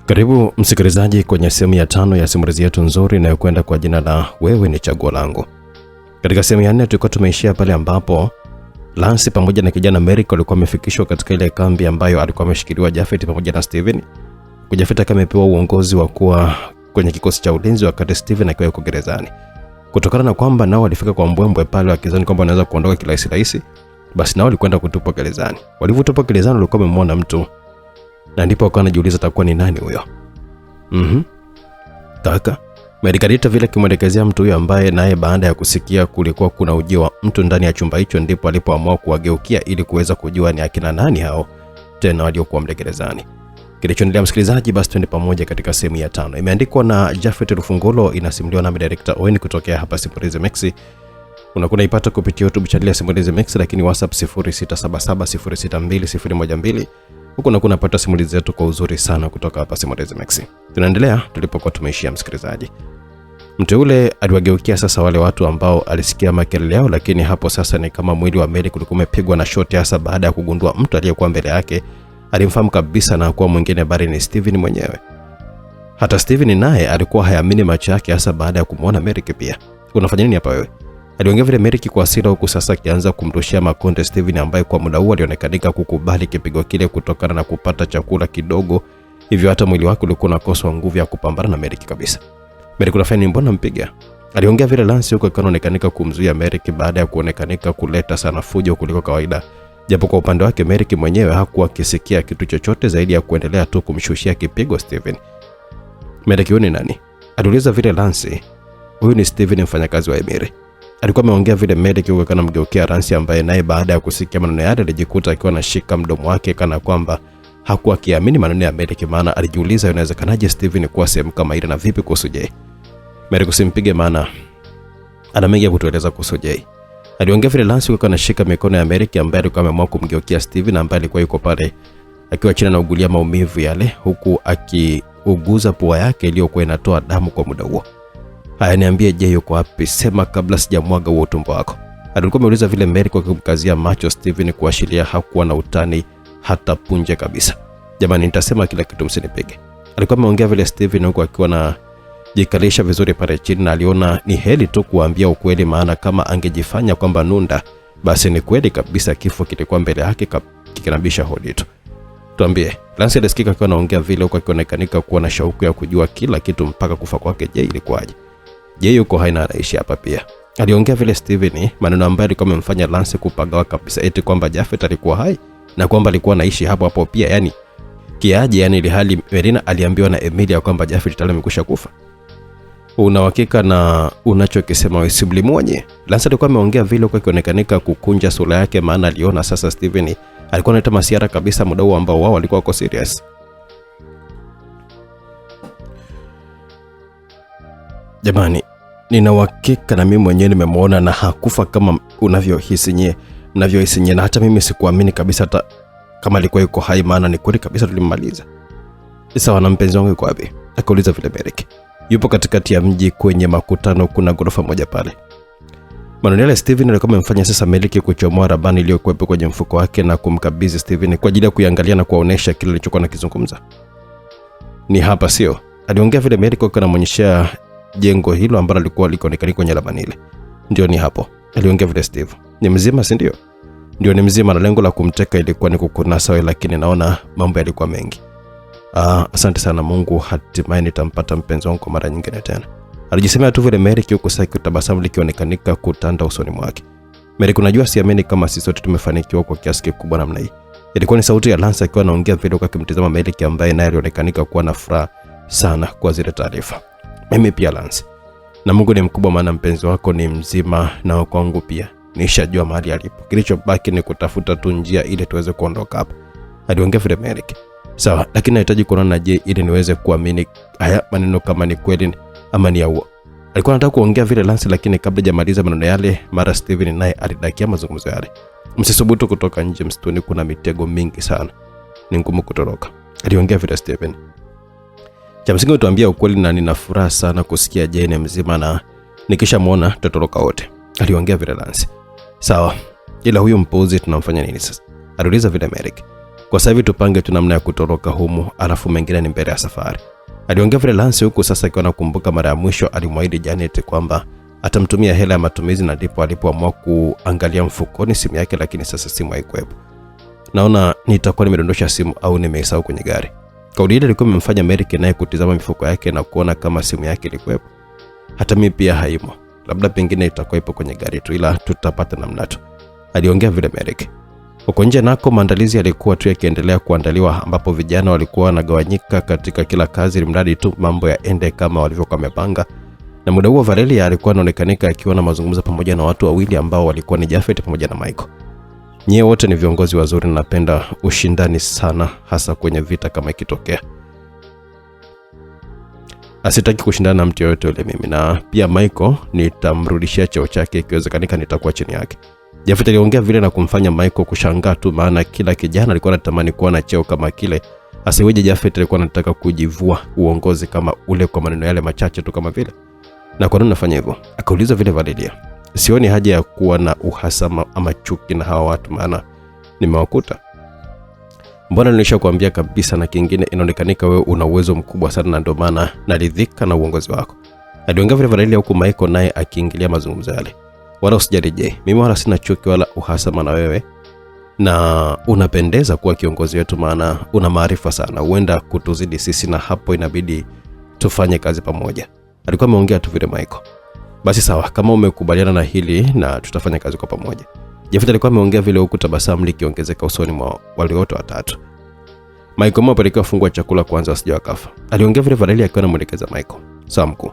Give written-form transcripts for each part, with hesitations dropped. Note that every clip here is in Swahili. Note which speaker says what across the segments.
Speaker 1: Karibu msikilizaji kwenye sehemu ya 5 ya simulizi yetu nzuri inayokwenda kwa jina la Wewe ni Chaguo Langu. Katika sehemu ya 4 tulikuwa tumeishia pale ambapo Lance pamoja na kijana Merrick walikuwa wamefikishwa katika ile kambi ambayo alikuwa ameshikiliwa Japhet pamoja na Steven. Japhet kama amepewa uongozi wa kuwa kwenye kikosi cha ulinzi wakati Steven akiwa yuko gerezani. Kutokana na kwamba nao walifika kwa mbwembwe pale wakizani kwamba wanaweza kuondoka kirahisi, basi nao walikwenda kutupwa gerezani. Walivyotupwa gerezani walikuwa wamemwona mtu. Na ndipo wakawa wanajiuliza atakuwa ni nani huyo. Kaka Merrick vile kimwelekezea mtu huyo ambaye naye baada ya kusikia kulikuwa kuna ujio wa mtu ndani ya chumba hicho ndipo alipoamua kuwageukia ili kuweza kujua ni akina nani hao tena waliokuwa gerezani. Kilichoendelea msikilizaji, basi twende pamoja katika sehemu ya 5. Imeandikwa na Japhet Rufungolo, inasimuliwa na director Owen kutokea hapa Simulizi Max. Unakuna ipata kupitia YouTube channel ya Simulizi Max, lakini WhatsApp 0677062012. Huko na kunapata simulizi zetu kwa uzuri sana kutoka hapa Simulizi Max. Tunaendelea tulipokuwa tumeishia msikilizaji. Mtu yule aliwageukia sasa wale watu ambao alisikia makelele yao, lakini hapo sasa ni kama mwili wa Merrick ulikuwa umepigwa na shoti hasa baada ya kugundua mtu aliyekuwa mbele yake alimfahamu kabisa na kuwa mwingine bali ni Steven mwenyewe. Hata Steven naye alikuwa hayaamini macho yake hasa baada ya kumuona Merrick pia. Unafanya nini hapa wewe? Aliongea vile Merrick kwa hasira huku sasa akianza kumrushia makonde Steven ambaye kwa muda huo alionekana kukubali kipigo kile kutokana na kupata chakula kidogo. Hivyo hata mwili wake ulikuwa unakosa nguvu ya kupambana na Merrick kabisa. Merrick unafanya nini, mbona mpiga? Aliongea vile Lance huko akaonekana kumzuia Merrick baada ya kuonekana kuleta sana fujo kuliko kawaida. Japo kwa upande wake Merrick mwenyewe hakuwa akisikia kitu chochote zaidi ya kuendelea tu kumshushia kipigo Steven. Merrick ni nani? Aliuliza vile Lance. Huyu ni Steven, mfanyakazi wa Emiri. Alikuwa ameongea vile Merrick huko kana mgeukia Lance ambaye naye baada ya kusikia maneno yale alijikuta akiwa anashika mdomo wake kana kwamba hakuwa akiamini maneno ya Merrick, maana alijiuliza inawezekanaje Steven kuwa sehemu kama ile na vipi kuhusu Jay. Merrick usimpige, maana ana mengi ya kutueleza kuhusu Jay. Aliongea vile Lance huko anashika mikono ya Merrick ambaye alikuwa ameamua kumgeukia Steven ambaye alikuwa yuko pale akiwa chini na ugulia maumivu yale huku akiuguza pua yake iliyokuwa inatoa damu kwa muda huo. Haya, niambie Jay yuko wapi? Sema kabla sijamwaga huo tumbo wako. Alikuwa ameuliza vile Merrick akimkazia macho Steven kuashiria hakuwa na utani hata punje kabisa. Jamani, nitasema kila kitu, msinipige. Alikuwa ameongea vile Steven huko akiwa na jikalisha vizuri pale chini na aliona ni heli tu kuambia ukweli, maana kama angejifanya kwamba nunda basi ni kweli kabisa kifo kilikuwa mbele yake kikinabisha hodi tu. Tuambie, Lance alisikika akiwa anaongea vile huko akionekana kuwa na shauku ya kujua kila kitu mpaka kufa kwake Jay ilikuwaje. Jay yuko hai na anaishi hapa pia. Aliongea vile Steven, maneno ambayo alikuwa amemfanya Lance kupagawa kabisa, eti kwamba Japhet alikuwa hai na kwamba alikuwa anaishi hapo pia. Yani kiaje? Yani ile hali Merina aliambiwa na Emilia kwamba Japhet tayari amekwisha kufa. Una uhakika na unachokisema wewe, Sublimwenye? Lance alikuwa ameongea vile kwa akionekana kukunja sura yake, maana aliona sasa Steven alikuwa analeta masiara kabisa muda huo ambao wao walikuwa wako serious. Jamani, nina uhakika na mimi mwenyewe nimemwona na hakufa kama unavyohisi nyie, na hata mimi sikuamini kabisa hata kama alikuwa yuko hai, maana ni kweli kabisa tulimmaliza. Sawa, na mpenzi wangu yuko wapi? Akauliza vile Merrick. Yupo katikati ya mji kwenye makutano, kuna ghorofa moja pale. Maneno yale Steven alikuwa amemfanya sasa Merrick kuchomoa rabani iliyokuwepo kwenye mfuko wake na kumkabidhi Steven kwa ajili ya kuiangalia na kuonesha kile alichokuwa anakizungumza. Ni hapa sio? Aliongea vile Merrick kwa anamonyesha jengo hilo ambalo lilikuwa likoonekana kwenye rabani ile. Ndio, ni hapo. Aliongea vile Steve. Ni mzima si ndio? Ndio, ni mzima na lengo la kumteka ilikuwa ni kukunasa wewe, lakini naona mambo yalikuwa mengi. Asante sana Mungu, hatimaye nitampata mpenzi wangu kwa mara nyingine tena. Alijisemea tu vile Merrick yuko sasa kutabasamu likionekanika kutanda usoni mwake. Merrick, unajua siamini kama sisi sote tumefanikiwa kwa kiasi kikubwa namna hii. Ilikuwa ni sauti ya Lance akiwa anaongea vile kwa kimtazama Merrick ambaye naye alionekanika kuwa na furaha sana kwa zile taarifa. Mimi pia Lance. Na Mungu ni mkubwa, maana mpenzi wako ni mzima na kwangu pia. Nishajua mahali alipo. Kilichobaki ni kutafuta tu njia ili tuweze kuondoka hapa. Aliongea vile Merrick. Sawa, lakini nahitaji kuona na Jay ili niweze kuamini haya maneno kama ni kweli ama ni yao. Alikuwa anataka kuongea vile Lance, lakini kabla hajamaliza maneno yale, mara Steven naye alidakia mazungumzo yale. Msisubutu kutoka nje, msituni kuna mitego mingi sana. Ni ngumu kutoroka. Aliongea vile Steven. Cha msingi tuambia ukweli na nina furaha sana kusikia Jay ni mzima na nikishamuona tutatoroka wote. Aliongea vile Lance. Sawa, ila huyu mpuzi tunamfanya nini sasa? Aliuliza vile Merrick. Kwa sasa hivi tupange tu namna ya kutoroka humu, alafu mengine ni mbele ya safari. Aliongea vile Lance huku sasa akiwa anakumbuka mara ya mwisho alimwahidi Janet kwamba atamtumia hela ya matumizi, na ndipo alipoamua kuangalia mfukoni simu yake, lakini sasa simu haikuwepo. Naona nitakuwa nimedondosha simu au nimeisahau kwenye gari. Kauli ile ilikuwa imemfanya Merrick naye kutizama mifuko yake na kuona kama simu yake ilikuwepo. Hata mimi pia haimo. Labda pengine itakuwa ipo kwenye gari tu, ila tutapata namna tu, aliongea vile Merrick. Huko nje nako maandalizi yalikuwa tu yakiendelea kuandaliwa, ambapo vijana walikuwa wanagawanyika katika kila kazi ili mradi tu mambo yaende kama walivyokuwa wamepanga. Na muda huo Valeria alikuwa anaonekanika akiwa na mazungumzo pamoja na watu wawili ambao walikuwa ni Japhet pamoja na Michael. Nyie wote ni viongozi wazuri na napenda ushindani sana, hasa kwenye vita kama ikitokea. Asitaki kushindana na mtu yoyote yule mimi, na pia Michael nitamrudishia cheo chake, ikiwezekanika nitakuwa chini yake. Japhet aliongea vile na kumfanya Michael kushangaa tu, maana kila kijana alikuwa anatamani kuwa na cheo kama kile. Asiweje Japhet alikuwa anataka kujivua uongozi kama ule kwa maneno yale machache tu kama vile. Na kwa nini unafanya hivyo? Akauliza vile Valeria. Sioni haja ya kuwa na uhasama ama chuki na hawa watu, maana nimewakuta. Mbona nilishakwambia kabisa, na kingine inaonekanika wewe una uwezo mkubwa sana na ndio maana naridhika na uongozi wako. Aliongea vile Valeria huku Michael naye akiingilia mazungumzo yale. Wala usijali je, mimi wala sina chuki wala uhasama na wewe, na unapendeza kuwa kiongozi wetu, maana una maarifa sana, huenda kutuzidi sisi, na hapo inabidi tufanye kazi pamoja. Alikuwa ameongea tu vile Michael. Basi sawa, kama umekubaliana na hili na tutafanya kazi kwa pamoja. Japhet alikuwa ameongea vile huku tabasamu likiongezeka usoni mwa wale wote watatu. Michael mpelekea fungua chakula kwanza wasije wakafa. Aliongea vile Valeria akiwa anamuelekeza Michael. Sawa mkuu.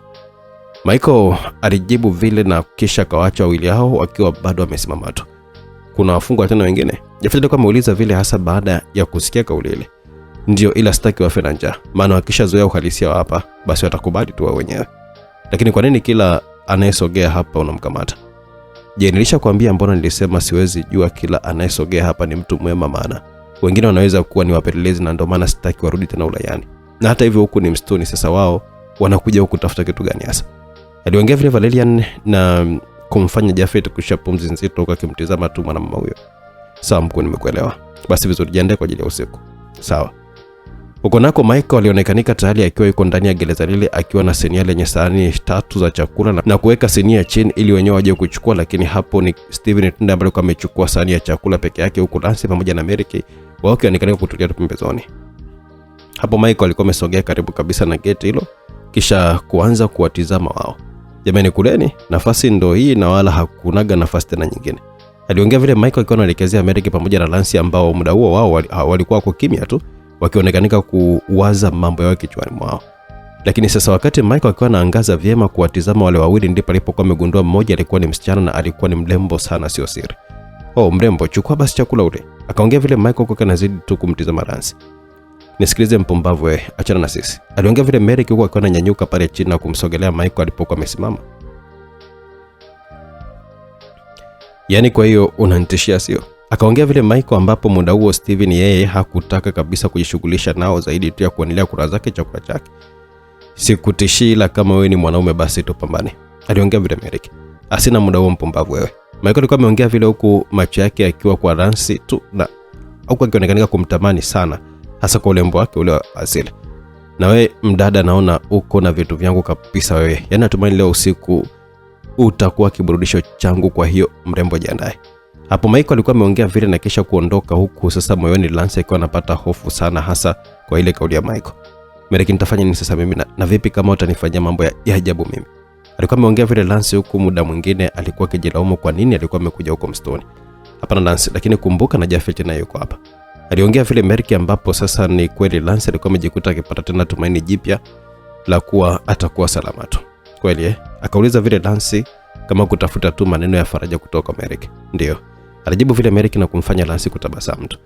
Speaker 1: Michael alijibu vile na kisha kawaacha wawili hao wakiwa bado wamesimama tu. Kuna wafungwa tena wengine? Japhet alikuwa ameuliza vile hasa baada ya kusikia kauli ile. Ndio, ila sitaki wafe na njaa, maana wakishazoea uhalisia wa hapa basi watakubali tu wao wenyewe. Lakini kwa nini kila anayesogea hapa unamkamata? Je, nilishakwambia mbona nilisema siwezi jua kila anayesogea hapa ni mtu mwema, maana wengine wanaweza kuwa ni wapelelezi na ndio maana sitaki warudi tena ulayani. Na hata hivyo huku ni msituni, sasa wao wanakuja huku kutafuta kitu gani hasa? Aliongea vile Valerian na kumfanya Japhet kushia pumzi nzito huku akimtazama tu mwanamume huyo. Sawa mkuu, nimekuelewa. Basi vizuri, jiandae kwa ajili ya usiku. Sawa. Huko nako Michael alionekanika tayari akiwa yuko ndani ya gereza lile akiwa na sinia lenye sahani 3 za chakula na kuweka sinia chini ili wenyewe waje kuchukua, lakini hapo ni Steven Tunda ambaye alikuwa amechukua sahani ya chakula peke yake, huko Lance pamoja na Merrick wao wakionekana kutulia tu pembezoni. Hapo Michael alikuwa amesogea karibu kabisa na gate hilo kisha kuanza kuwatizama wao. Jamani, kuleni, nafasi ndo hii na wala hakunaga nafasi tena nyingine. Aliongea vile Michael akiwa anaelekezea Merrick pamoja na Lance ambao muda huo wao walikuwa kwa kimya tu wakionekanika kuwaza mambo yao kichwani mwao. Lakini sasa wakati Michael akiwa anaangaza vyema kuwatizama wale wawili, ndipo alipokuwa amegundua mmoja alikuwa ni msichana na alikuwa ni mrembo sana, sio siri. Oh mrembo, chukua basi chakula ule. Akaongea vile Michael kwa kanazidi tu kumtizama Lance. Nisikilize mpumbavu wewe, achana na sisi. Aliongea vile Merrick huko akiwa ananyanyuka pale chini na kumsogelea Michael alipokuwa amesimama. Yaani kwa hiyo unanitishia sio? Akaongea vile Michael ambapo muda huo Steven yeye hakutaka kabisa kujishughulisha nao zaidi tu ya kuendelea kula zake chakula chake. Sikutishii, ila kama wewe ni mwanaume basi tupambane. Aliongea vile Merrick. Asina muda huo mpumbavu wewe. Michael alikuwa ameongea vile huku macho yake akiwa kwa Lance tu na huko akionekana kumtamani sana, hasa kwa ulembo wake ule wa asili. Na wewe mdada, naona uko na vitu vyangu kabisa wewe. Yaani natumaini leo usiku utakuwa kiburudisho changu, kwa hiyo mrembo jiandae. Hapo Michael alikuwa ameongea vile na kisha kuondoka, huku sasa moyoni Lance akiwa anapata hofu sana, hasa kwa ile kauli ya Michael. Merrick, nitafanya nini sasa mimi na vipi kama utanifanyia mambo ya ajabu mimi? Alikuwa ameongea vile Lance, huku muda mwingine alikuwa akijilaumu kwa nini alikuwa amekuja huko msituni. Hapana Lance, lakini kumbuka na Japhet naye yuko hapa. Aliongea vile Merrick ambapo sasa ni kweli Lance alikuwa amejikuta akipata tena tumaini jipya la kuwa atakuwa salama tu. Kweli Akauliza vile Lance kama kutafuta tu maneno ya faraja kutoka Merrick. Ndio. Alijibu vile Merrick na kumfanya Lance kutabasamu tu.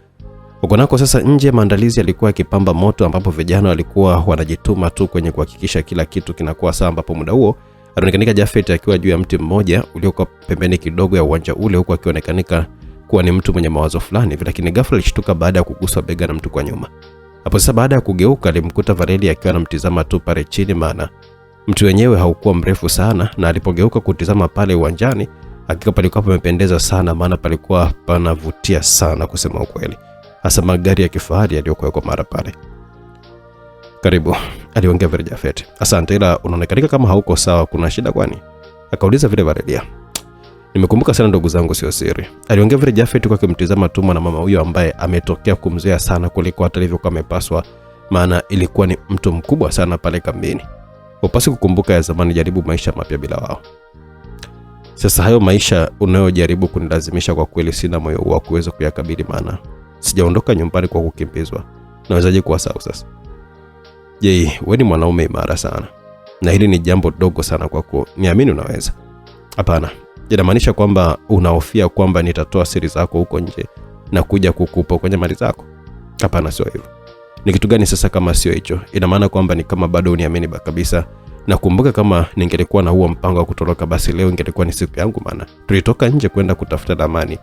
Speaker 1: Huko nako sasa nje maandalizi yalikuwa yakipamba moto, ambapo vijana walikuwa wanajituma tu kwenye kuhakikisha kila kitu kinakuwa sawa, ambapo muda huo alionekanika Japhet akiwa juu ya mti mmoja uliokuwa pembeni kidogo ya uwanja ule, huko akionekanika kuwa ni mtu mwenye mawazo fulani, lakini ghafla alishtuka baada ya kuguswa bega na mtu kwa nyuma. Hapo sasa baada ya kugeuka alimkuta Valeria akiwa anamtizama tu pale chini, maana mtu wenyewe haukuwa mrefu sana, na alipogeuka kutizama pale uwanjani hakika palikuwa pamependeza sana, maana palikuwa panavutia sana kusema ukweli. hasa magari ya kifahari yaliyokuwa mara pale. Karibu, aliongea vile Jafet. Asante, ila unaonekana kama hauko sawa, kuna shida kwani? Akauliza vile Valeria. Nimekumbuka sana ndugu zangu, sio siri. Aliongea vile Jafet kwa kumtizama tu na mama huyo ambaye ametokea kumzoea sana kuliko hata alivyokuwa amepaswa, maana ilikuwa ni mtu mkubwa sana pale kambini. Upasi kukumbuka ya zamani, jaribu maisha mapya bila wao. Sasa hayo maisha unayojaribu kunilazimisha, kwa kweli sina moyo wa kuweza kuyakabili, maana sijaondoka nyumbani kwa kukimbizwa. Nawezaje kuwa sawa sasa? Je, wewe ni mwanaume imara sana, na hili ni jambo dogo sana kwako. Niamini unaweza. Hapana. Inamaanisha kwamba unahofia kwamba nitatoa siri zako huko nje na kuja kukupa kwenye mali zako? Hapana, sio hivyo. Ni kitu gani sasa kama sio hicho? Ina maana kwamba ni kama bado uniamini kabisa. Na kumbuka, kama ningelikuwa na huo mpango wa kutoroka, basi leo ingelikuwa ni siku yangu, maana tulitoka nje kwenda kutafuta amani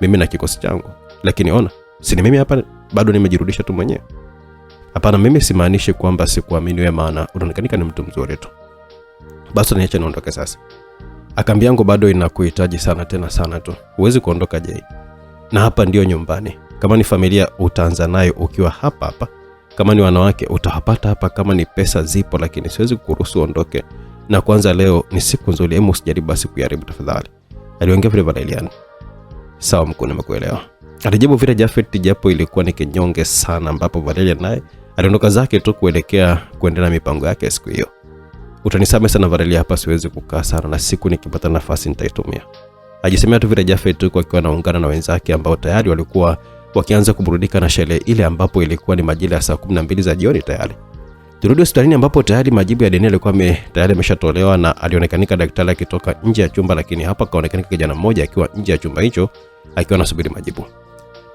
Speaker 1: mimi na kikosi changu. Lakini ona, si ni mimi hapa bado nimejirudisha tu mwenyewe. Hapana, mimi simaanishi kwamba sikuamini wewe, maana unaonekana ni mtu mzuri tu. Basi niache niondoke sasa. Akambi yangu bado inakuhitaji sana, tena sana tu. Huwezi kuondoka je? Na hapa ndio nyumbani. Kama ni familia utaanza nayo ukiwa hapa hapa. Kama ni wanawake utawapata hapa, kama ni pesa zipo, lakini siwezi kukuruhusu ondoke. Na kwanza leo ni siku nzuri, hebu usijaribu basi kujaribu tafadhali. Aliongea vile Valerian. Sawa mkuu, nimekuelewa. Alijibu vile Jafet, japo ilikuwa ni kinyonge sana, ambapo Valerian naye aliondoka zake tu kuendelea na mipango yake siku hiyo. Utanisamehe sana Valeria, hapa siwezi kukaa sana, na siku nikipata nafasi nitaitumia. Ajisemea tu vile Jafet tu kwa akiwa anaungana na wenzake ambao tayari walikuwa wakianza kuburudika na sherehe ile, ambapo ilikuwa ni majira ya saa 12 za jioni tayari. Turudi hospitalini ambapo tayari majibu ya Daniel yalikuwa tayari yameshatolewa, na alionekanika daktari akitoka nje ya chumba, lakini hapa kaonekanika kijana mmoja akiwa nje ya chumba hicho akiwa anasubiri majibu.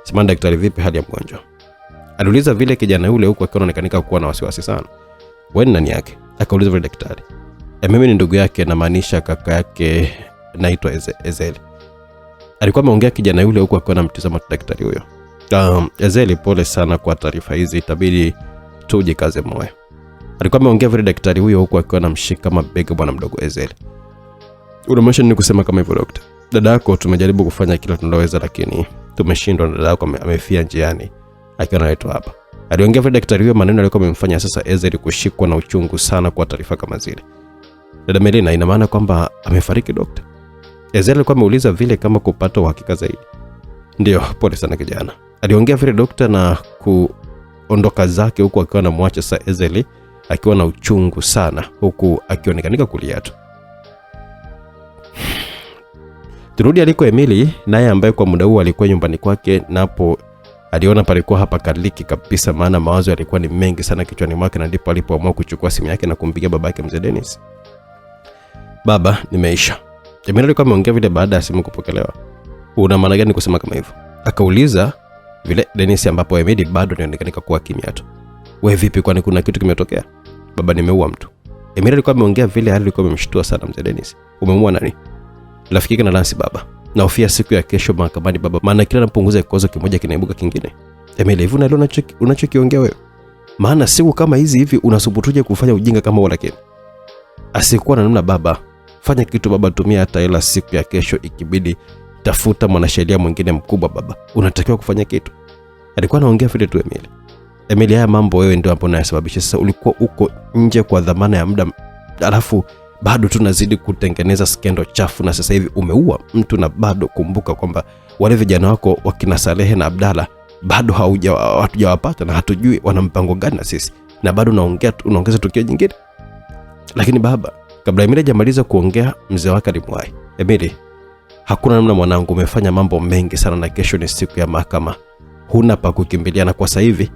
Speaker 1: Simama daktari, vipi hali ya mgonjwa? Aliuliza vile kijana yule huku akiwa anaonekanika kuwa na wasiwasi sana. Wewe ni nani yake? Akauliza vile daktari. Mimi ni ndugu yake, na maanisha kaka yake, naitwa Ezeli. Alikuwa ameongea kijana yule huku akiwa anamtazama daktari huyo. Ezeli, pole sana kwa taarifa hizi, itabidi tujikaze moyo. Alikuwa ameongea vile daktari huyo huku akiwa anamshika mabega bwana mdogo Ezeli. Unamaanisha nini kusema kama hivyo daktari? Dada yako tumejaribu kufanya kila tunaloweza, lakini tumeshindwa. Dada yako amefia njiani akiwa anaitwa hapa. Aliongea vile daktari huyo, maneno alikuwa amemfanya sasa Ezeli kushikwa na uchungu sana kwa taarifa kama zile. Dada Melina, ina maana kwamba amefariki daktari? Ezeli alikuwa ameuliza vile kama kupata uhakika zaidi. Ndio, pole sana kijana. Aliongea vile daktari na kuondoka zake huku akiwa anamwacha sasa Ezeli akiwa na uchungu sana, huku akionekanika kulia tu. Turudi aliko Emily, naye ambaye kwa muda huu alikuwa nyumbani kwake, napo aliona palikuwa hapa kaliki kabisa, maana mawazo yalikuwa ni mengi sana kichwani mwake, na ndipo alipoamua kuchukua simu yake na kumpigia babake mzee Dennis. Baba, nimeisha. Emily alikuwa ameongea vile baada ya simu kupokelewa. Una maana gani kusema kama hivyo? Akauliza vile Dennis, ambapo Emily bado anaonekana kuwa kimya tu. Wewe vipi, kwani kuna kitu kimetokea? Baba, nimeua mtu. Emily alikuwa ameongea vile hali ilikuwa imemshtua sana mzee Dennis. Umemuua nani? Rafiki yake na Nancy baba. Naofia siku ya kesho mahakamani baba, maana kila napunguza kikozo kimoja kinaibuka kingine. Emily, hivi unaelewa unachokiongea wewe? Maana siku kama hizi hivi unasubutuje kufanya ujinga kama wala kile? Asikuwa na namna baba. Fanya kitu baba, tumia hata hela siku ya kesho, ikibidi tafuta mwanasheria mwingine mkubwa baba. Unatakiwa kufanya kitu. Alikuwa anaongea vile tu Emily. Emily, haya mambo wewe ndio ambapo unayasababisha. Sasa ulikuwa uko nje kwa dhamana ya muda, alafu bado tunazidi kutengeneza skendo chafu, na sasa hivi umeua mtu, na bado kumbuka kwamba wale vijana wako wakina Salehe na Abdalla bado hatujawapata, na hatujui wana mpango gani na sisi, na bado unaongeza tukio jingine. Lakini baba, kabla Emily hajamaliza kuongea, mzee wake alimwahi. Emily, hakuna namna mwanangu, umefanya mambo mengi sana, na kesho ni siku ya mahakama. Huna pa kukimbilia, na kwa sasa hivi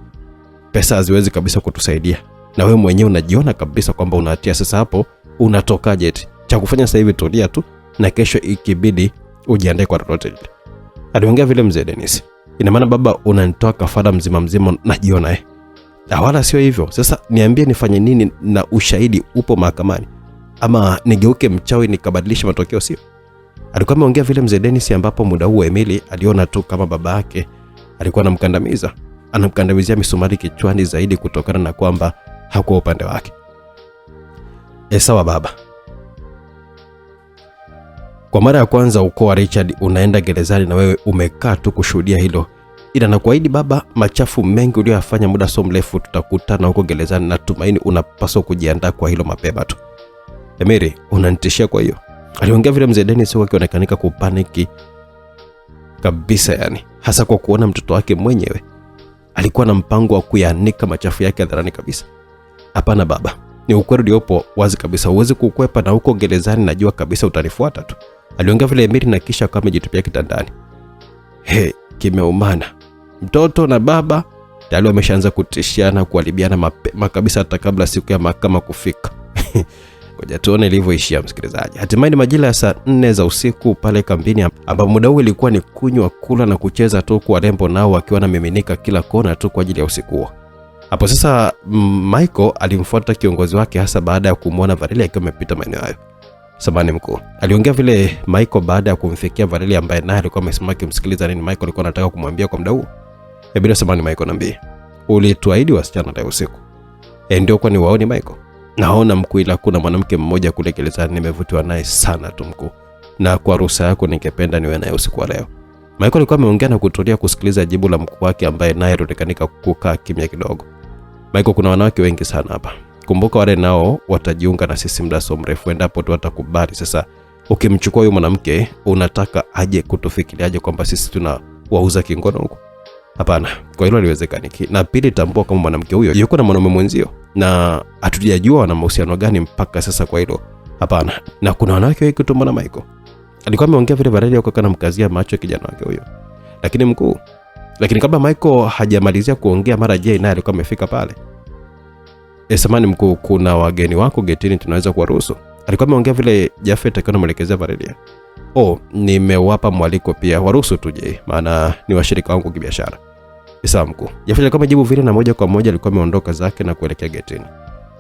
Speaker 1: pesa haziwezi kabisa kutusaidia, na wewe mwenyewe unajiona kabisa kwamba unahatia. Sasa hapo unatokaje? Cha kufanya sasa hivi tulia tu, na kesho ikibidi ujiandae kwa lolote. Aliongea vile mzee Dennis. Ina maana baba unanitoa kafara mzima najiona wala sio hivyo. Sasa niambie nifanye nini, na ushahidi upo mahakamani, ama nigeuke mchawi nikabadilisha matokeo sio? Alikuwa ameongea vile mzee Dennis, ambapo muda huo Emily aliona tu kama baba yake alikuwa anamkandamizia misumari kichwani zaidi, kutokana na kwamba hakuwa upande wake. Sawa baba. Kwa mara ya kwanza ukoo wa Richard unaenda gerezani, na wewe umekaa tu kushuhudia hilo. ila nakuahidi baba, machafu mengi uliyofanya muda so mrefu tutakutana huko gerezani, na tumaini unapaswa kujiandaa kwa hilo mapema tu. Emiri, unanitishia kwa hiyo? Aliongea vile mzee Dennis huko akionekanika kupaniki kabisa, yani hasa kwa kuona mtoto wake mwenyewe alikuwa na mpango wa kuyanika machafu yake hadharani kabisa. Hapana baba, ni ukweli uliopo wazi kabisa, huwezi kukwepa, na huko gerezani najua kabisa utanifuata tu. Aliongea vile Emiri na kisha kama amejitupia kitandani. Kimeumana. Mtoto na baba tayari wameshaanza kutishiana, kuharibiana mapema kabisa hata kabla siku ya mahakama kufika. Ngoja tuone ilivyoishia msikilizaji. Hatimaye majira ya saa 4 za usiku pale kambini, ambapo muda huu ilikuwa ni kunywa, kula na kucheza tu, kwa rembo nao wakiwa na miminika kila kona tu kwa ajili ya usiku huo. Hapo sasa Michael alimfuata kiongozi wake, hasa baada ya kumuona Valeria akiwa amepita maeneo hayo. Samani mkuu, aliongea vile Michael baada ya kumfikia Valeria ambaye naye alikuwa amesimama kumsikiliza nini Michael alikuwa anataka kumwambia kwa muda huo. Bila samani Michael, niambie. Ulituahidi wasichana leo usiku. Ndio, kwa ni waoni Michael? Naona mkuu, ila kuna mwanamke mmoja kule gerezani nimevutiwa naye sana tu mkuu. Na kwa ruhusa yako ningependa niwe naye usiku wa leo. Michael alikuwa ameongea na kutulia kusikiliza jibu la mkuu wake ambaye naye alionekana kukaa kimya kidogo. Michael, kuna wanawake wengi sana hapa. Kumbuka wale nao watajiunga na sisi muda so mrefu endapo tu watakubali. Sasa ukimchukua huyo mwanamke, unataka aje kutufikiriaje kwamba sisi tunawauza kingono huko? Hapana, kwa hilo haliwezekani. Na pili, tambua kama mwanamke huyo yuko na mwanaume mwenzio, na hatujajua wana mahusiano gani mpaka sasa. Kwa hilo hapana. Na kuna wanawake wengi tu mbona Michael? Alikuwa ameongea vile Valeria huko kana mkazia macho kijana wake huyo. Lakini mkuu, kabla Michael hajamalizia kuongea, mara Jay naye alikuwa amefika pale. Samani mkuu, kuna wageni wako getini, tunaweza kuwaruhusu? Alikuwa ameongea vile Jafet akiwa anamwelekeza Valeria. Nimewapa mwaliko pia, waruhusu tu Jay, maana ni washirika wangu kibiashara. Sawa mkuu. Jafet alikuwa amejibu vile na moja kwa moja alikuwa ameondoka zake na kuelekea getini.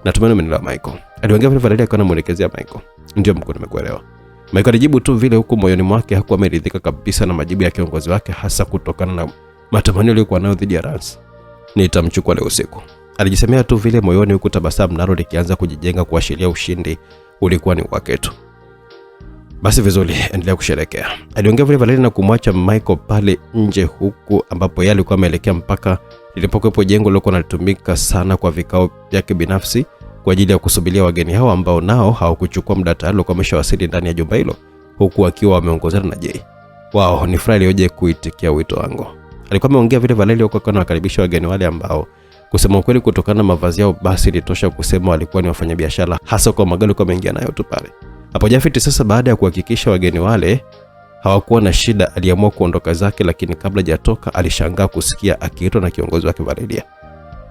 Speaker 1: Natumai umenielewa Michael. Aliongea vile Valeria akiwa anamwelekezea Michael. Ndio mkuu, nimekuelewa. Michael alijibu tu vile, huku moyoni mwake hakuwa ameridhika kabisa na majibu ya kiongozi wake, hasa kutokana na matamanio aliyokuwa nayo dhidi ya Rance. Nitamchukua leo usiku, alijisemea tu vile moyoni, huku tabasamu nalo likianza kujijenga kuashiria ushindi ulikuwa ni wake tu. Basi vizuri, endelea kusherehekea, aliongea vile Valeria na kumwacha Michael pale nje, huku ambapo yeye alikuwa ameelekea mpaka lilipokuwepo jengo lilokuwa linatumika sana kwa vikao vyake binafsi kwa ajili ya kusubiria wageni hao ambao nao hawakuchukua muda, tayari walikuwa wameshawasili ndani ya jumba hilo, huku akiwa wameongozana na Jay. Wao ni furaha iliyoje kuitikia wito wangu. Alikuwa ameongea vile Valeria huko akiwa anawakaribisha wageni wale ambao kusema ukweli kutokana na mavazi yao basi litosha kusema walikuwa ni wafanyabiashara, hasa kwa magari kwa mengi nayo tu pale. Hapo Jafet sasa baada ya kuhakikisha wageni wale hawakuwa na shida, aliamua kuondoka zake, lakini kabla hajatoka alishangaa kusikia akiitwa na kiongozi wake Valeria.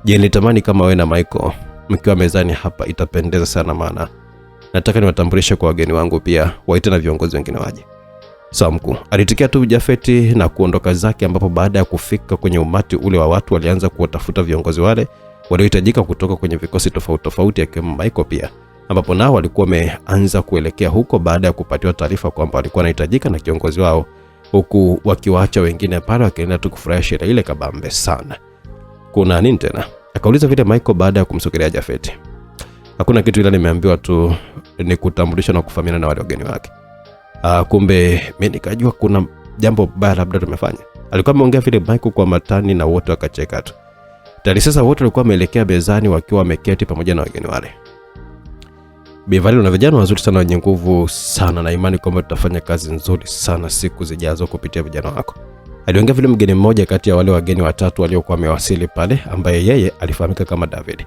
Speaker 1: Je, nitamani kama wewe na Michael mkiwa mezani hapa itapendeza sana, maana nataka niwatambulishe kwa wageni wangu, pia waite na viongozi wengine waje. Sawa mkuu, alitikia tu Jafet na kuondoka zake, ambapo baada ya kufika kwenye umati ule wa watu walianza kuwatafuta viongozi wale waliohitajika kutoka kwenye vikosi tofauti tofauti akiwemo Michael pia, ambapo nao walikuwa wameanza kuelekea huko baada ya kupatiwa taarifa kwamba walikuwa wanahitajika na kiongozi wao, huku wakiwaacha wengine pale wakiendelea tu kufurahia sherehe ile kabambe sana. Kuna nini tena? Akauliza vile Michael baada ya kumsogelea Jafet. Hakuna kitu, ila nimeambiwa tu ni kutambulisha na kufahamiana na wale wageni wake. Kumbe mimi nikajua kuna jambo baya labda tumefanya. Alikuwa ameongea vile Michael kwa matani na wote wakacheka tu. Tayari sasa wote walikuwa wameelekea mezani wakiwa wameketi pamoja na wageni wale. Bivali na vijana wazuri sana wenye nguvu sana, na imani kwamba tutafanya kazi nzuri sana siku zijazo kupitia vijana wako. Aliongea vile mgeni mmoja kati ya wale wageni watatu waliokuwa wamewasili pale, ambaye yeye alifahamika kama David.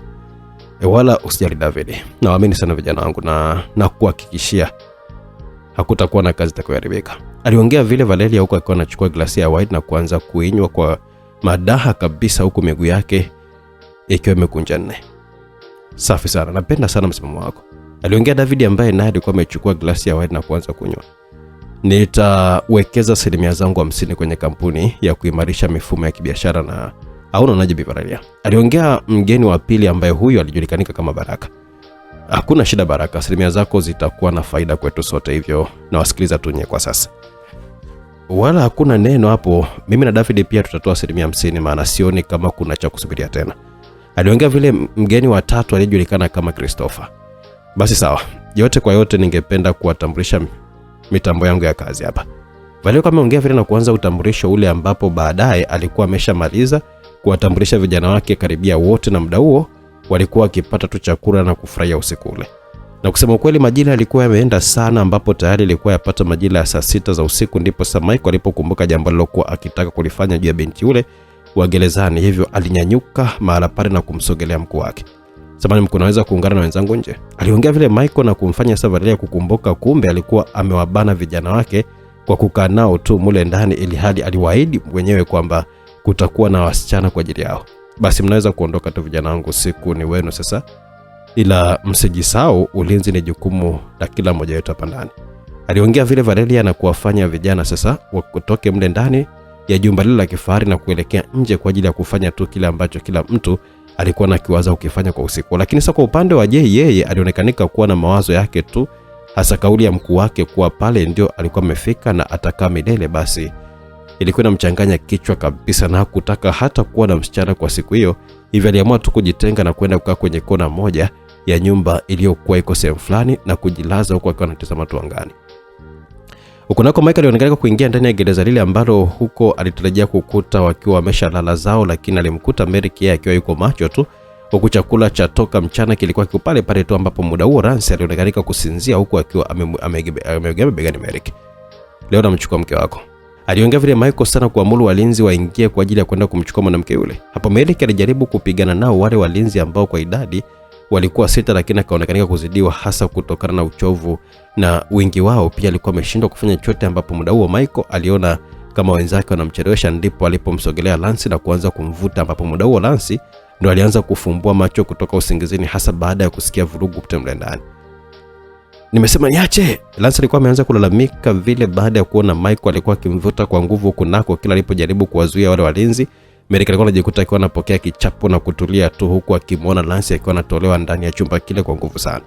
Speaker 1: Wala usijali David, naamini sana vijana wangu na kuhakikishia hakutakuwa na kazi itakayoharibika. Aliongea vile Valeria huko akiwa anachukua glasi ya wine na kuanza kuinywa kwa madaha kabisa, huku miguu yake ikiwa imekunja nne. Safi sana, napenda sana msimamo wako, aliongea David ambaye naye alikuwa amechukua glasi ya wine na kuanza kunywa. Nitawekeza asilimia zangu 50 kwenye kampuni ya kuimarisha mifumo ya kibiashara na hauna unaje Valeria, aliongea mgeni wa pili ambaye huyu alijulikana kama Baraka. Hakuna shida Baraka, asilimia zako zitakuwa na faida kwetu sote, hivyo na wasikiliza tu nye kwa sasa. Wala hakuna neno hapo, mimi na David pia tutatoa asilimia 50, maana sioni kama kuna cha kusubiria tena, aliongea vile mgeni wa tatu aliyejulikana kama Christopher. Basi sawa, yote kwa yote ningependa kuwatambulisha mitambo yangu ya kazi hapa. Valeria ameongea vile na kuanza utambulisho ule ambapo baadaye alikuwa ameshamaliza kuwatambulisha vijana wake karibia wote, na muda huo walikuwa wakipata tu chakula na kufurahia usiku ule. Na kusema kweli majira yalikuwa yameenda sana, ambapo tayari ilikuwa yapata majira ya saa 6 za usiku ndipo Michael alipokumbuka jambo lilokuwa akitaka kulifanya juu ya binti yule wa gerezani. Hivyo alinyanyuka mahala pale na kumsogelea mkuu wake. Samahani mkuu, naweza kuungana na wenzangu nje? Aliongea vile Michael na kumfanya Valeria kukumbuka kumbe alikuwa amewabana vijana wake kwa kukaa nao tu mule ndani, ili hadi aliwaahidi mwenyewe kwamba kutakuwa na wasichana kwa ajili yao. Basi mnaweza kuondoka tu vijana wangu, siku ni wenu sasa, ila msijisahau ulinzi ni jukumu la kila mmoja wetu hapa ndani. Aliongea vile Valeria na kuwafanya vijana sasa wakutoke mle ndani ya jumba lile la kifahari na kuelekea nje kwa ajili ya kufanya tu kile ambacho kila mtu alikuwa anakiwaza ukifanya kwa usiku. Lakini sasa kwa upande wa Jay, yeye alionekanika kuwa na mawazo yake tu, hasa kauli ya mkuu wake kuwa pale ndio alikuwa amefika na atakaa milele. Basi ilikuwa inamchanganya kichwa kabisa na hakutaka hata kuwa na msichana kwa siku hiyo. Hivyo aliamua tu kujitenga na kwenda kukaa kwenye kona moja ya nyumba iliyokuwa iko sehemu fulani na kujilaza huko akiwa anatazama tu angani. Huko nako Michael alionekana kuingia ndani ya gereza lile ambalo huko alitarajia kukuta wakiwa wameshalala zao, lakini alimkuta Merrick yeye akiwa yuko macho tu, huku chakula cha toka mchana kilikuwa kiko pale pale tu, ambapo muda huo Lance alionekana kusinzia huko akiwa ameegemea begani Merrick. Leo namchukua mke wako, aliongea vile Michael sana kuamuru walinzi waingie kwa ajili ya kwenda kumchukua mwanamke yule. Hapo Merrick alijaribu kupigana nao wale walinzi ambao kwa idadi walikuwa 6, lakini akaonekana kuzidiwa hasa kutokana na uchovu na wingi wao. Pia alikuwa ameshindwa kufanya chochote, ambapo muda huo Michael aliona kama wenzake wanamchelewesha, ndipo alipomsogelea Lance na kuanza kumvuta, ambapo muda huo Lance ndo alianza kufumbua macho kutoka usingizini, hasa baada ya kusikia vurugu kutemle ndani. Nimesema niache. Lance alikuwa ameanza kulalamika vile baada ya kuona Michael alikuwa akimvuta kwa nguvu kunako kila alipojaribu kuwazuia wale walinzi. Merrick alikuwa anajikuta akiwa anapokea kichapo na kutulia tu, huku akimwona Lance akiwa anatolewa ndani ya chumba kile kwa nguvu sana.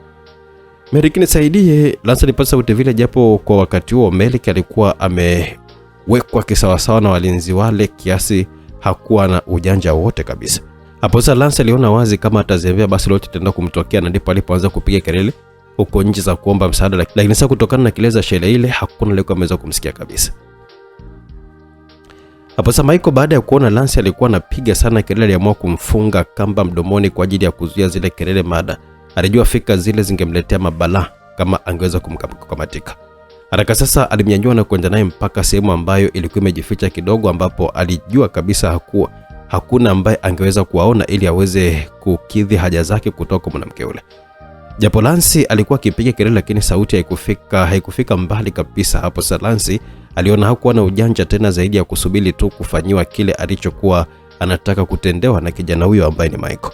Speaker 1: Merrick, nisaidie. Lance alipata sauti vile, japo kwa wakati huo Merrick alikuwa amewekwa kisawasawa na walinzi wale kiasi hakuwa na ujanja wote kabisa. Hapo sasa Lance aliona wazi kama atazembea basi lote tenda kumtokea, na ndipo alipoanza kupiga kelele huko nje za kuomba msaada, lakini sasa kutokana na kileza shele ile hakuna aliyekuwa ameweza kumsikia kabisa. Hapo sasa Michael baada ya kuona Lance alikuwa anapiga sana kelele, aliamua kumfunga kamba mdomoni kwa ajili ya kuzuia zile kelele, mada alijua fika zile zingemletea mabala kama angeweza kumkamatika. Haraka sasa alimnyanyua na kwenda naye mpaka sehemu ambayo ilikuwa imejificha kidogo, ambapo alijua kabisa hakuna ambaye angeweza kuwaona ili aweze kukidhi haja zake kutoka kwa mwanamke yule. Japo Lance alikuwa akipiga kelele, lakini sauti haikufika mbali kabisa. Hapo sasa Lance aliona hakuwa na ujanja tena zaidi ya kusubiri tu kufanyiwa kile alichokuwa anataka kutendewa na kijana huyo ambaye ni Michael.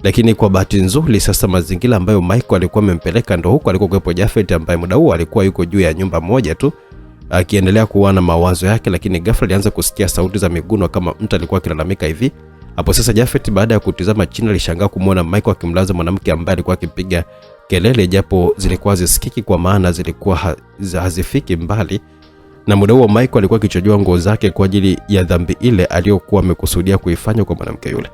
Speaker 1: Lakini kwa bahati nzuri sasa mazingira ambayo Michael alikuwa amempeleka ndo huko alikuwa kuwepo Jafet, ambaye muda huo alikuwa yuko juu ya nyumba moja tu akiendelea kuwa na mawazo yake, lakini ghafla alianza kusikia sauti za miguno kama mtu alikuwa akilalamika hivi. Hapo sasa Jafet baada ya kutizama chini alishangaa kumuona Michael akimlaza mwanamke ambaye alikuwa akipiga kelele, japo zilikuwa zisikiki kwa maana zilikuwa hazifiki mbali. Na muda huo Michael alikuwa akichojua nguo zake kwa ajili ya dhambi ile aliyokuwa amekusudia kuifanya kwa mwanamke yule.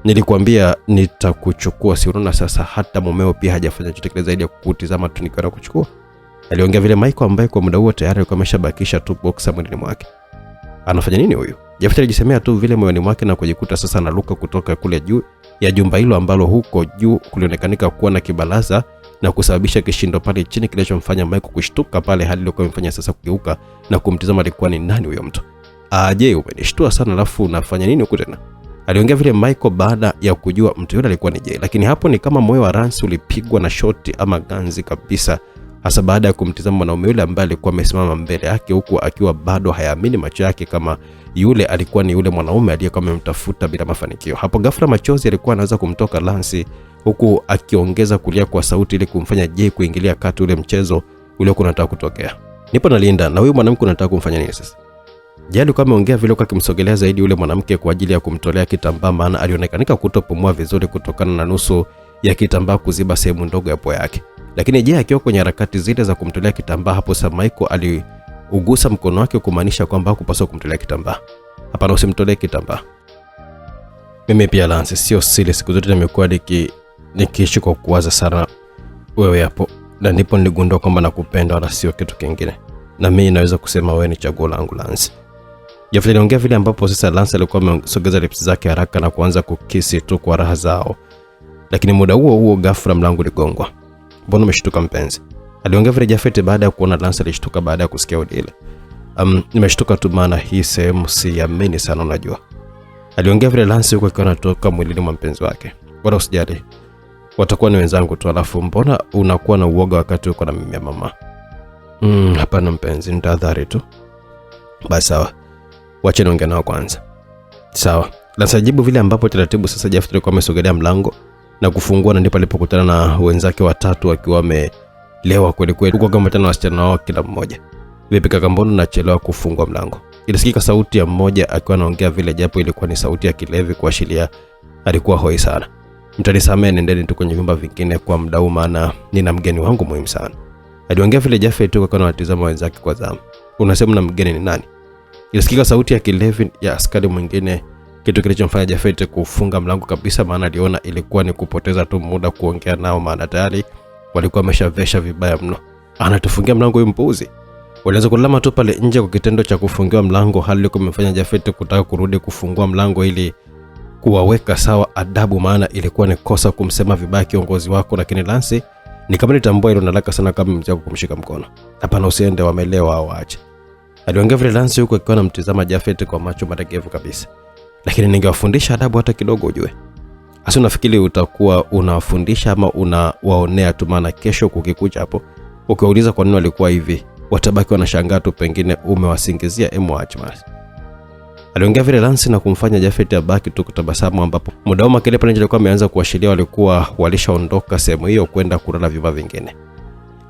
Speaker 1: Nilikwambia nitakuchukua, si unaona sasa hata mumeo pia hajafanya chochote zaidi ya kukutizama tu nikiwa nakuchukua. Aliongea vile Michael ambaye kwa muda huo tayari alikuwa ameshabakisha tu boxer mwilini mwake. Anafanya nini huyu? Jafet alijisemea tu vile moyoni mwake na kujikuta sasa anaruka kutoka kule juu ya jumba hilo ambalo huko juu kulionekanika kuwa na kibalaza na kusababisha kishindo pale chini kilichomfanya Michael kushtuka pale, hali iliyokuwa imefanya sasa kugeuka na kumtazama alikuwa ni nani huyo mtu. Je, umenishtua sana alafu unafanya nini huko tena? Aliongea vile Michael baada ya kujua mtu yule alikuwa ni Jay. Lakini hapo ni kama moyo wa Lance ulipigwa na shoti ama ganzi kabisa, hasa baada ya kumtazama mwanaume yule ambaye alikuwa amesimama mbele yake huku akiwa bado hayaamini macho yake kama yule alikuwa ni yule mwanaume aliyekuwa amemtafuta bila mafanikio. Hapo ghafla machozi alikuwa anaanza kumtoka Lance, huku akiongeza kulia kwa sauti ili kumfanya Jay kuingilia kati ule mchezo uliokuwa unataka kutokea. Nipo nalinda na huyu mwanamke unataka kumfanya nini sasa? Jay alikuwa ameongea vile kwa kimsogelea zaidi yule mwanamke kwa ajili ya kumtolea kitambaa, maana alionekanika kutopumua vizuri kutokana na nusu ya kitambaa kuziba sehemu ndogo ya pua yake. Lakini Jay akiwa kwenye harakati zile za kumtolea kitambaa, hapo sasa Michael aliugusa mkono wake kumaanisha kwamba hakupaswa kumtolea kitambaa. Hapana, usimtolee kitambaa. Mimi pia Lance sio siri, siku zote nimekuwa nikiishi kwa kuwaza sana wewe hapo, na ndipo niligundua kwamba nakupenda wala sio kitu kingine. na mimi naweza kusema wewe ni chaguo langu Lance. Jafet aliongea vile ambapo sasa Lance alikuwa amesogeza lips zake haraka na kuanza kukisi tu kwa raha zao. Lakini muda huo ghafla mlango uligongwa. Mbona umeshtuka mpenzi? Aliongea vile Jafet baada ya kuona Lance alishtuka baada ya kusikia udile. Nimeshtuka tu maana hii sehemu siamini sana unajua. Aliongea vile Lance huko akiwa anatoka mwilini mwa mpenzi wake. Bora usijali. Watakuwa ni wenzangu tu, alafu mbona unakuwa na uoga wakati uko na mimi mama? Hapana mpenzi, nitadhari tu. Basi sawa. Wacha niongee nao kwanza. Sawa. Lance ajibu vile ambapo taratibu sasa Jafet alikuwa amesogelea mlango na kufungua, na ndipo alipokutana na wenzake watatu wakiwa wamelewa kweli kweli, huko kama tena wasichana wao kila mmoja. Vipi kaka, mbona unachelewa kufungua mlango? Ilisikika sauti ya mmoja akiwa anaongea vile, japo ilikuwa ni sauti ya kilevi kuashiria alikuwa hoi sana. Mtanisamee, nendeni tu kwenye vyumba vingine kwa muda huu maana nina mgeni wangu muhimu sana. Aliongea vile Jafet tu akawa anatazama wenzake kwa zamu. Unasema na mgeni ni nani? Ilisikika sauti ya kilevi ya askari mwingine, kitu kilichomfanya Jafet kufunga mlango kabisa maana aliona ilikuwa ni kupoteza tu muda kuongea nao maana tayari walikuwa wameshavesha vibaya mno. Anatufungia mlango huyu mpuuzi. Walianza kulama tu pale nje kwa kitendo cha kufungiwa mlango, hali ilikuwa imefanya Jafet kutaka kurudi kufungua mlango ili kuwaweka sawa adabu maana ilikuwa ni kosa kumsema vibaya kiongozi wako, lakini Lance ni kama nitambua hilo nalaka sana kama mzee kumshika mkono. Hapana, usiende, wamelewa au waache. Aliongea vile Lance huko akiwa anamtazama Jafet kwa macho maregevu kabisa. Lakini ningewafundisha adabu hata kidogo ujue. Hasa unafikiri utakuwa unawafundisha ama unawaonea tu maana kesho kukikuja hapo ukiuliza kwa nini walikuwa hivi watabaki wanashangaa tu pengine umewasingizia MWH. Aliongea vile Lance na kumfanya Jafet abaki tu kutabasamu, ambapo muda wao kile pale alikuwa ameanza kuashiria walikuwa walishaondoka sehemu hiyo kwenda kulala vyumba vingine.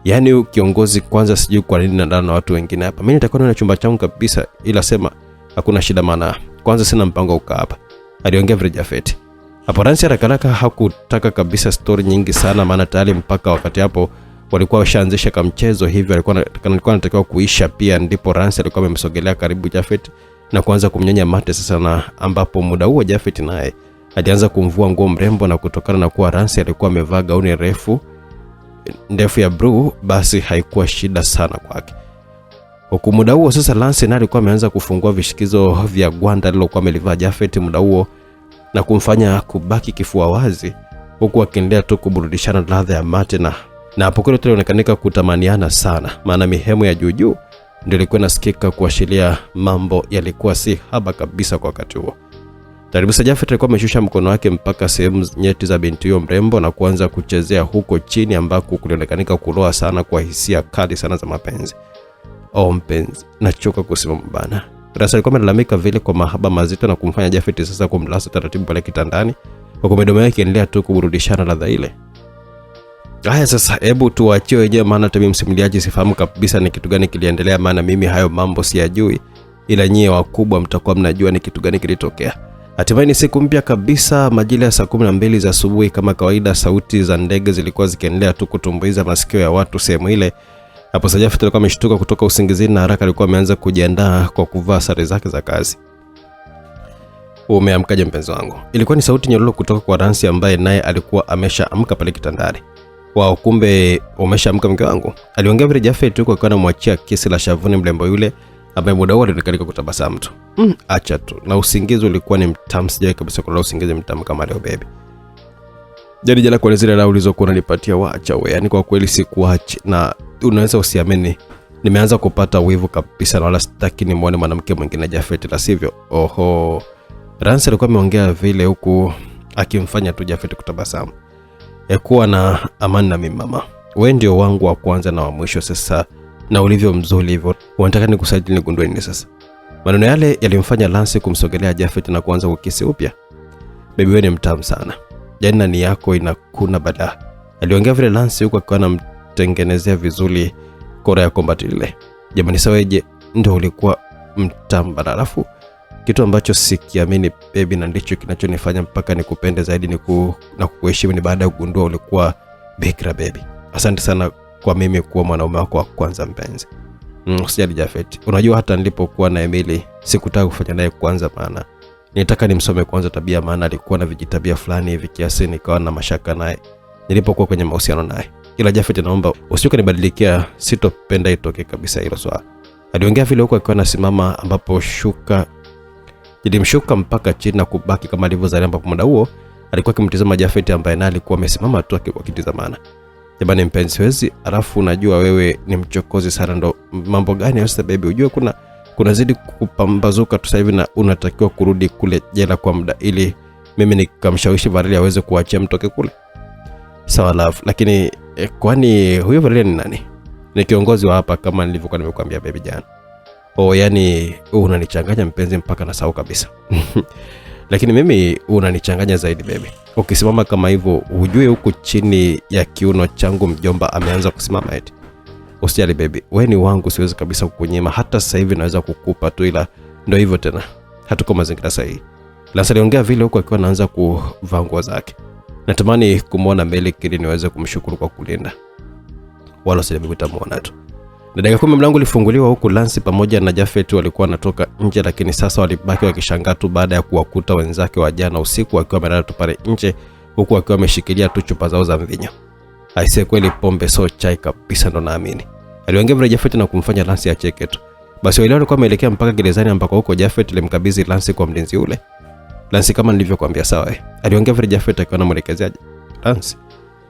Speaker 1: Yaani kiongozi kwanza sijui kwa nini ndana na watu wengine hapa. Mimi nitakuwa na chumba changu kabisa, ila sema hakuna shida maana kwanza sina mpango ukaa hapa. Aliongea vile Jafet. Hapo Lance haraka hakutaka kabisa story nyingi sana maana tayari mpaka wakati hapo walikuwa washaanzisha kama mchezo hivi, alikuwa anatakiwa kuisha pia, ndipo Lance alikuwa amemsogelea karibu Jafet na kuanza kumnyonya mate sasa, na ambapo muda huo Jafet naye alianza kumvua nguo mrembo, na kutokana na kuwa Lance alikuwa amevaa gauni ndefu ya blue basi haikuwa shida sana kwake. Huku muda huo sasa Lance naye alikuwa ameanza kufungua vishikizo vya gwanda lilokuwa amelivaa Jafet muda huo na kumfanya kubaki kifua wazi, huku akiendelea tu kuburudishana ladha ya mate na hapo kile tulionekanika kutamaniana sana maana mihemo ya juu ndio ilikuwa inasikika kuashiria mambo yalikuwa si haba kabisa kwa wakati huo. Taribu Jafet alikuwa ameshusha mkono wake mpaka sehemu nyeti za binti hiyo mrembo na kuanza kuchezea huko chini ambako kulionekanika kuloa sana kwa hisia kali sana za mapenzi. Mpenzi, nachoka kusema mbana. Lance alikuwa amelalamika vile kwa mahaba mazito na kumfanya Jafet sasa kumlasa taratibu pale kitandani, huko midomo yake ikiendelea tu kuburudishana ladha ile. Haya sasa, hebu tuachie wenyewe maana hata mimi msimuliaji sifahamu kabisa ni kitu gani kiliendelea maana mimi hayo mambo siyajui, ila nyie wakubwa mtakuwa mnajua ni kitu gani kilitokea. Hatimaye ni siku mpya kabisa, majira ya saa 12 za asubuhi kama kawaida, sauti za ndege zilikuwa zikiendelea tu kutumbuiza masikio ya watu sehemu ile. Hapo Jafet alikuwa ameshtuka kutoka usingizini na haraka alikuwa ameanza kujiandaa kwa kuvaa sare zake za kazi. Umeamkaje mpenzi wangu? Ilikuwa ni sauti nyororo kutoka kwa Lance ambaye naye alikuwa ameshaamka pale kitandani. Wao, kumbe umeshaamka mke wangu? Aliongea vile Jafet huko akiwa anamwachia kisi la shavuni mlembo yule ambaye muda wote alikalika kutabasamu tu. Acha tu. Na usingizi ulikuwa ni mtamu, sijawahi kabisa kulala usingizi mtamu kama leo baby. Jana kwa zile la ulizokuwa unanipatia waacha wewe. Yaani kwa kweli sikuachi na unaweza usiamini. Nimeanza kupata wivu kabisa na wala sitaki nimuone mwanamke mwingine Jafet, la sivyo. Oho. Lance alikuwa ameongea vile huku akimfanya tu Jafet kutabasamu. Kuwa na amani na mimi mama. Wewe ndio wangu wa kwanza na wa mwisho sasa, na ulivyo mzuri hivyo. Unataka nikusaidie nigundue nini sasa? Maneno yale yalimfanya Lance kumsogelea Jafet na kuanza kukisi upya. Baby, wewe ni mtamu sana. Jana ni yako inakuna bala. Aliongea vile Lance huko akiwa anamtengenezea vizuri kora ya combat ile. Jamani saweje, ndio ulikuwa mtamu bala. Alafu kitu ambacho sikiamini baby na ndicho kinachonifanya mpaka nikupende zaidi na kukuheshimu ni baada ya kugundua ulikuwa bikra baby. Asante sana kwa mimi kuwa mwanaume wako wa kwanza mpenzi. Usijali Jafet. Unajua hata nilipokuwa na Emily sikutaka kufanya naye kwanza maana nilitaka nimsome kwanza tabia maana alikuwa na vijitabia fulani hivi kiasi nikawa na mashaka naye nilipokuwa kwenye mahusiano naye. Ila Jafet, naomba usichoke nibadilikia, sitopenda itoke kabisa hilo swala. Aliongea vile huko akiwa anasimama ambapo shuka ilimshuka mpaka chini na kubaki kama alivyozalia, ambapo muda huo alikuwa akimtazama Jafet ambaye naye alikuwa amesimama tu akitazamana. Jamani mpenzi, siwezi, alafu unajua wewe ni mchokozi sana. Ndo mambo gani sasa baby? Unajua kuna zidi kupambazuka tu sasa hivi na unatakiwa kurudi kule jela kwa muda ili mimi nikamshawishi Valeria aweze kuachia mtoke kule. Sawa love, lakini kwani huyo Valeria ni nani? Ni kiongozi wa hapa kama nilivyokuwa nimekuambia baby jana. Yani unanichanganya mpenzi mpaka nasahau kabisa. Lakini mimi unanichanganya zaidi baby. Ukisimama kama hivyo hujue huku chini ya kiuno changu mjomba ameanza kusimama eti. Usijali baby, wewe ni wangu, siwezi kabisa kukunyima. Hata sasa hivi naweza kukupa tu, ila ndio hivyo tena. Hatuko mazingira sahihi. Lasa aliongea vile huko akiwa anaanza kuvaa nguo zake. Natamani kumuona Melik ili niweze kumshukuru kwa kulinda. Wala sijabuta muona tu. Na dakika 10 mlango ulifunguliwa huku Lance pamoja na Jafet walikuwa wanatoka nje, lakini sasa walibaki wakishangaa tu baada ya kuwakuta wenzake wa jana usiku wakiwa wamelala tu pale nje, huku wakiwa wameshikilia tu chupa zao za mvinyo. Aisee, kweli pombe so chai kabisa, ndo naamini. Aliongea vile Jafet na kumfanya Lance acheke tu. Basi wale walikuwa wameelekea mpaka gerezani ambako huko Jafet alimkabidhi Lance kwa mlinzi ule. Lance, kama nilivyokuambia sawa aliongea vile Jafet akiwa anamwelekezea Lance.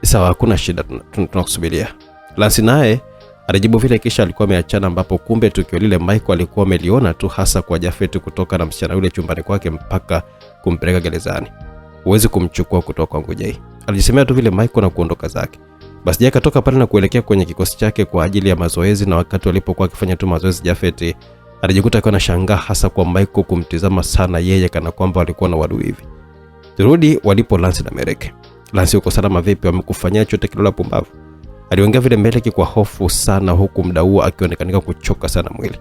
Speaker 1: Sawa, hakuna shida, tunakusubiria. Lance naye alijibu vile, kisha alikuwa ameachana, ambapo kumbe tukio lile Michael alikuwa ameliona tu, hasa kwa Jafet kutoka na msichana yule chumbani kwake mpaka kumpeleka gerezani. Huwezi kumchukua kutoka kwangu Jay, alijisemea tu vile Michael na kuondoka zake. Basi Jay akatoka pale na kuelekea kwenye kikosi chake kwa ajili ya mazoezi, na wakati walipokuwa akifanya tu mazoezi Jafet alijikuta akiwa anashangaa hasa kwa Michael kumtizama sana yeye kana kwamba walikuwa na wadui hivi. Turudi walipo Lance na Merek. Lance, uko salama vipi? Wamekufanyia chochote kile la pumbavu? Aliongea vile Merek kwa hofu sana, huku muda huo akionekana kuchoka sana mwili.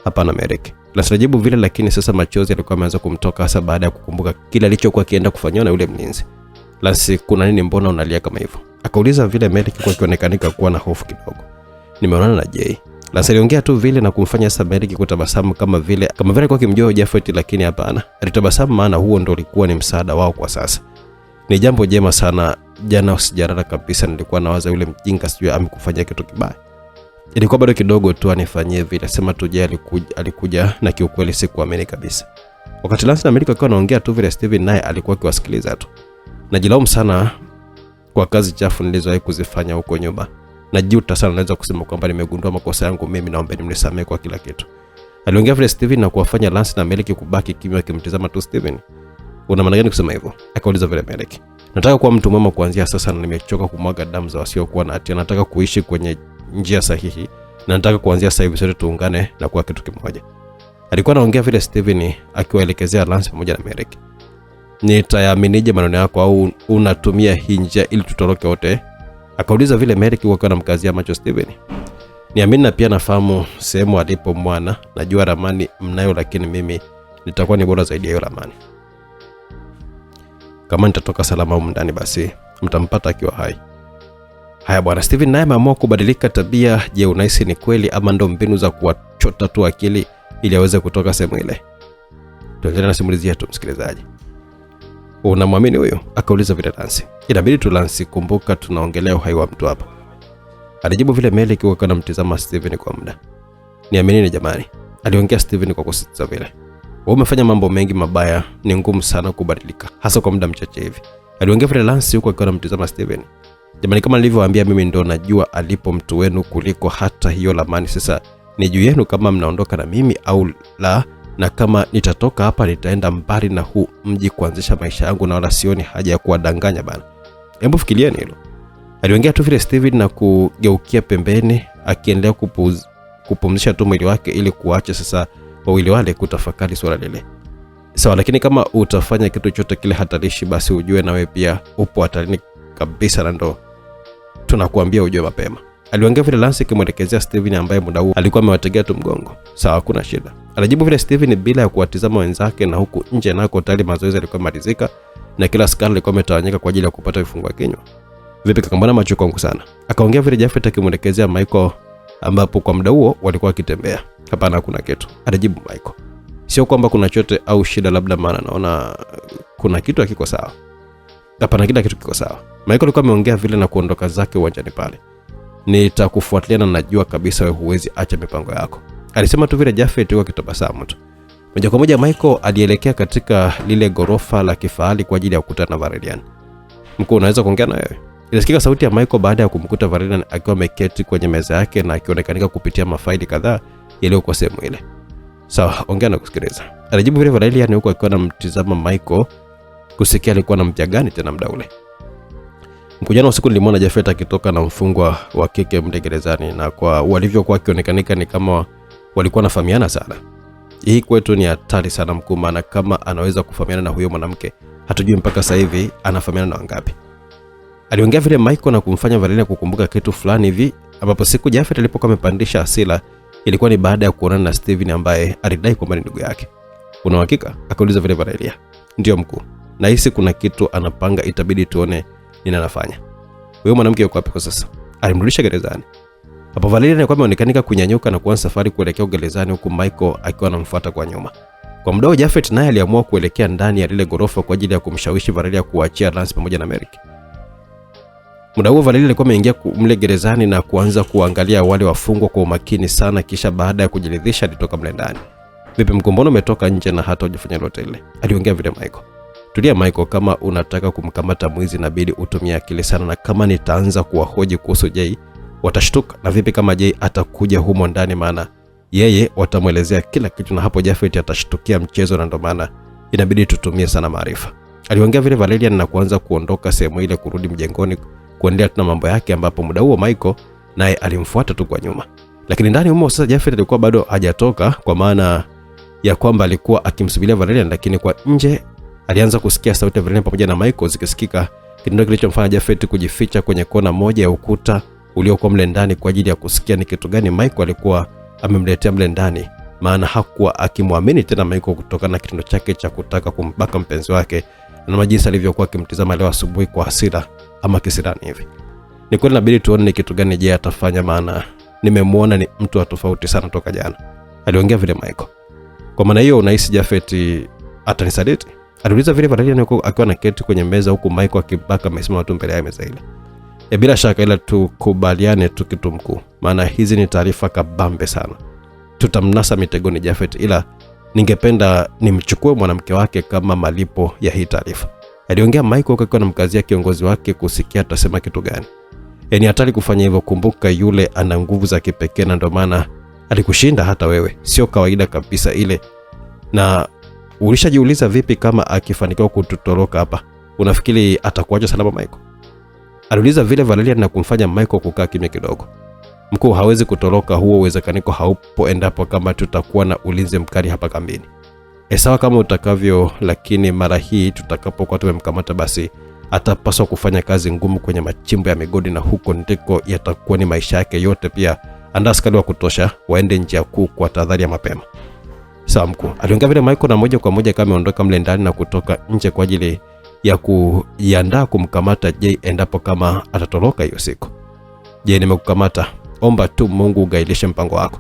Speaker 1: Hapana Merek, Lance alijibu vile, lakini sasa machozi yalikuwa yameanza kumtoka hasa baada ya kukumbuka kile alichokuwa kienda kufanywa na yule mlinzi. Lance, kuna nini, mbona unalia kama hivyo? Akauliza vile Merek kwa akionekana kuwa na hofu kidogo. Nimeonana na Jay. Lance aliongea tu vile na kumfanya sasa Merek kutabasamu kama vile kwa kimjua Jafet, lakini hapana. Alitabasamu maana huo ndo ulikuwa ni msaada wao kwa sasa. Ni jambo jema sana. Jana usijarara kabisa, nilikuwa nawaza yule mjinga sijui amekufanyia kitu kibaya. Ilikuwa bado kidogo tu anifanyie vile, sema tu Jay alikuja na kiukweli sikuamini kabisa. Wakati Lance na Merek wakiwa wanaongea tu vile, Steven naye alikuwa akiwasikiliza tu. Najilaumu sana kwa kazi chafu nilizowahi kuzifanya huko nyuma. Najuta sana, naweza kusema kwamba nimegundua makosa yangu mimi, naomba mnisamehe kwa kila kitu. Aliongea vile Steven na kuwafanya Lance na Merek kubaki kimya kimtazama tu Steven. Una maana gani kusema hivyo? Akauliza vile Merek. Nataka kuwa mtu mwema kuanzia sasa, na nimechoka kumwaga damu za wasiokuwa na hatia. Nataka kuishi kwenye njia sahihi, na nataka kuanzia sasa hivi sote tuungane na kuwa kitu kimoja. Alikuwa anaongea vile Steven akiwaelekezea Lance pamoja na Merek. Nitayaaminije maneno yako, au unatumia hii njia ili tutoroke wote? Akauliza vile Merek akiwa anamkazia macho Steven. Niamini, na pia nafahamu sehemu alipo mwana, najua ramani mnayo, lakini mimi nitakuwa ni bora zaidi ya hiyo ramani. Kama nitatoka salama huko ndani, basi mtampata akiwa hai. Haya bwana. Steven naye ameamua kubadilika tabia. Je, unahisi ni kweli ama ndo mbinu za kuwachota tu akili ili aweze kutoka sehemu ile? Tuendelee na simulizi yetu msikilizaji. Unamwamini huyo? Akauliza vile Lance. Inabidi tu Lance, kumbuka tunaongelea uhai wa mtu hapa. Alijibu vile Merek akiwa anamtazama Steven kwa muda. Niamini jamani, aliongea Steven kwa kusisitiza vile. Wewe umefanya mambo mengi mabaya, ni ngumu sana kubadilika, hasa kwa muda mchache hivi. Aliongea vile Lance huko akiwa anamtazama Steven. Jamani, kama nilivyowaambia, mimi ndo najua alipo mtu wenu kuliko hata hiyo lamani. Sasa ni juu yenu kama mnaondoka na mimi au la, na kama nitatoka hapa nitaenda mbali na huu mji kuanzisha maisha yangu, na wala sioni haja ya kuwadanganya bana. Hebu fikirieni hilo. Aliongea tu vile Steven na kugeukia pembeni, akiendelea kupumzisha tu mwili wake ili kuacha sasa wawili wale kutafakari swala lile. Sawa, lakini kama utafanya kitu chochote kile hatarishi, basi ujue na wewe pia upo hatarini kabisa, na ndo tunakuambia ujue mapema. Aliongea vile Lance kumwelekezea Steven ambaye muda huo alikuwa amewategea tu mgongo. Sawa, hakuna shida. Alijibu vile Steven bila ya kuwatizama wenzake, na huku nje nako tayari mazoezi yalikuwa yamalizika na kila askari alikuwa ametawanyika kwa ajili ya kupata vifungua kinywa. Vipi kaka, mbona macho kwangu sana? Akaongea vile Jafet akimwelekezea Michael ambapo kwa muda huo walikuwa wakitembea. Hapana, hakuna kitu, alijibu Michael. Sio kwamba kuna chochote au shida, labda maana naona kuna kitu hakiko sawa. Hapana, kila kitu kiko sawa. Michael alikuwa ameongea vile na kuondoka zake uwanjani pale. Nitakufuatilia na najua kabisa wewe huwezi acha mipango yako. Alisema tu vile Jafet yuko akitabasamu tu. Moja kwa moja Michael alielekea katika lile gorofa la kifahari kwa ajili ya kukutana na Valerian. Mkuu, unaweza kuongea na wewe? Ilisikika sauti ya Michael baada ya kumkuta Valerian akiwa ameketi kwenye meza yake na akionekana kupitia mafaili kadhaa yaliyokuwa sehemu ile. Sawa, ongea na kusikiliza. Alijibu vile Valerian huko akiwa anamtizama Michael kusikia alikuwa na mpya gani tena muda ule. Mkujana usiku nilimwona Jafet akitoka na mfungwa wa kike mle gerezani, na kwa walivyokuwa akionekanika ni kama walikuwa wanafahamiana sana. Hii kwetu ni hatari sana mkuu, maana kama anaweza kufahamiana na huyo mwanamke, hatujui mpaka sasa hivi anafahamiana na wangapi. Aliongea vile Michael na kumfanya Valerian kukumbuka kitu fulani hivi, ambapo siku Jafet alipokuwa amepandisha hasira ilikuwa ni baada ya kuonana na Steven ambaye alidai kwamba ni ndugu yake. Una uhakika? Akauliza vile Valerian. Ndio mkuu. Na hisi kuna kitu anapanga, itabidi tuone nini anafanya. Wewe mwanamke yuko wapi kwa sasa? Alimrudisha gerezani. Hapo Valerian alikuwa ameonekanika kunyanyuka na kuanza safari kuelekea gerezani, huku Michael akiwa anamfuata kwa nyuma. Kwa muda Jafet naye aliamua kuelekea ndani ya lile gorofa kwa ajili ya kumshawishi Valerian kuachia Lance pamoja na Merrick. Muda huo Valerian alikuwa ameingia mle gerezani na kuanza kuangalia wale wafungwa kwa umakini sana, kisha baada ya kujiridhisha alitoka mle ndani. Vipi mkombono umetoka nje na hata hujafanya lolote ile? Aliongea vile Michael. Tulia Michael, kama unataka kumkamata mwizi inabidi utumie akili sana, na kama nitaanza kuwahoji kuhusu Jay watashtuka. Na vipi kama Jay atakuja humo ndani, maana yeye watamuelezea kila kitu na hapo Jafet atashtukia mchezo, na ndo maana inabidi tutumie sana maarifa. Aliongea vile Valerian na kuanza kuondoka sehemu ile kurudi mjengoni kuendelea tuna mambo yake, ambapo muda huo Michael naye alimfuata tu kwa nyuma. Lakini ndani humo sasa Jafet alikuwa bado hajatoka, kwa maana ya kwamba alikuwa akimsubiria Valerian, lakini kwa nje alianza kusikia sauti ya Valerian pamoja na Michael zikisikika, kitendo kilichomfanya Jafet kujificha kwenye kona moja ya ukuta uliokuwa mle ndani kwa ajili ya kusikia ni kitu gani Michael alikuwa amemletea mle ndani, maana hakuwa akimwamini tena Michael kutokana na kitendo chake cha kutaka kumbaka mpenzi wake na majinsi alivyokuwa akimtizama leo asubuhi kwa hasira ama kisirani hivi. Ni kweli inabidi tuone ni kitu gani Jay atafanya, maana nimemuona ni mtu wa tofauti sana toka jana. Aliongea vile Michael. Kwa maana hiyo unahisi Jafet atanisaliti? Aliuliza vile Valerian akiwa na keti kwenye meza huku Michael akibaka amesimama tu mbele ya meza ile. Bila shaka, ila tukubaliane tu kitu mkuu, maana hizi ni taarifa kabambe sana. Tutamnasa mitegoni Jafet, ila ningependa nimchukue mwanamke wake kama malipo ya hii taarifa. Aliongea Michael akiwa anamkazia kiongozi wake kusikia atasema kitu gani. Yaani hatari kufanya hivyo, kumbuka yule ana nguvu za kipekee na ndio maana alikushinda hata wewe. Sio kawaida kabisa ile. Na ulishajiuliza vipi kama akifanikiwa kututoroka hapa? Unafikiri atakuacha salama Michael? Aliuliza vile Valerian na kumfanya Michael kukaa kimya kidogo. Mkuu, hawezi kutoroka, huo uwezekaniko haupo endapo kama tutakuwa na ulinzi mkali hapa kambini. Sawa kama utakavyo, lakini mara hii tutakapokuwa tumemkamata basi atapaswa kufanya kazi ngumu kwenye machimbo ya migodi, na huko ndiko yatakuwa ni maisha yake yote. Pia andaa askari wa kutosha waende njia kuu kwa tahadhari ya mapema. Sawa mkuu. Aliongea vile Michael na moja kwa moja kama ameondoka mle ndani na kutoka nje kwa ajili ya kuiandaa kumkamata Jay endapo kama atatoroka hiyo siku. Jay, nimekukamata. Omba tu Mungu ugailishe mpango wako.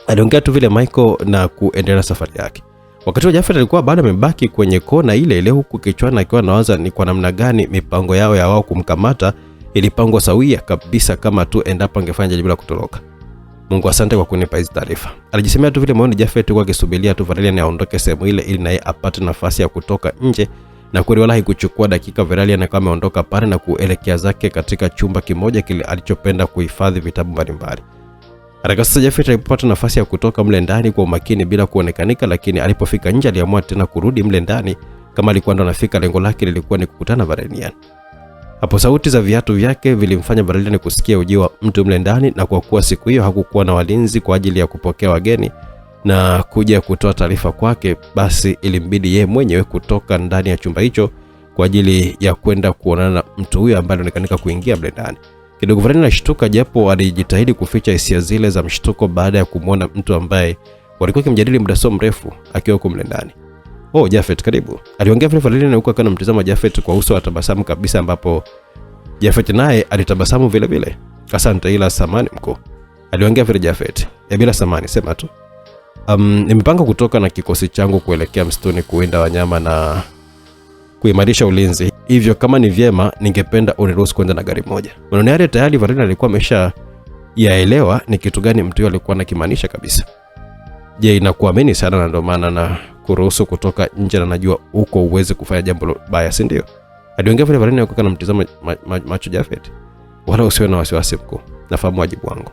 Speaker 1: Aliongea tu vile Michael na kuendelea safari yake. Wakati wa Jafet alikuwa bado amebaki kwenye kona ile ile, huku kichwani akiwa anawaza ni kwa namna gani mipango yao ya wao kumkamata ilipangwa sawia kabisa, kama tu endapo angefanya jaribio la kutoroka. Mungu, asante kwa kunipa hizo taarifa. Alijisemea tu vile moyoni Jafet alikuwa akisubiria tu Valerian aondoke sehemu ile ili naye apate nafasi ya kutoka nje, na kweli wala haikuchukua dakika Valerian akawa ameondoka pale na kuelekea zake katika chumba kimoja kile alichopenda kuhifadhi vitabu mbalimbali. Haraka sasa Jafet alipata nafasi ya kutoka mle ndani kwa umakini bila kuonekanika, lakini alipofika nje aliamua tena kurudi mle ndani kama alikuwa ndo anafika. Lengo lake lilikuwa ni kukutana na Valerian. Hapo sauti za viatu vyake vilimfanya Valerian kusikia ujio wa mtu mle ndani, na kwa kuwa siku hiyo hakukuwa na walinzi kwa ajili ya kupokea wageni na kuja kutoa taarifa kwake, basi ilimbidi yeye mwenyewe kutoka ndani ya chumba hicho kwa ajili ya kwenda kuonana na mtu huyo ambaye alionekana kuingia mle ndani. Kidogo Valerian alishtuka, japo alijitahidi kuficha hisia zile za mshtuko baada ya kumwona mtu ambaye walikuwa kimjadili muda so mrefu akiwa huko mle ndani. Oh, Jafet, karibu. Aliongea vile Valerian huko akawa anamtazama Jafet kwa uso wa tabasamu kabisa, ambapo Jafet naye alitabasamu vile vile. Asante, ila samani mkuu. Aliongea vile Jafet. Bila samani, sema tu. Nimepanga kutoka na kikosi changu kuelekea msituni kuwinda wanyama na kuimarisha ulinzi. Hivyo kama ni vyema ningependa uniruhusu kwenda na gari moja. Maneno yale tayari Valerian alikuwa yaelewa ni kitu gani mtu yule alikuwa anakimaanisha kabisa. Je, inakuamini sana na ndio maana na kuruhusu kutoka nje na najua uko uweze kufanya jambo baya, si ndio? Aliongea vile Valerian akakaa na mtazamo macho Jafet. Wala usiwe na wasiwasi mkuu. Nafahamu wajibu wangu.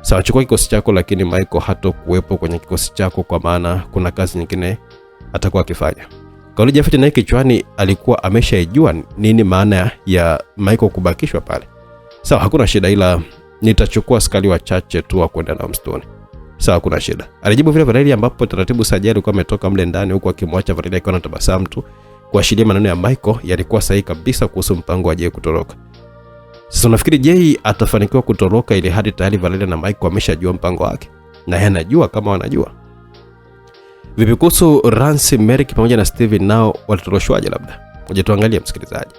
Speaker 1: Sawa, chukua kikosi chako, lakini Michael hatakuwepo kwenye kikosi chako kwa maana kuna kazi nyingine atakuwa akifanya. Kauli Jafet naye kichwani alikuwa ameshaijua nini maana ya Michael kubakishwa pale. Sawa, hakuna shida, ila nitachukua askari wachache tu wa kwenda na msituni. Sawa, hakuna shida, alijibu vile Valerian, ambapo taratibu Sajali alikuwa ametoka mle ndani huku akimwacha Valerian akiwa anatabasamu tu kuashiria maneno ya Michael yalikuwa sahihi kabisa kuhusu mpango wa Jay kutoroka. Sasa unafikiri Jay atafanikiwa kutoroka ili hadi tayari Valerian na Michael wameshajua mpango wake na yeye anajua kama wanajua? Vipi kuhusu Rance, Merrick pamoja na Steven, nao walitoroshwaje? Labda ngoja tuangalie msikilizaji.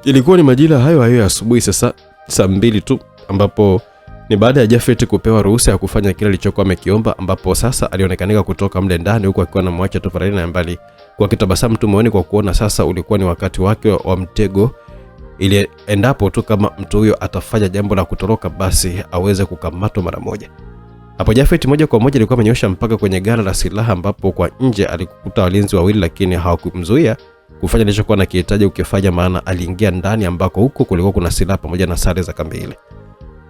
Speaker 1: Ilikuwa ni majira hayo ya asubuhi, sasa saa 2 tu, ambapo ni baada ya Jafet kupewa ruhusa ya kufanya kile alichokuwa amekiomba, ambapo sasa alionekanika kutoka mle ndani huko akiwa anamwacha tu Valerian mbali kwa kitabasamu tu moyoni, kwa kuona sasa ulikuwa ni wakati wake wa mtego, ili endapo tu kama mtu huyo atafanya jambo la kutoroka basi aweze kukamatwa mara moja. Hapo Jafet moja kwa moja alikuwa amenyosha mpaka kwenye gala la silaha, ambapo kwa nje alikukuta walinzi wawili, lakini hawakumzuia kufanya alichokuwa anakihitaji ukifanya, maana aliingia ndani ambako huko kulikuwa kuna silaha pamoja na sare za kambi ile.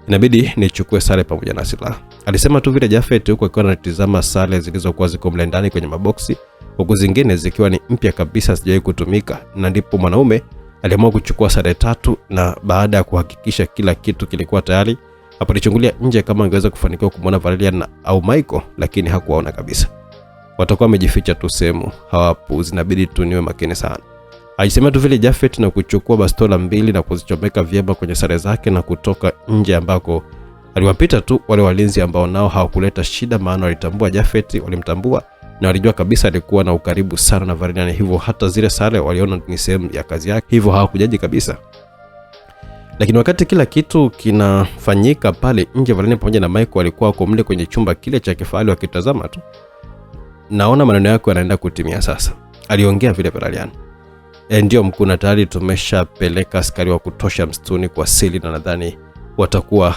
Speaker 1: Inabidi nichukue sare pamoja na silaha, alisema tu vile Jafet huko akiwa anatizama sare zilizokuwa ziko mle ndani kwenye maboksi, huku zingine zikiwa ni mpya kabisa sijawahi kutumika. Na ndipo mwanaume aliamua kuchukua sare 3, na baada ya kuhakikisha kila kitu kilikuwa tayari, hapo alichungulia nje kama angeweza kufanikiwa kumwona Valerian au Michael, lakini hakuwaona kabisa. Watakuwa wamejificha tu sehemu, hawapo, zinabidi tu niwe makini sana, alisema tu vile Jafet, na kuchukua bastola 2 na kuzichomeka vyema kwenye sare zake na kutoka nje, ambako aliwapita tu wale walinzi ambao nao hawakuleta shida, maana walitambua Jafet, walimtambua na walijua kabisa alikuwa na ukaribu sana na Valerian, hivyo hata zile sare waliona ni sehemu ya kazi yake, hivyo hawakujaji kabisa. Lakini wakati kila kitu kinafanyika pale nje, Valerian pamoja na Michael walikuwa wako mle kwenye chumba kile cha kifahari wakitazama tu. Naona maneno yako yanaenda kutimia sasa, aliongea vile Valerian. Ndio mkuu, na tayari tumeshapeleka askari wa kutosha msituni kwa siri, na nadhani watakuwa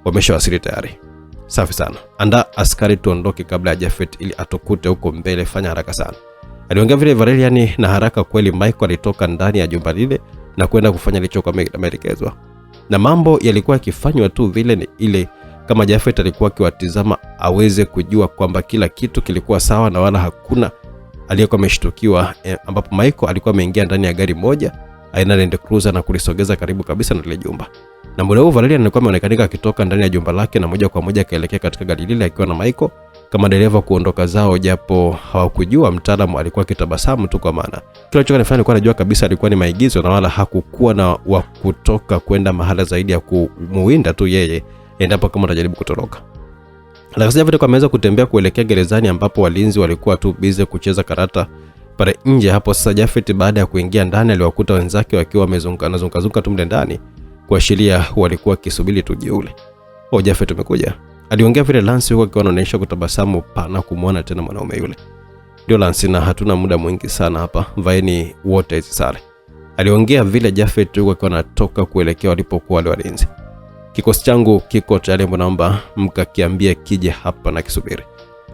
Speaker 1: wameshawasili tayari. Safi sana, andaa askari tuondoke kabla ya Jafet ili atukute huko mbele, fanya haraka sana, aliongea vile Valerian. Na haraka kweli Michael alitoka ndani ya jumba lile na kwenda kufanya alichokuwa ameelekezwa, na mambo yalikuwa yakifanywa tu vile ni ile kama Jafet alikuwa akiwatizama aweze kujua kwamba kila kitu kilikuwa sawa na wala hakuna aliyekuwa ameshtukiwa, ambapo Michael alikuwa ameingia ndani ya gari moja aina Land Cruiser na kulisogeza karibu kabisa na ile jumba. Na muda huo Valerian alikuwa ameonekana akitoka ndani ya jumba lake na moja kwa moja akaelekea katika gari lile akiwa na Michael kama dereva kuondoka zao, japo hawakujua mtaalamu alikuwa akitabasamu tu, kwa maana kila kitu anafanya alikuwa anajua kabisa alikuwa ni maigizo na wala hakukuwa na wa kutoka kwenda mahala zaidi ya kumuwinda tu yeye endapo kama atajaribu kutoroka. Lakini Jafet ameweza kutembea kuelekea gerezani, ambapo walinzi walikuwa tu busy kucheza karata pale nje. Hapo sasa Jafet baada ya kuingia ndani aliwakuta wenzake wakiwa wamezunguka tu mle ndani, kuashiria walikuwa kisubiri tu jiule. Jafet umekuja, aliongea vile Lance huko akiwa anaonyesha kutabasamu pana kumwona tena mwanaume yule. Ndio Lance, na hatuna muda mwingi sana hapa, vaeni wote hizi sare, aliongea vile Jafet huko akiwa anatoka kuelekea walipokuwa wale walinzi. Kikosi changu kiko tayari, naomba mkakiambie kije hapa na kisubiri,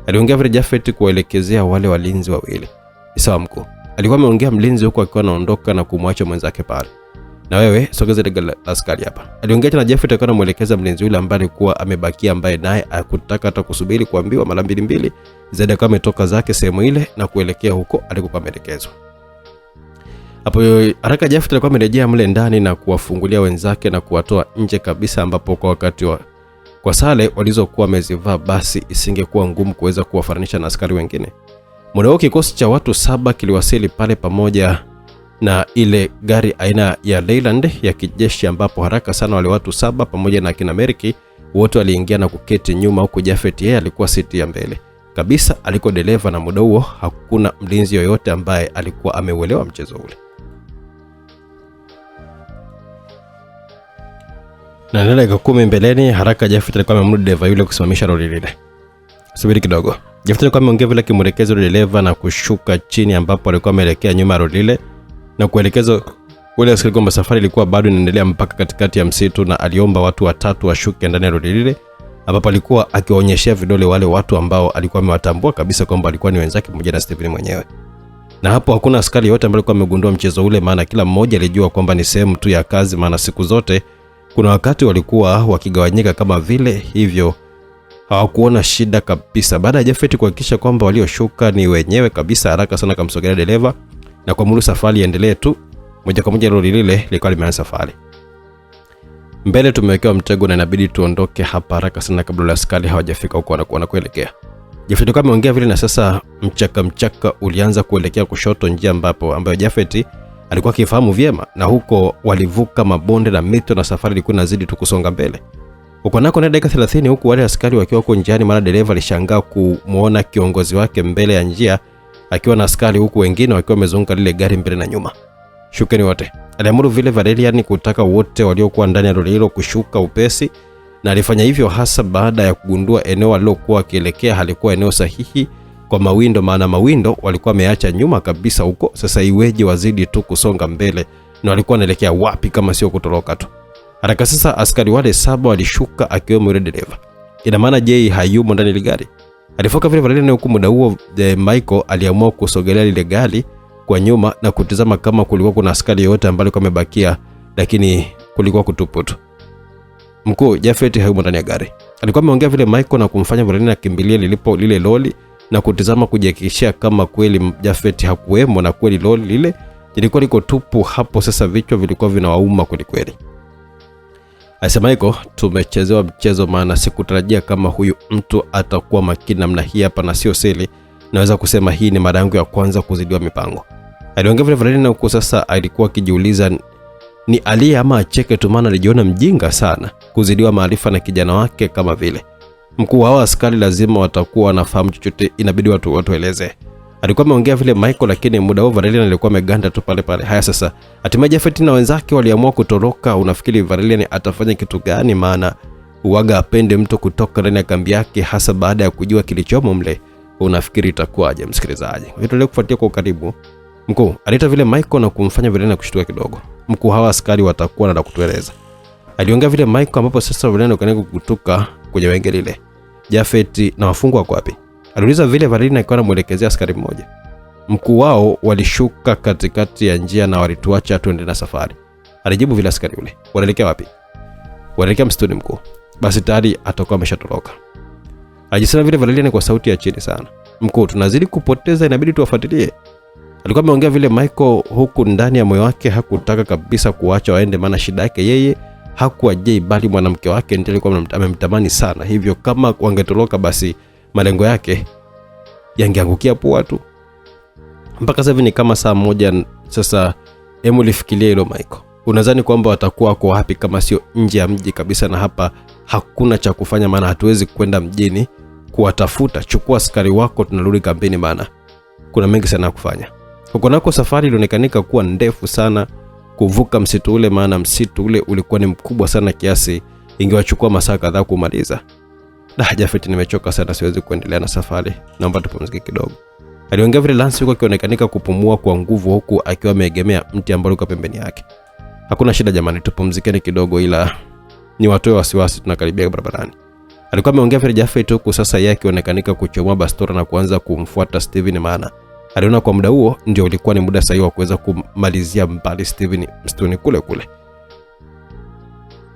Speaker 1: aliongea vile Jafet kuelekezea wale walinzi wawili. Sawa mkuu, alikuwa ameongea mlinzi huko akiwa anaondoka na kumwacha mwenzake pale. Na wewe sogeza gari la askari hapa, aliongea tena Jafet akiwa anamuelekeza mlinzi yule ambaye alikuwa amebakia, ambaye naye hakutaka hata kusubiri kuambiwa mara mbili zaidi, akawa ametoka zake sehemu ile na kuelekea huko alikokuwa ameelekezwa. Hapo haraka Jafet alikuwa amerejea mle ndani na kuwafungulia wenzake na kuwatoa nje kabisa, ambapo kwa wakati kwa sare walizokuwa wamezivaa basi isingekuwa ngumu kuweza kuwafananisha na askari wengine. Muda huo kikosi cha watu 7 kiliwasili pale pamoja na ile gari aina ya Leyland ya kijeshi, ambapo haraka sana wale watu 7 pamoja na kina Merrick wote waliingia na kuketi nyuma, huko Jafet yeye alikuwa siti ya mbele kabisa, alikuwa dereva, na muda huo hakuna mlinzi yoyote ambaye alikuwa ameuelewa mchezo ule. Na ndani ya 10 mbeleni haraka Jafet alikuwa amemrudi dereva yule kusimamisha lori lile. Subiri kidogo. Jafet alikuwa ameongea vile kimwelekezo dereva na kushuka chini, ambapo alikuwa ameelekea nyuma ya lori lile na kuelekeza Wale askari kwamba safari ilikuwa bado inaendelea mpaka katikati ya msitu, na aliomba watu watatu washuke ndani ya lori lile, ambapo alikuwa akiwaonyeshia vidole wale watu ambao alikuwa amewatambua kabisa kwamba alikuwa ni wenzake pamoja na Steven mwenyewe. Na hapo hakuna askari yote ambaye alikuwa amegundua mchezo ule, maana kila mmoja alijua kwamba ni sehemu tu ya kazi, maana siku zote kuna wakati walikuwa wakigawanyika kama vile, hivyo hawakuona shida kabisa. Baada ya Jafet kuhakikisha kwamba walioshuka ni wenyewe kabisa, haraka sana kamsogelea dereva na kuamuru safari iendelee tu. Moja kwa moja lori lile lilikuwa limeanza safari. Mbele tumewekewa mtego na inabidi tuondoke hapa haraka sana kabla askari hawajafika huko wanakoelekea. Jafet kama ameongea vile, na sasa mchaka ulianza kuelekea kushoto, njia ambayo Jafet alikuwa akifahamu vyema, na huko walivuka mabonde na mito na safari ilikuwa inazidi tu kusonga mbele. Huko nako na dakika 30 huku wale askari wakiwa huko njiani, mara dereva alishangaa kumuona kiongozi wake mbele ya njia akiwa na askari, huku wengine wakiwa wamezunguka lile gari mbele na nyuma. Shukeni wote. Aliamuru vile Valerian kutaka wote waliokuwa ndani ya lori hilo kushuka upesi, na alifanya hivyo hasa baada ya kugundua eneo alilokuwa akielekea halikuwa eneo sahihi kwa mawindo, maana mawindo walikuwa wameacha nyuma kabisa huko. Sasa iweje wazidi tu kusonga mbele, na walikuwa wanaelekea wapi kama sio kutoroka tu? Haraka sasa askari wale 7 walishuka akiwemo yule dereva. Ina maana Jay hayumo ndani ya gari. Alifoka vile Valerian, huko muda huo Michael aliamua kusogelea lile gari kwa nyuma na kutizama kama kulikuwa kuna askari yote ambaye alikuwa amebakia, lakini kulikuwa kutupu tu. Mkuu, Jafet hayumo ndani ya gari. Alikuwa ameongea vile Michael na kumfanya Valerian akimbilie lilipo lile lori na kutizama kujihakikishia kama kweli Jafet hakuwemo na kweli lori lile lilikuwa liko tupu hapo. Sasa vichwa vilikuwa vinawauma kweli. Alisema Michael, tumechezewa mchezo, maana sikutarajia kama huyu mtu atakuwa makini namna hii hapa, na sio seli. Naweza kusema hii ni mara yangu ya kwanza kuzidiwa mipango. Aliongea vile Valerian huko. Sasa alikuwa akijiuliza ni alie ama acheke tu, maana alijiona mjinga sana kuzidiwa maarifa na kijana wake kama vile. Mkuu wa askari lazima watakuwa wanafahamu chochote, inabidi watu waeleze. Alikuwa ameongea vile Michael, lakini muda huo Valerian alikuwa ameganda tu pale. Haya sasa, hatimaye Jafet na wenzake waliamua kutoroka. Unafikiri Valerian atafanya kitu gani? Maana uwaga apende mtu kutoka ndani ya kambi yake, hasa baada ya kujua kilichomo mle. Unafikiri itakuwaje msikilizaji? Tuendelee kufuatia kwa karibu. Mkuu aliita vile Michael na kumfanya Valerian kushtuka kidogo. Mkuu, hawa askari watakuwa na kutueleza. Aliongea vile Michael, ambapo sasa Valerian akaanza kukutuka kwenye wenge lile. Jafet na wafungwa wako wapi? Aliuliza vile Valerian akiwa anamuelekezea askari mmoja. Mkuu wao walishuka katikati ya njia na walituacha tuende na safari. Alijibu vile askari yule. Wanaelekea wapi? Wanaelekea msituni mkuu. Basi tayari atakuwa ameshatoroka. Alijisema vile Valerian kwa sauti ya chini sana. Mkuu, tunazidi kupoteza, inabidi tuwafuatilie. Alikuwa ameongea vile Michael, huku ndani ya moyo wake hakutaka kabisa kuacha waende, maana shida yake yeye hakuwa Jay bali mwanamke wake ndiye alikuwa amemtamani sana. Hivyo kama wangetoroka basi malengo yake yangeangukia pua tu. Mpaka sasa hivi ni kama saa 1 sasa. Hebu lifikirie hilo Michael. Unadhani kwamba watakuwa kwa wapi kama sio nje ya mji kabisa, na hapa hakuna cha kufanya, maana hatuwezi kwenda mjini kuwatafuta. Chukua askari wako, tunarudi kampeni, maana kuna mengi sana kufanya. Huko nako safari ilionekanika kuwa ndefu sana kuvuka msitu ule, maana msitu ule ulikuwa ni mkubwa sana kiasi ingewachukua masaa kadhaa kumaliza. Jafet, nimechoka sana, siwezi kuendelea na safari, naomba tupumzike kidogo. Aliongea vile Lance yuko akionekanika kupumua kwa nguvu, huku akiwa ameegemea mti ambao ulikuwa pembeni yake. Hakuna shida jamani, tupumzikeni kidogo, ila ni watoe wasiwasi, tunakaribia barabarani. Alikuwa ameongea vile Jafet, huku sasa yeye akionekanika kuchomoa bastola na kuanza kumfuata Steven, maana aliona kwa muda huo ndio ulikuwa ni muda sahihi wa kuweza kumalizia mbali Steven msituni kule.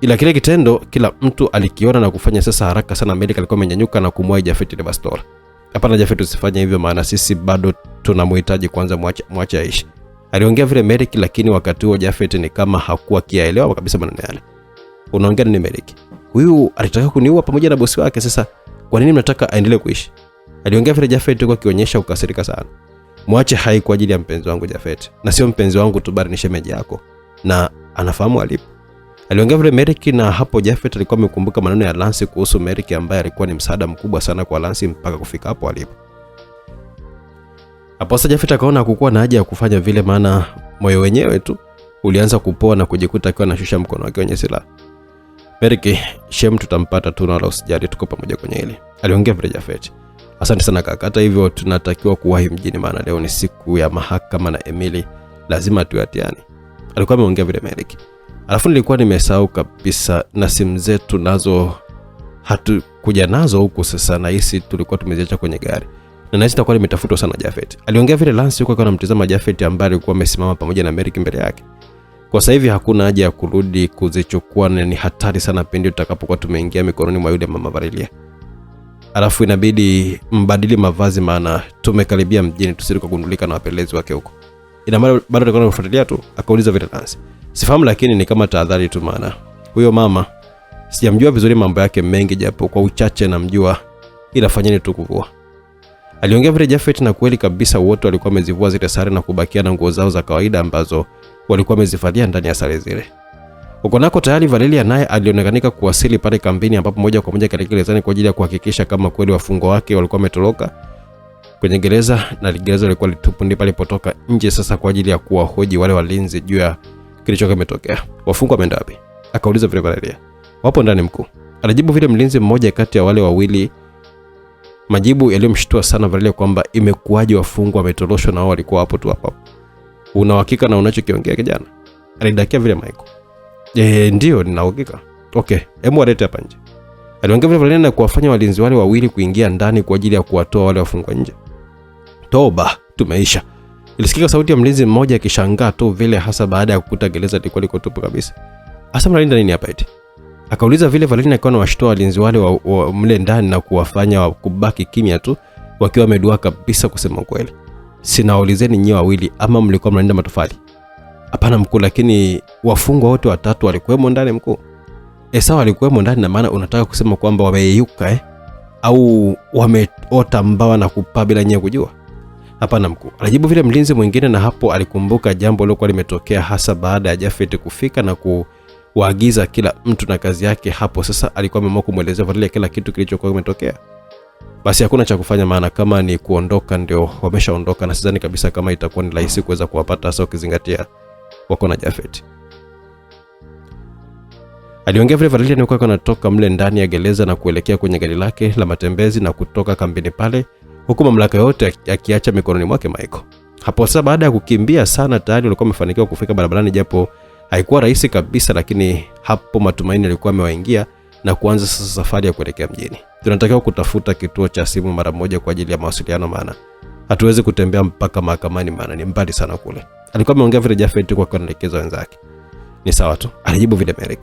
Speaker 1: Ila kile kitendo kila mtu alikiona na kufanya sasa haraka sana. Medic alikuwa amenyanyuka na kumwahi Jafet ile bastola. Hapana Jafet, usifanye hivyo, maana sisi bado tunamhitaji, kwanza mwache aishi. Aliongea vile Medic, lakini wakati huo Jafet ni kama hakuwa kiaelewa kabisa maneno yale. Unaongea nini Medic? Huyu alitaka kuniua pamoja na bosi wake, sasa kwa nini mnataka aendelee kuishi? Aliongea vile Jafet kwa kionyesha ukasirika sana. Mwache hai kwa ajili ya mpenzi wangu Jafet, na sio mpenzi wangu tu bali ni shemeji yako, na anafahamu alipo. Aliongea vile Medic, na hapo Jafet alikuwa amekumbuka maneno ya Lance kuhusu Medic ambaye alikuwa ni msaada mkubwa sana kwa Lance mpaka kufika hapo alipo. Hapo sasa Jafet akaona hakukuwa na haja ya kufanya vile, maana moyo wenyewe tu ulianza kupoa na kujikuta akiwa anashusha mkono wake kwenye silaha. Medic, shem tutampata tu, na wala usijali, tuko pamoja kwenye hili. Aliongea vile Jafet. Asante sana kaka, hata hivyo tunatakiwa kuwahi mjini, maana leo ni siku ya mahakama na Emily lazima tuyatiane. Alikuwa ameongea vile Merrick. Alafu nilikuwa nimesahau kabisa na simu zetu nazo hatukuja nazo huku sasa, na hisi tulikuwa tumeziacha kwenye gari. Na nahisi takuwa nimetafutwa sana Jafet. Aliongea vile Lance yuko anamtazama Jafet ambaye alikuwa amesimama pamoja na Merrick mbele yake. Kwa sasa hivi hakuna haja ya kurudi kuzichukua, na ni hatari sana pindi tutakapokuwa tumeingia mikononi mwa yule mama Valeria. Alafu inabidi mbadili mavazi, maana tumekaribia mjini tusiri kugundulika na wapelelezi wake huko. Ina maana bado tutakuwa tunafuatilia tu? Akauliza vile Lance. Sifahamu, lakini ni kama tahadhari tu, maana huyo mama sijamjua vizuri mambo yake mengi, japo kwa uchache namjua, ila fanyeni tu kuvua. Aliongea vile Jafet, na kweli kabisa wote walikuwa wamezivua zile sare na kubakia na nguo zao za kawaida ambazo walikuwa wamezivalia ndani ya sare zile. Huko nako tayari Valeria naye alionekanika kuwasili pale kambini, ambapo moja kwa moja katika gerezani kwa ajili ya kuhakikisha kama kweli wafungwa wake walikuwa wametoroka kwenye gereza, na gereza lilikuwa litupu. Ndipo alipotoka nje sasa kwa ajili ya kuwahoji wale walinzi juu ya kilichokuwa kimetokea. Wafungwa wameenda wapi? Akauliza vile Valeria. Wapo ndani mkuu, alijibu vile mlinzi mmoja kati ya wale wawili, majibu yaliyomshtua sana Valeria kwamba imekuwaje wafungwa wametoroshwa na wao walikuwa hapo tu hapo. Una uhakika na unachokiongea kijana? Alidakia vile Michael. Ndio nina uhakika. Okay, hebu walete hapa nje. Aliongea vile Valeria na kuwafanya walinzi wale wawili kuingia ndani kwa ajili ya kuwatoa wale wafungwa nje. Toba, tumeisha. Ilisikika sauti ya mlinzi mmoja akishangaa tu vile, hasa baada ya kukuta gereza lilikuwa liko tupu kabisa. Asa mnalinda nini hapa eti? Akauliza vile Valeria akawa anawashtua walinzi wale wa mle ndani na kuwafanya kubaki kimya tu, wakiwa wamedua kabisa. Kusema kweli, sinaulizeni nyinyi wawili ama mlikuwa mnalinda matofali? Hapana mkuu, lakini wafungwa wote watatu walikuwemo ndani mkuu. Sawa, walikuwemo ndani, na maana unataka kusema kwamba wameyuka au wameota mbawa na kupaa bila nyewe kujua? Hapana mkuu, alijibu vile mlinzi mwingine, na hapo alikumbuka jambo lilokuwa limetokea hasa baada ya Jafet kufika na kuagiza kila mtu na kazi yake. Hapo sasa alikuwa ameamua kumuelezea Valeria kila kitu kilichokuwa kimetokea. Basi hakuna cha kufanya, maana kama ni kuondoka ndio wameshaondoka, na sidhani kabisa kama itakuwa ni rahisi kuweza kuwapata, hasa ukizingatia wako na Jafet. Aliongea vile Valeria ni kwa anatoka mle ndani ya gereza na kuelekea kwenye gari lake la matembezi na kutoka kambini pale, huku mamlaka yote akiacha mikononi mwake Michael. Hapo sasa baada ya kukimbia sana tayari walikuwa wamefanikiwa kufika barabarani, japo haikuwa rahisi kabisa, lakini hapo matumaini yalikuwa yamewaingia na kuanza sasa safari ya kuelekea mjini. Tunatakiwa kutafuta kituo cha simu mara moja kwa ajili ya mawasiliano, maana hatuwezi kutembea mpaka mahakamani, maana ni mbali sana kule. Alikuwa ameongea vile Jafet kwa kuelekeza wenzake. Ni sawa tu, alijibu vile Merrick.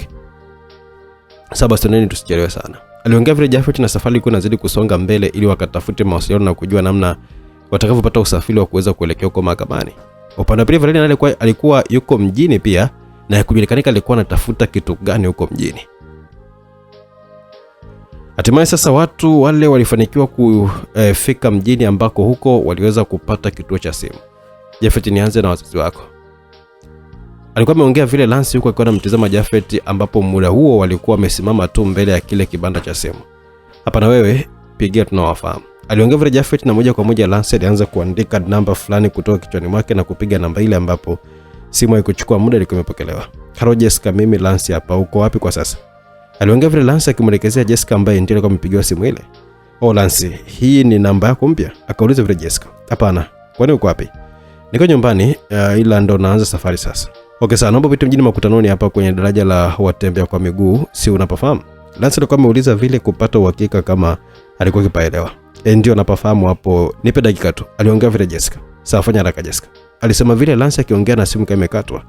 Speaker 1: Sasa basi tuneni tusichelewe sana. Aliongea vile Jafet, na safari ilikuwa inazidi kusonga mbele ili wakatafute mawasiliano na kujua namna watakavyopata usafiri wa kuweza kuelekea huko mahakamani. Upande wa pili Valeria alikuwa yuko mjini pia, na kujulikana alikuwa anatafuta kitu gani huko mjini. Hatimaye sasa watu wale walifanikiwa kufika mjini, ambako huko waliweza kupata kituo cha simu. Jafet, nianze na wazazi wako. Alikuwa ameongea vile Lance yuko akiwa anamtazama Jafet, ambapo muda huo walikuwa wamesimama tu mbele ya kile kibanda cha simu. Hapa na wewe pigia, tunawafahamu. Aliongea vile Jafet, na moja kwa moja Lance alianza kuandika namba fulani kutoka kichwani mwake na kupiga namba ile, ambapo simu haikuchukua muda ilikuwa imepokelewa. Hello Jessica, mimi Lance hapa, uko wapi kwa sasa? Aliongea vile Lance akimwelekezea Jessica ambaye ndiye alikuwa amepigiwa simu ile. Oh Lance, hii ni namba yako mpya? Akauliza vile Jessica. Hapana, kwani uko wapi? Niko nyumbani, ila ndo naanza safari sasa. Okay sana, naomba pita mjini makutanoni hapa kwenye daraja la watembea kwa miguu, si unapafahamu? Lance alikuwa ameuliza vile kupata uhakika kama alikuwa kipaelewa. Ndio napafahamu hapo, nipe dakika tu, aliongea vile Jessica. Sawa, fanya haraka Jessica, alisema vile Lance akiongea na simu kama imekatwa.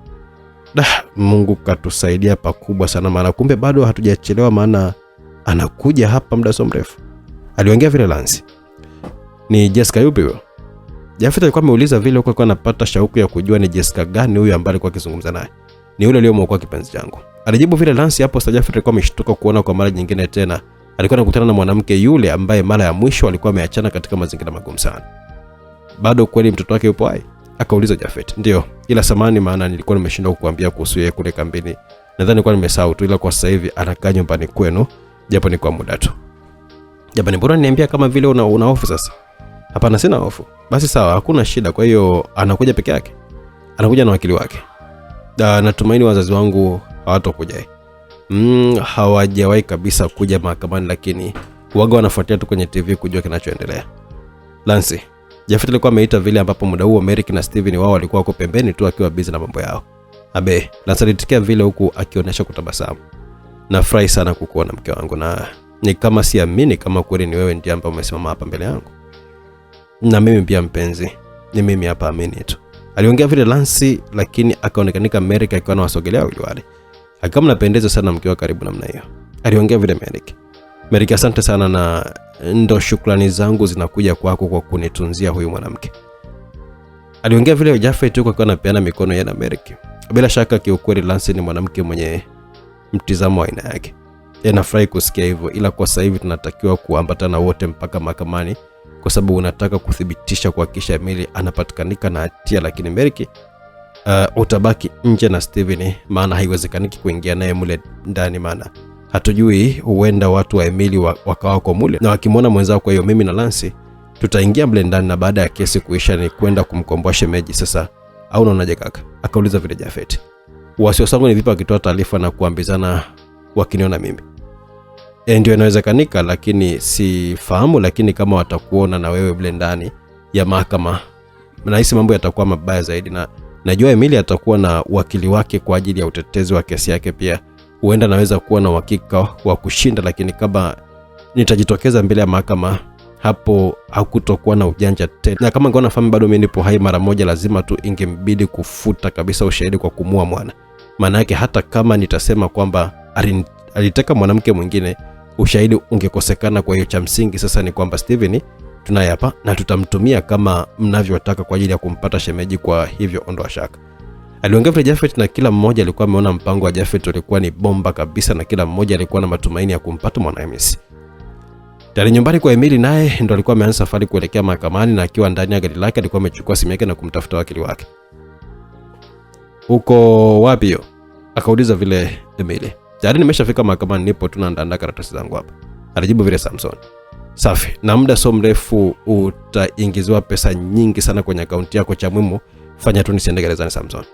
Speaker 1: Mungu katusaidia pakubwa sana, maana kumbe bado hatujachelewa, maana anakuja hapa muda so mrefu, aliongea vile Lance. Ni Jessica yupi huyo? Jafet alikuwa ameuliza vile huko, alikuwa anapata shauku ya kujua ni Jessica gani huyo ambaye alikuwa akizungumza naye. Ni yule aliyemwokoa kipenzi changu, alijibu vile Lance. Hapo sasa Jafet alikuwa ameshtuka kuona kwa mara nyingine tena alikuwa anakutana na mwanamke yule ambaye mara ya mwisho alikuwa ameachana katika mazingira magumu sana. Bado kweli mtoto wake yupo hai? Akauliza Jafet. Ndio, ila samani, maana nilikuwa nimeshindwa kukuambia kuhusu yeye kule kambini. Nadhani nilikuwa nimesahau tu, ila kwa sasa hivi anakaa nyumbani kwenu, japo ni kwa muda tu. Jamani, mbona niambia kama vile una hofu sasa? Hapana, sina hofu. Basi sawa, hakuna shida. Kwa hiyo anakuja peke yake? Anakuja na wakili wake. Natumaini wazazi wangu hawatakuja. Hawajawahi kabisa kuja mahakamani, lakini waga wanafuatia tu kwenye TV kujua kinachoendelea. Lance, Jafet alikuwa ameita vile, ambapo muda huo Merrick na Steven wao walikuwa wako pembeni tu akiwa busy na mambo yao. Abe, Lance alitikia vile huku akionyesha kutabasamu. Nafurahi sana kukuona mke wangu, na ni kama siamini kama kweli ni wewe ndiye ambaye umesimama hapa mbele yangu. Na mimi pia mpenzi, ni mimi hapa, amini tu. Aliongea vile Lance, lakini akaonekanika Merrick akiwa anawasogelea wawili wale. Akama mnapendeza sana mkiwa karibu namna hiyo. Aliongea vile Merrick. Merrick, asante sana, na ndo shukrani zangu zinakuja kwako kwa kunitunzia huyu mwanamke. Aliongea vile Jafet huko akiwa anapeana mikono yeye na Merrick. Bila shaka kiukweli Lance ni mwanamke mwenye mtizamo wa aina yake. Nafurahi kusikia hivyo, ila kwa sasa hivi tunatakiwa kuambatana wote mpaka mahakamani kwa sababu unataka kuthibitisha kuhakikisha Emily anapatikanika na hatia, lakini Merrick utabaki nje na Steven, maana haiwezekaniki kuingia naye mule ndani, maana hatujui huenda watu wa Emily wakawa kwa mule na wakimwona mwenzao. Kwa hiyo mimi na Lance tutaingia mle ndani, na baada ya kesi kuisha ni kwenda kumkomboa shemeji. Sasa au unaonaje kaka? Akauliza vile Jafet. Wasiwasi wangu ni vipi wakitoa taarifa na kuambizana wakiniona mimi? Ndio inawezekanika, lakini sifahamu, lakini kama watakuona na wewe mle ndani ya mahakama, nahisi mambo yatakuwa mabaya zaidi, na najua Emily atakuwa na wakili wake kwa ajili ya utetezi wa kesi yake pia. Huenda naweza kuwa na uhakika wa kushinda, lakini kama nitajitokeza mbele ya mahakama, hapo hakutokuwa na ujanja tena. Na kama ngona fahamu bado mimi nipo hai mara moja, lazima tu ingembidi kufuta kabisa ushahidi kwa kumua mwana. Maana yake hata kama nitasema kwamba aliteka mwanamke mwingine, ushahidi ungekosekana. Kwa hiyo cha msingi sasa ni kwamba Steven tunaye hapa na tutamtumia kama mnavyotaka kwa ajili ya kumpata shemeji, kwa hivyo ondoa shaka. Aliongea vile Jafet, na kila mmoja alikuwa ameona mpango wa Jafet ulikuwa ni bomba kabisa, na kila mmoja alikuwa na matumaini ya kumpata Mwanahamisi. Tayari nyumbani kwa Emily, naye ndo alikuwa ameanza safari kuelekea mahakamani, na akiwa ndani ya gari lake alikuwa amechukua simu yake na kumtafuta wakili wake. Uko wapi hiyo? Akauliza vile Emily. Tayari nimeshafika mahakamani, nipo tunaandaa karatasi zangu hapa, alijibu vile Samson. Safi, na muda so mrefu utaingiziwa pesa nyingi sana kwenye akaunti yako, cha muhimu fanya tu nisiende gerezani Samson.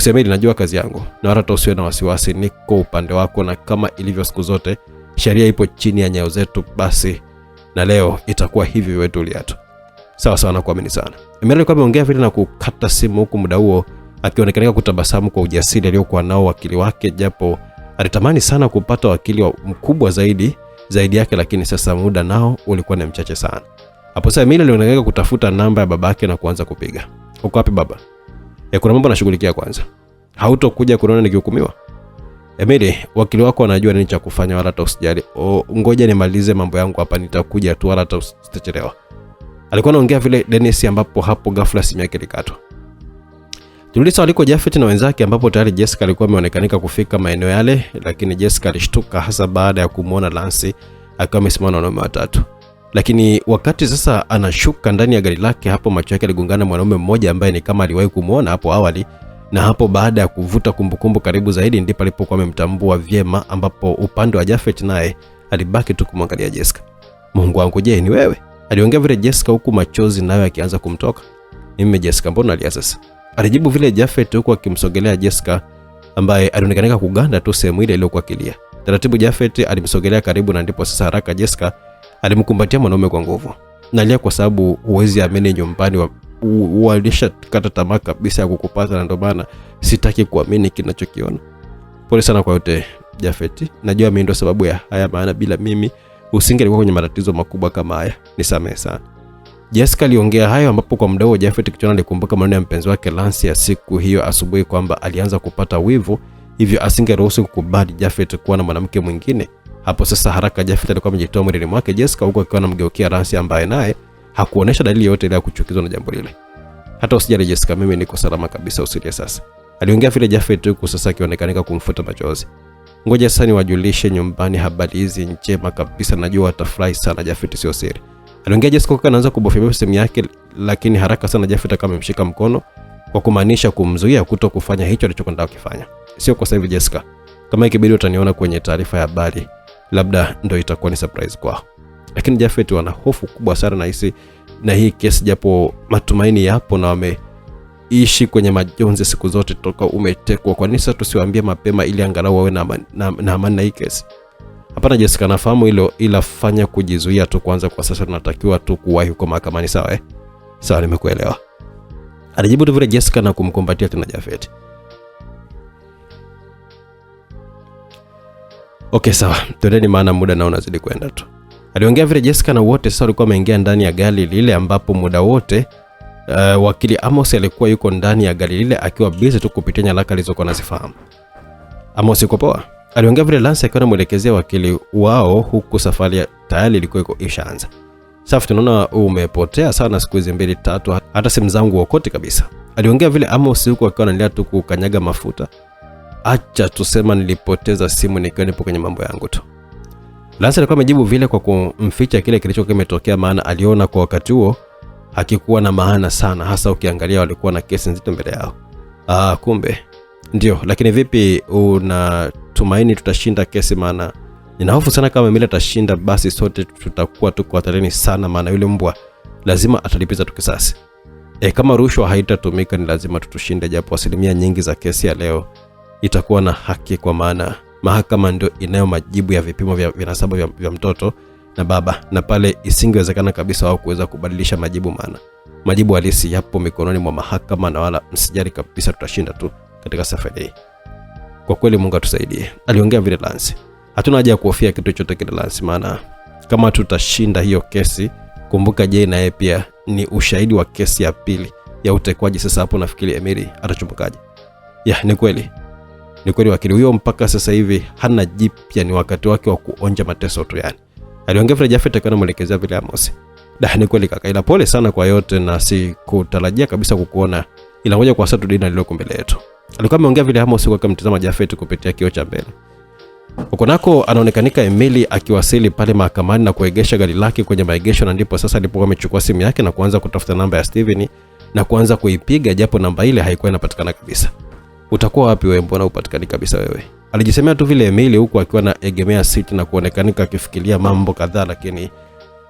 Speaker 1: Emily, najua kazi yangu na wala usiwe na wasiwasi, niko upande wako, na kama ilivyo siku zote sheria ipo chini ya nyayo zetu, basi na leo itakuwa hivi wetu uliatu. Sawa sawa, nakuamini sana. Emily alikuwa ameongea vile na kukata simu, huku muda huo akionekana kutabasamu kwa ujasiri aliokuwa nao wakili wake, japo alitamani sana kupata wakili mkubwa zaidi yake, lakini sasa muda nao ulikuwa ni mchache sana. Hapo sasa Emily alionekana kutafuta namba ya babake na kuanza kupiga. Uko wapi baba? Kuna mambo nashughulikia kwanza. Hautokuja kuona nikihukumiwa? Emily, wakili wako anajua nini cha kufanya, wala hata usijali. Ngoja nimalize mambo yangu hapa, nitakuja tu, wala hata usitachelewa. Alikuwa anaongea vile Dennis, ambapo hapo ghafla simu yake ilikatwa. Tulisa waliko Jafet na wenzake, ambapo tayari Jessica alikuwa ameonekanika kufika maeneo yale, lakini Jessica alishtuka hasa baada ya kumuona Lance akiwa amesimama na wanaume watatu. Lakini wakati sasa anashuka ndani ya gari lake, hapo macho yake yaligongana na mwanaume mmoja ambaye ni kama aliwahi kumuona hapo awali, na hapo baada ya kuvuta kumbukumbu karibu zaidi ndipo alipokuwa amemtambua vyema, ambapo upande wa Jafet naye alibaki tu kumwangalia Jessica. Mungu wangu, je, ni wewe? Aliongea vile Jessica, huku machozi nayo yakianza kumtoka. Mimi Jessica, mbona unalia sasa? Alijibu vile Jafet, huku akimsogelea Jessica ambaye alionekana kuganda tu sehemu ile iliyokuwa kilia. Taratibu Jafet alimsogelea karibu, na ndipo sasa haraka Jessica alimkumbatia mwanaume kwa nguvu. Nalia kwa sababu huwezi amini, nyumbani walishakata tamaa kabisa ya kukupata, na ndio maana sitaki kuamini kinachokiona. Pole sana kwa yote Jafet, najua mimi ndo sababu ya haya, maana bila mimi usingelikuwa kwenye matatizo makubwa kama haya, nisamehe sana. Jessica aliongea hayo, ambapo kwa muda huo Jafet kichwani alikumbuka maneno ya mpenzi wake Lance ya siku hiyo asubuhi kwamba alianza kupata wivu, hivyo asingeruhusu kukubali Jafet kuwa na mwanamke mwingine. Hapo sasa haraka Jafet alikuwa amejitoa mwilini mwake Jessica, huko akiwa anamgeukia Lance ambaye naye hakuonesha dalili yote ile ya kuchukizwa na jambo lile. Hata usijali Jessica, mimi niko salama kabisa, usilie sasa. Aliongea vile Jafet, huko sasa akionekana kumfuta machozi. Ngoja sasa niwajulishe nyumbani habari hizi njema kabisa, najua watafurahi sana Jafet, sio siri. Aliongea Jessica kwa anaanza kubofya simu yake, lakini haraka sana Jafet kama amemshika mkono kwa kumaanisha kumzuia kuto kufanya hicho alichokwenda kufanya. Sio kwa sababu Jessica, kama ikibidi utaniona kwenye taarifa ya habari, labda ndio itakuwa ni surprise kwao. Lakini Jafet wana hofu kubwa sana na hii kesi, japo matumaini yapo na wameishi kwenye majonzi siku zote toka umetekwa. Kwa nini sasa tusiwaambie mapema ili angalau wawe na amani na hii kesi? Hapana Jessica, nafahamu hilo, ila fanya kujizuia tu kwanza. Kwa sasa tunatakiwa tu kuwahi huko mahakamani, sawa Sawa, nimekuelewa. Alijibu tu vile Jessica na kumkumbatia tena Jafet. Okay, sawa. Twendeni maana muda naona unazidi kwenda tu. Aliongea vile Jessica na wote sasa walikuwa wameingia ndani ya gari lile ambapo muda wote wakili Amos alikuwa yuko ndani ya gari lile akiwa busy tu kupitia nyaraka alizokuwa anazifahamu. Amos yuko poa. Aliongea vile Lance akiwa anamuelekezea wakili wao huku safari tayari ilikuwa iko ishaanza. Safi, tunaona umepotea sana siku hizi 2-3, hata simu zangu wokote kabisa. Aliongea vile Amos huko akiwa anaendelea tu kukanyaga mafuta. Acha tusema nilipoteza simu nikiwa nipo kwenye mambo yangu tu. Lance alikuwa amejibu vile kwa kumficha kile kilichokuwa kimetokea, maana aliona kwa wakati huo hakikuwa na maana sana, hasa ukiangalia walikuwa na kesi nzito mbele yao. Kumbe ndio, lakini vipi unatumaini tutashinda kesi? Maana nina hofu sana kama Emily atashinda basi sote tutakuwa tuko hatarini sana, maana yule mbwa lazima atalipiza tu kisasi. Kama rushwa haitatumika ni lazima tutushinde, japo asilimia nyingi za kesi ya leo itakuwa na haki, kwa maana mahakama ndio inayo majibu ya vipimo vya vinasaba vya mtoto na baba, na pale isingewezekana kabisa wao kuweza kubadilisha majibu, maana majibu halisi yapo mikononi mwa mahakama, na wala msijali kabisa, tutashinda tu katika safari hii. Kwa kweli Mungu atusaidie. Aliongea vile Lance. Hatuna haja ya kuhofia kitu chochote kile Lance, maana kama tutashinda hiyo kesi, kumbuka Jay na yeye pia ni ushahidi wa kesi ya pili ya utekwaji. Sasa hapo nafikiri Emily atachumbukaje? Ni kweli. Ni kweli wakili huyo mpaka sasa hivi hana jipya, ni wakati wake wa kuonja mateso tu yani. Aliongea vile Jafet akawa anamuelekezea vile Amos. Ni kweli kaka, ila pole sana kwa yote na sikutarajia kabisa kukuona, ila ngoja kwa sasa tudina lililo mbele yetu. Alikuwa ameongea vile Amos huko akamtazama Jafet kupitia kioo cha mbele. Huko nako anaonekanika Emily akiwasili pale mahakamani na kuegesha gari lake kwenye maegesho, na ndipo sasa alipokuwa amechukua simu yake na kuanza kutafuta namba ya Steven na kuanza kuipiga, japo namba ile haikuwa inapatikana kabisa. Utakuwa wapi wewe, mbona upatikani kabisa wewe? Alijisemea tu vile Emily huku akiwa na egemea siti na kuonekanika akifikiria mambo kadhaa, lakini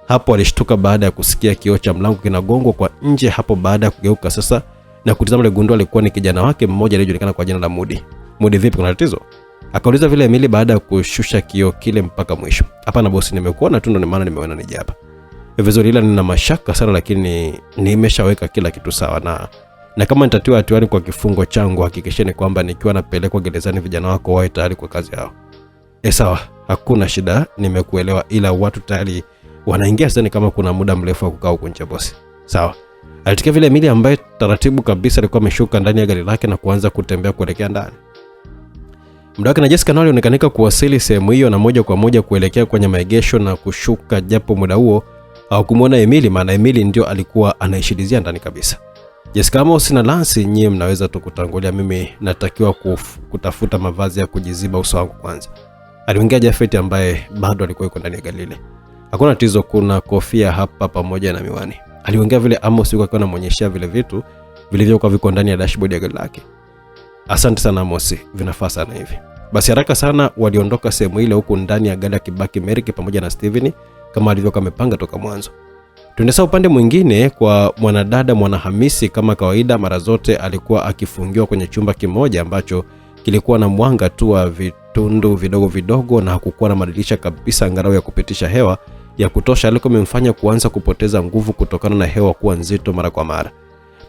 Speaker 1: hapo alishtuka baada ya kusikia kioo cha mlango kinagongwa kwa nje. Hapo baada ya kugeuka sasa na kutazama ile gundua alikuwa ni kijana wake mmoja aliyejulikana kwa jina la Moody. Moody, vipi, kuna tatizo? Akauliza vile Emily baada ya kushusha kioo kile mpaka mwisho. Hapana bosi, nimekuona tu ndio maana nimeona nije hapa. Vizuri, ila nina mashaka sana, lakini nimeshaweka kila kitu sawa, na kama nitatiwa hatiani kwa kifungo changu, hakikisheni kwamba nikiwa napelekwa gerezani vijana wako wawe tayari kwa kazi yao. Sawa, hakuna shida, nimekuelewa, ila watu tayari wanaingia sasa, kama kuna muda mrefu wa kukaa huko nje bosi. Sawa. Alitikia vile Emily ambaye taratibu kabisa alikuwa ameshuka ndani ya gari lake na kuanza kutembea kuelekea ndani. Muda wake na Jessica nao alionekanika kuwasili sehemu hiyo na moja kwa moja kuelekea kwenye maegesho na kushuka, japo muda huo hawakumuona Emily, maana Emily ndio alikuwa anaishilizia ndani kabisa. Jessica, Amos na Lance, nyie mnaweza tu kutangulia, mimi natakiwa kutafuta mavazi ya kujiziba uso wangu kwanza. Aliongea Jafet ambaye bado alikuwa yuko ndani ya gari lile. Hakuna tatizo, kuna kofia hapa pamoja na miwani. Aliongea vile Amos yuko akiwa anamuonyeshia vile vitu vilivyokuwa viko ndani ya dashboard ya gari lake. Asante sana Amos, vinafaa sana hivi. Basi haraka sana waliondoka sehemu ile, huko ndani ya gari akibaki Merrick pamoja na Steven kama alivyokuwa amepanga toka mwanzo. Tuende sasa upande mwingine kwa mwanadada Mwanahamisi. Kama kawaida mara zote alikuwa akifungiwa kwenye chumba kimoja ambacho kilikuwa na mwanga tu wa vitundu vidogo vidogo na hakukuwa na madirisha kabisa angalau ya kupitisha hewa ya kutosha. Alikuwa amemfanya kuanza kupoteza nguvu kutokana na hewa kuwa nzito mara kwa mara.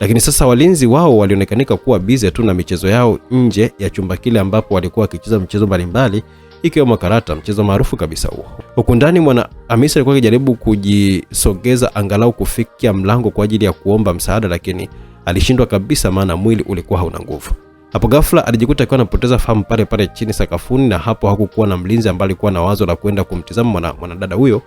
Speaker 1: Lakini sasa walinzi wao walionekanika kuwa busy tu na michezo yao nje ya chumba kile, ambapo walikuwa wakicheza michezo mbalimbali ikiwemo karata, mchezo maarufu kabisa huo. Huko ndani Mwanahamisi alikuwa akijaribu kujisogeza angalau kufikia mlango kwa ajili ya kuomba msaada, lakini alishindwa kabisa, maana mwili ulikuwa hauna nguvu. Hapo ghafla alijikuta akiwa anapoteza fahamu pale pale chini sakafuni, na hapo hakukuwa na mlinzi ambaye alikuwa na wazo la kwenda kumtizama mwanadada huyo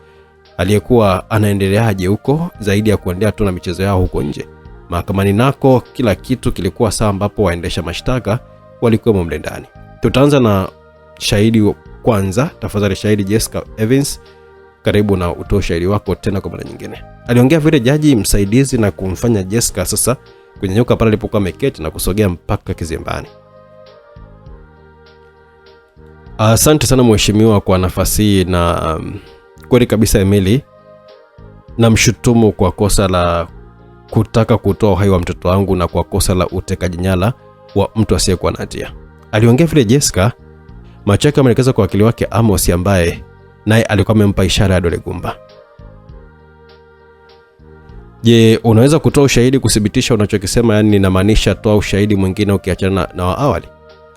Speaker 1: aliyekuwa anaendeleaje huko zaidi ya kuendelea tu na michezo yao huko nje. Mahakamani nako kila kitu kilikuwa sawa, ambapo waendesha mashtaka walikuwa mle ndani. Tutaanza na shahidi kwanza. Tafadhali shahidi Jessica Evans, karibu na utoe shahidi wako tena kwa mara nyingine. Aliongea vile jaji msaidizi na kumfanya Jessica sasa kunyanyuka pale alipokuwa ameketi na kusogea mpaka kizimbani. Asante sana mheshimiwa kwa nafasi hii, na kweli kabisa Emily namshutumu kwa kosa la kutaka kutoa uhai wa mtoto wangu na kwa kosa la utekaji nyara wa mtu asiyekuwa na hatia. Aliongea vile Jessica, macho yake yameelekeza kwa wakili wake Amos ambaye naye alikuwa amempa ishara ya dole gumba. Je, unaweza kutoa ushahidi kuthibitisha unachokisema? Yani ninamaanisha toa ushahidi mwingine ukiachana na wa awali.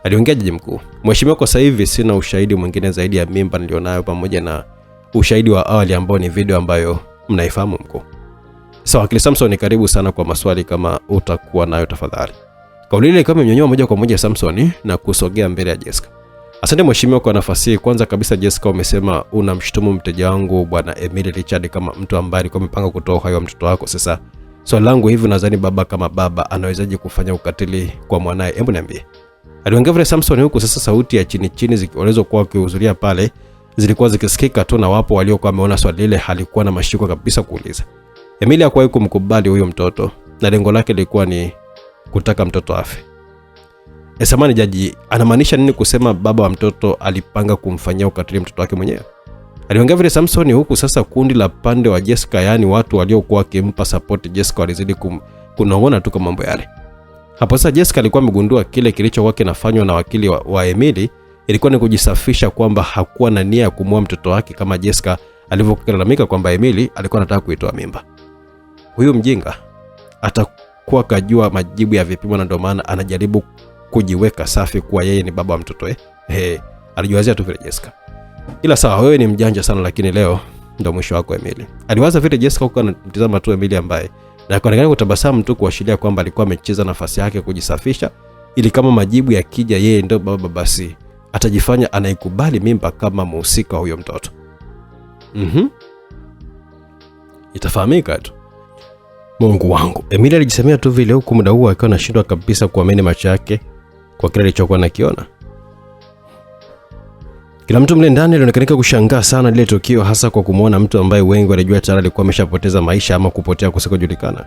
Speaker 1: Aliongea jaji mkuu. Mheshimiwa, kwa sasa hivi sina ushahidi mwingine zaidi ya mimba nilionayo pamoja na ushahidi wa awali ambao ni video ambayo mnaifahamu mkuu. Sawa, wakili Samson, karibu sana kwa maswali kama utakuwa nayo tafadhali. Kauli ile kama imnyonyoa moja kwa moja Samson na kusogea mbele ya Jessica. Asante mheshimiwa kwa nafasi. Kwanza kabisa Jessica, umesema unamshutumu mteja wangu bwana Emily Richard kama mtu ambaye alikuwa amepanga kutoa uhai wa mtoto wako. Sasa swali langu hivi, nadhani baba kama baba anawezaje kufanya ukatili kwa mwanae? Hebu niambie. Aliongea vile Samson huko. Sasa sauti ya chini chini zikiweza kuwa kuhudhuria pale zilikuwa zikisikika tu, na wapo waliokuwa wameona swali lile halikuwa na mashiko kabisa kuuliza. Emily hakuwahi kumkubali huyo mtoto na lengo lake lilikuwa ni kutaka mtoto afe. Samani jaji, anamaanisha nini kusema baba wa mtoto alipanga kumfanyia ukatili mtoto wake mwenyewe? Aliongea vile Samson huku. Sasa kundi la pande wa Jessica, yani watu waliokuwa wakimpa support Jessica, walizidi kunaona tu kwa mambo yale. Hapo sasa Jessica alikuwa amegundua kile kilichokuwa kinafanywa na wakili wa Emily ilikuwa ni kujisafisha kwamba hakuwa na nia ya kumuua mtoto wake kama Jessica alivyolalamika kwamba Emily alikuwa anataka kuitoa mimba. Huyu mjinga atakuwa kajua majibu ya vipimo, na ndio maana anajaribu kujiweka safi kuwa yeye ni baba wa mtoto alijiwazia tu vile Jessica. Ila sawa, wewe ni mjanja sana, lakini leo ndio mwisho wako Emily. Aliwaza vile Jessica huko anamtazama tu Emily ambaye na akaonekana kutabasamu tu kuashiria kwamba alikuwa amecheza nafasi yake kujisafisha, ili kama majibu yakija yeye ndio baba, basi atajifanya anaikubali mimba kama mhusika huyo mtoto. Itafahamika tu. Mungu wangu. Emily alijisemea tu vile huku muda huo akiwa anashindwa kabisa kuamini macho yake kwa kile alichokuwa anakiona. Kila mtu mle ndani alionekana kushangaa sana lile tukio, hasa kwa kumuona mtu ambaye wengi walijua tayari alikuwa ameshapoteza maisha ama kupotea kusikojulikana.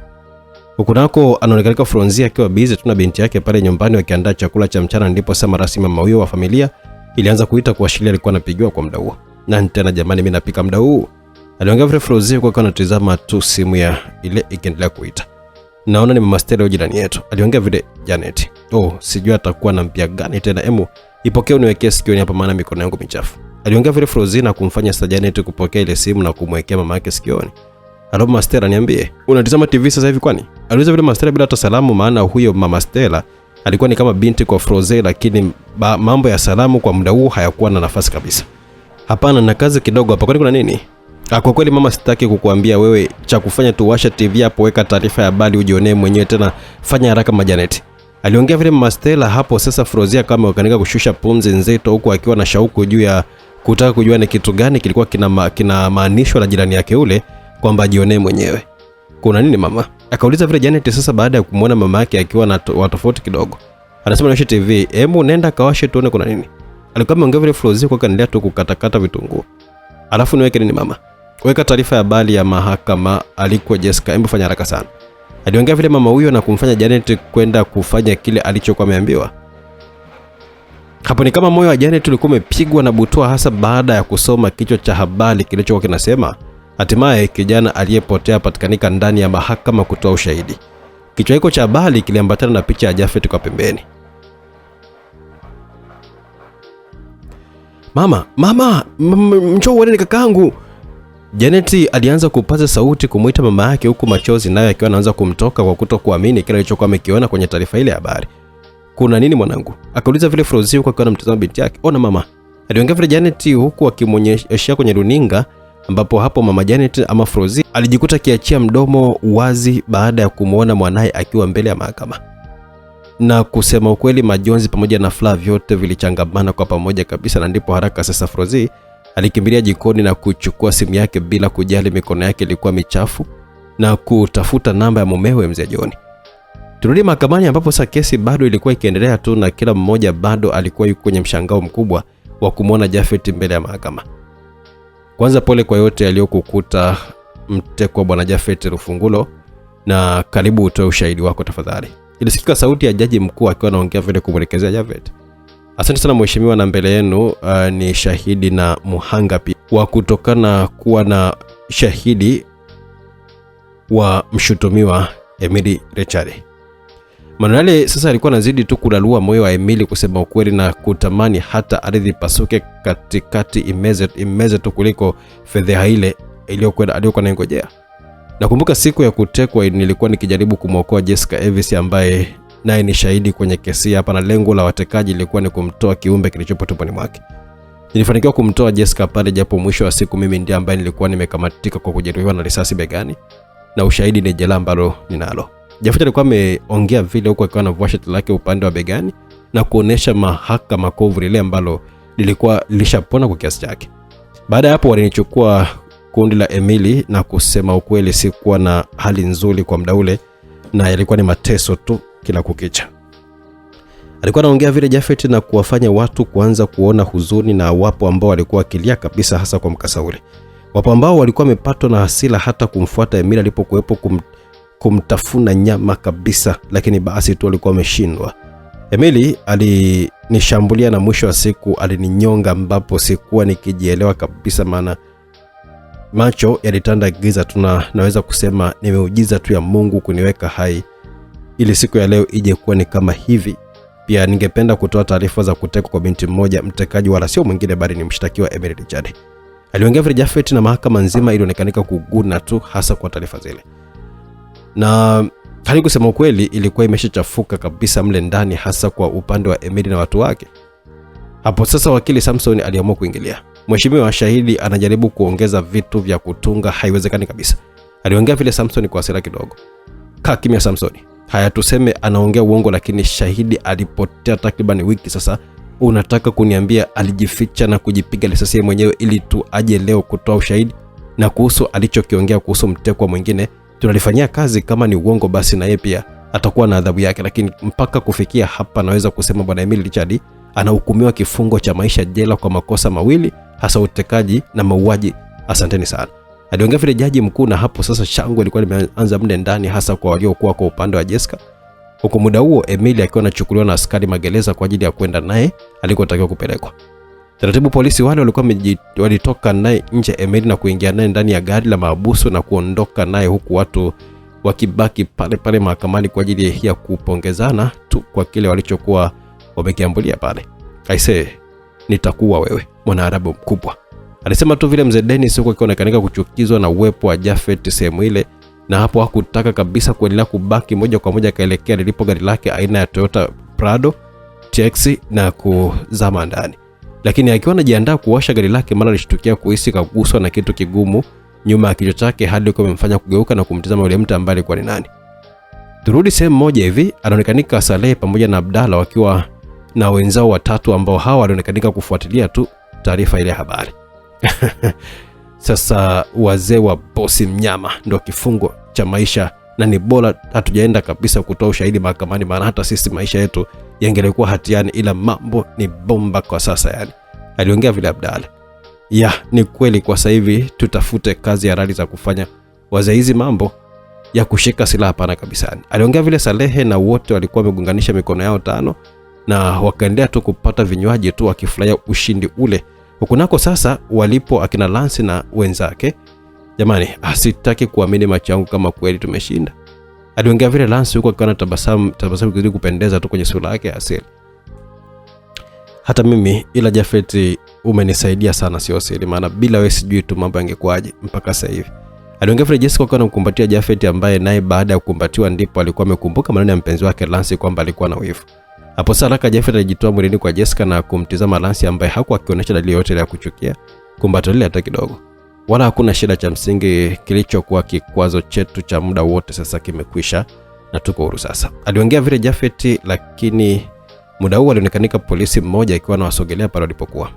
Speaker 1: Huko nako anaonekana Fronzia akiwa busy tu na binti yake pale nyumbani wakiandaa chakula cha mchana, ndipo sema rasmi mama huyo wa familia ilianza kuita kuashiria alikuwa anapigiwa kwa muda huo. Na tena jamani, mimi napika muda huu. Aliongea vile Fronzia kwa anatazama tu simu ya ile ikiendelea kuita. Naona ni mama Stella jirani yetu. Aliongea vile Janet. Sijui atakuwa na mpia gani tena. Ipokee uniwekee sikioni hapa maana mikono yangu michafu. Aliongea vile Fronzia na kumfanya Janet kupokea ile simu na kumwekea mama yake sikioni. Alo mama Stella, niambie, unatazama TV sasa hivi kwani? Aliuliza vile mama Stella bila hata salamu, maana huyo mama Stella alikuwa ni kama binti kwa Fronzia, lakini mambo ya salamu kwa muda huu hayakuwa na nafasi kabisa. Hapana, na kazi kidogo hapa. Kwani kuna nini? Kwa kweli mama, sitaki kukuambia wewe, cha kufanya tu washa TV hapo, weka taarifa ya habari ujionee mwenyewe, tena fanya haraka mama Janet. Aliongea vile mama Stella hapo. Sasa Fronzia kama wakanika kushusha pumzi nzito huko akiwa na shauku juu ya kutaka kujua ni kitu gani kilikuwa kinamaanishwa na jirani yake ule kwamba ajionee mwenyewe. Kuna nini mama? Akauliza vile Janet. Sasa baada ya kumuona mama yake akiwa na tofauti kidogo, anasema washa TV, hebu nenda kawashe tuone kuna nini. Alikuwa ameongea vile Fronzia kwa kaendelea tu kukatakata vitunguu. Alafu niweke nini mama? Weka taarifa ya habari ya mahakama alikuwa Jessica, hebu fanya haraka sana. Aliongea vile mama huyo na kumfanya Janet kwenda kufanya kile alichokuwa ameambiwa. Hapo ni kama moyo wa Janet ulikuwa umepigwa na butwa, hasa baada ya kusoma kichwa cha habari kilichokuwa kinasema hatimaye kijana aliyepotea patikanika ndani ya mahakama kutoa ushahidi. Kichwa hicho cha habari kiliambatana na picha ya Jafet kwa pembeni. Mama, njoo uone kakaangu. Janet alianza kupaza sauti kumuita mama yake, huku machozi nayo akiwa anaanza kumtoka kwa kutokuamini kile alichokuwa amekiona kwenye taarifa ile ya habari. Kuna nini mwanangu? Akauliza vile Fronzia huku akiwa anamtazama binti yake. Ona mama, aliongea vile Janet huku akimwonyesha kwenye runinga, ambapo hapo mama Janet ama Fronzia alijikuta kiachia mdomo wazi baada ya kumuona mwanae akiwa mbele ya mahakama. Na kusema ukweli, majonzi pamoja na furaha vyote vilichangamana kwa pamoja kabisa, na ndipo haraka sasa Fronzia alikimbilia jikoni na kuchukua simu yake bila kujali mikono yake ilikuwa michafu na kutafuta namba ya mumewe mzee John. Turudi mahakamani ambapo sasa kesi bado ilikuwa ikiendelea tu, na kila mmoja bado alikuwa yuko kwenye mshangao mkubwa wa kumuona Jafet mbele ya mahakama. Kwanza pole kwa yote aliyokukuta mtekwa bwana Jafet Rufungulo, na karibu utoe ushahidi wako tafadhali. Ilisikika sauti ya jaji mkuu akiwa anaongea vile kumwelekezea Jafet. Asante sana mheshimiwa, na mbele yenu ni shahidi na muhanga pia wa kutokana kuwa na shahidi wa mshutumiwa Emily Richard. Manale sasa alikuwa anazidi tu kulalua moyo wa Emily kusema ukweli na kutamani hata ardhi pasuke katikati imeze tu kuliko fedheha ile aliyokuwa anangojea. Nakumbuka siku ya kutekwa nilikuwa nikijaribu kumwokoa Jessica Evis ambaye naye ni shahidi kwenye kesi hapa, na lengo la watekaji ilikuwa ni kumtoa kiumbe kilichopo tumboni mwake. Nilifanikiwa kumtoa Jessica pale, japo mwisho wa siku mimi ndiye ambaye nilikuwa nimekamatika kwa kujeruhiwa na risasi begani, na ushahidi ni jela ambalo ninalo. Jafet alikuwa ameongea vile huko akiwa anavua shati lake upande wa begani na kuonesha mahakama kovu lile ambalo lilikuwa lishapona kwa kiasi chake. Baada ya hapo walinichukua kundi la Emily, na kusema ukweli sikuwa na hali nzuri kwa muda ule, na yalikuwa ni mateso tu kila kukicha. Alikuwa anaongea vile Jafet na kuwafanya watu kuanza kuona huzuni, na wapo ambao walikuwa wakilia kabisa, hasa kwa mkasa ule. Wapo ambao walikuwa wamepatwa na hasira hata kumfuata Emily alipokuwepo kumtafuna nyama kabisa, lakini basi tu walikuwa wameshindwa. Emily alinishambulia na mwisho wa siku alininyonga, ambapo sikuwa nikijielewa kabisa, maana macho yalitanda giza tu, na naweza kusema ni miujiza tu ya Mungu kuniweka hai ili siku ya leo ije kuwa ni kama hivi. Pia ningependa kutoa taarifa za kutekwa kwa binti mmoja. Mtekaji wala sio mwingine bali ni mshtakiwa Emily Richard. Aliongea vile Jafet na mahakama nzima ilionekanika kuguna tu, hasa kwa taarifa zile. Na hali kusema ukweli ilikuwa imeshachafuka kabisa mle ndani, hasa kwa upande wa Emily na watu wake. Hapo sasa wakili Samson aliamua kuingilia. Mheshimiwa shahidi anajaribu kuongeza vitu vya kutunga, haiwezekani kabisa. Aliongea vile Samson kwa hasira kidogo. Kaa kimya Samson. Haya, tuseme anaongea uongo, lakini shahidi alipotea takriban wiki sasa. Unataka kuniambia alijificha na kujipiga risasi mwenyewe ili tu aje leo kutoa ushahidi? Na kuhusu alichokiongea kuhusu mtekwa mwingine, tunalifanyia kazi. Kama ni uongo basi na yeye pia atakuwa na adhabu yake, lakini mpaka kufikia hapa naweza kusema bwana Emily Richard anahukumiwa kifungo cha maisha jela kwa makosa mawili, hasa utekaji na mauaji. Asanteni sana. Aliongea vile jaji mkuu, na hapo sasa shangwe ilikuwa limeanza mle ndani, hasa kwa waliokuwa kwa upande wa Jessica. Huko muda huo Emily akiwa anachukuliwa na askari magereza kwa ajili ya kwenda naye alikotakiwa kupelekwa. Taratibu polisi wale walitoka naye nje Emily na kuingia naye ndani ya gari la mahabusu na kuondoka naye, huku watu wakibaki pale pale mahakamani kwa ajili ya kupongezana tu kwa kile walichokuwa wamekiambulia pale. Aisee, nitakuwa wewe mwanaarabu mkubwa, alisema tu vile mzee Dennis, huko akionekana kuchukizwa na uwepo wa Jafet sehemu ile, na hapo hakutaka kabisa kuendelea kubaki. Moja kwa moja akaelekea lilipo gari lake aina ya Toyota Prado TX na kuzama ndani. Lakini akiwa anajiandaa kuwasha gari lake, mara alishtukia kuhisi kaguswa na kitu kigumu nyuma ya kichwa chake, hadi kumemfanya kugeuka na kumtazama yule mtu ambaye alikuwa ni nani. Turudi sehemu moja hivi, anaonekanika Saleh pamoja na Abdalla wakiwa na wenzao watatu ambao hawa walionekanika kufuatilia tu taarifa ile habari. Sasa wazee wa bosi mnyama ndio kifungo cha maisha, na ni bora hatujaenda kabisa kutoa ushahidi mahakamani, maana hata sisi maisha yetu yangelekuwa hatiani, ila mambo ni bomba kwa sasa yani. Aliongea vile Abdalla. Ya, ni kweli kwa sasa hivi tutafute kazi ya rali za kufanya. Wazee hizi mambo ya kushika silaha hapana kabisa yani. Aliongea vile Salehe, na wote walikuwa wamegunganisha mikono yao tano na wakaendelea tu kupata vinywaji tu wakifurahia ushindi ule. Hukunako sasa walipo akina Lance na wenzake. Jamani, sitaki kuamini macho yangu kama kweli tumeshinda. Aliongea vile Lance huko akiwa na tabasamu kizidi kupendeza tu kwenye sura yake asili. Hata mimi, ila Jafet umenisaidia sana sio siri, maana bila wewe sijui tu mambo yangekuaje mpaka sasa hivi. Aliongea vile Jessica akiwa anamkumbatia Jafet, ambaye naye baada ya kukumbatiwa ndipo alikuwa amekumbuka maneno ya mpenzi wake Lance kwamba alikuwa na wivu. Hapo sasa Jafet alijitoa mwilini kwa Jessica na kumtizama Lance, ambaye hakuwa akionyesha dalili yoyote ya kuchukia kumbato lile hata kidogo. Wala hakuna shida, cha msingi kilichokuwa kikwazo chetu cha muda wote sasa kimekwisha na tuko huru sasa. Aliongea vile Jafet, lakini muda huo alionekanika polisi mmoja akiwa anawasogelea pale walipokuwa.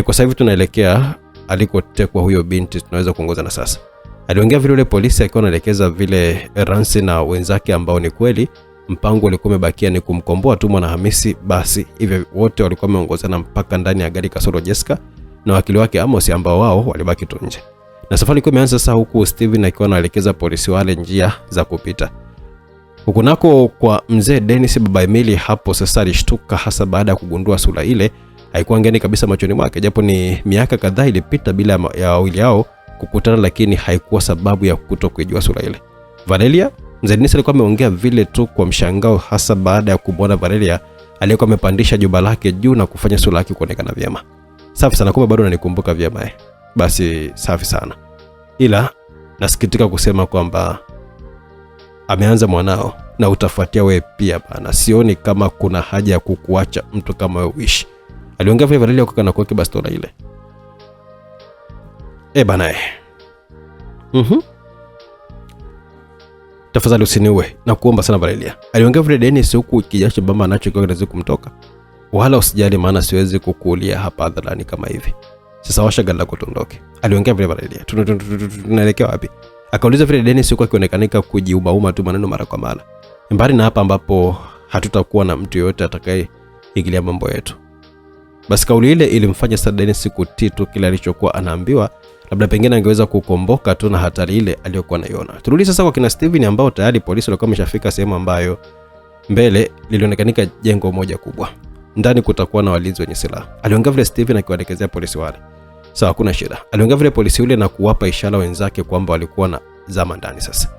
Speaker 1: Kwa sasa hivi tunaelekea alikotekwa huyo binti, tunaweza kuongoza na sasa. Aliongea vile yule polisi akiwa anaelekeza vile Ransi na wenzake, ambao ni kweli mpango ulikuwa umebakia ni kumkomboa tu Mwanahamisi. Basi hivyo wote walikuwa wameongozana mpaka ndani ya gari kasoro Jessica na wakili wake Amos, ambao wao walibaki tu nje. Na safari ilikuwa imeanza sasa, huku Steven akiwa anaelekeza polisi wale njia za kupita. Huku nako kwa mzee Dennis, baba Emily, hapo sasa alishtuka, hasa baada ya kugundua sura ile haikuwa ngeni kabisa machoni mwake, japo ni miaka kadhaa ilipita bila ya wawili hao kukutana, lakini haikuwa sababu ya kutokujua sura ile. Valeria, mzee Dennis alikuwa ameongea vile tu kwa mshangao, hasa baada ya kumwona Valeria aliyekuwa amepandisha juba lake juu na kufanya sura yake kuonekana vyema. Safi sana, kumbe bado unanikumbuka vyema. Basi safi sana. Ila nasikitika kusema kwamba ameanza mwanao na utafuatia wewe pia bana. Sioni kama kuna haja ya kukuacha mtu kama wewe uishi. Aliongea vile Valeria kwa kana kuweka bastola ile. Bana. Tafadhali usiniue na kuomba sana Valeria. Aliongea vile Dennis huku kijasho bamba anacho kwa kinaweza kumtoka. Wala usijali maana siwezi kukuulia hapa hadharani kama hivi. Sasa washa gari lako tuondoke. Aliongea vile Valeria. Tunaelekea wapi? Akauliza vile Dennis huko akionekanika kujiumauma tu maneno mara kwa mara. Mbali na hapa ambapo hatutakuwa na mtu yote atakaye ingilia mambo yetu. Basi kauli ile ilimfanya sana Dennis kutii tu kile alichokuwa anaambiwa, labda pengine angeweza kukomboka tu na hatari ile aliyokuwa anaiona. Turudi sasa kwa kina Steven ambao tayari polisi walikuwa wameshafika sehemu ambayo mbele lilionekanika jengo moja kubwa. Ndani kutakuwa na walinzi wenye silaha. Aliongea vile Steven akiwaelekezea polisi wale. Sawa, hakuna shida. Aliongea vile polisi yule na kuwapa ishara wenzake kwamba walikuwa na zama ndani sasa.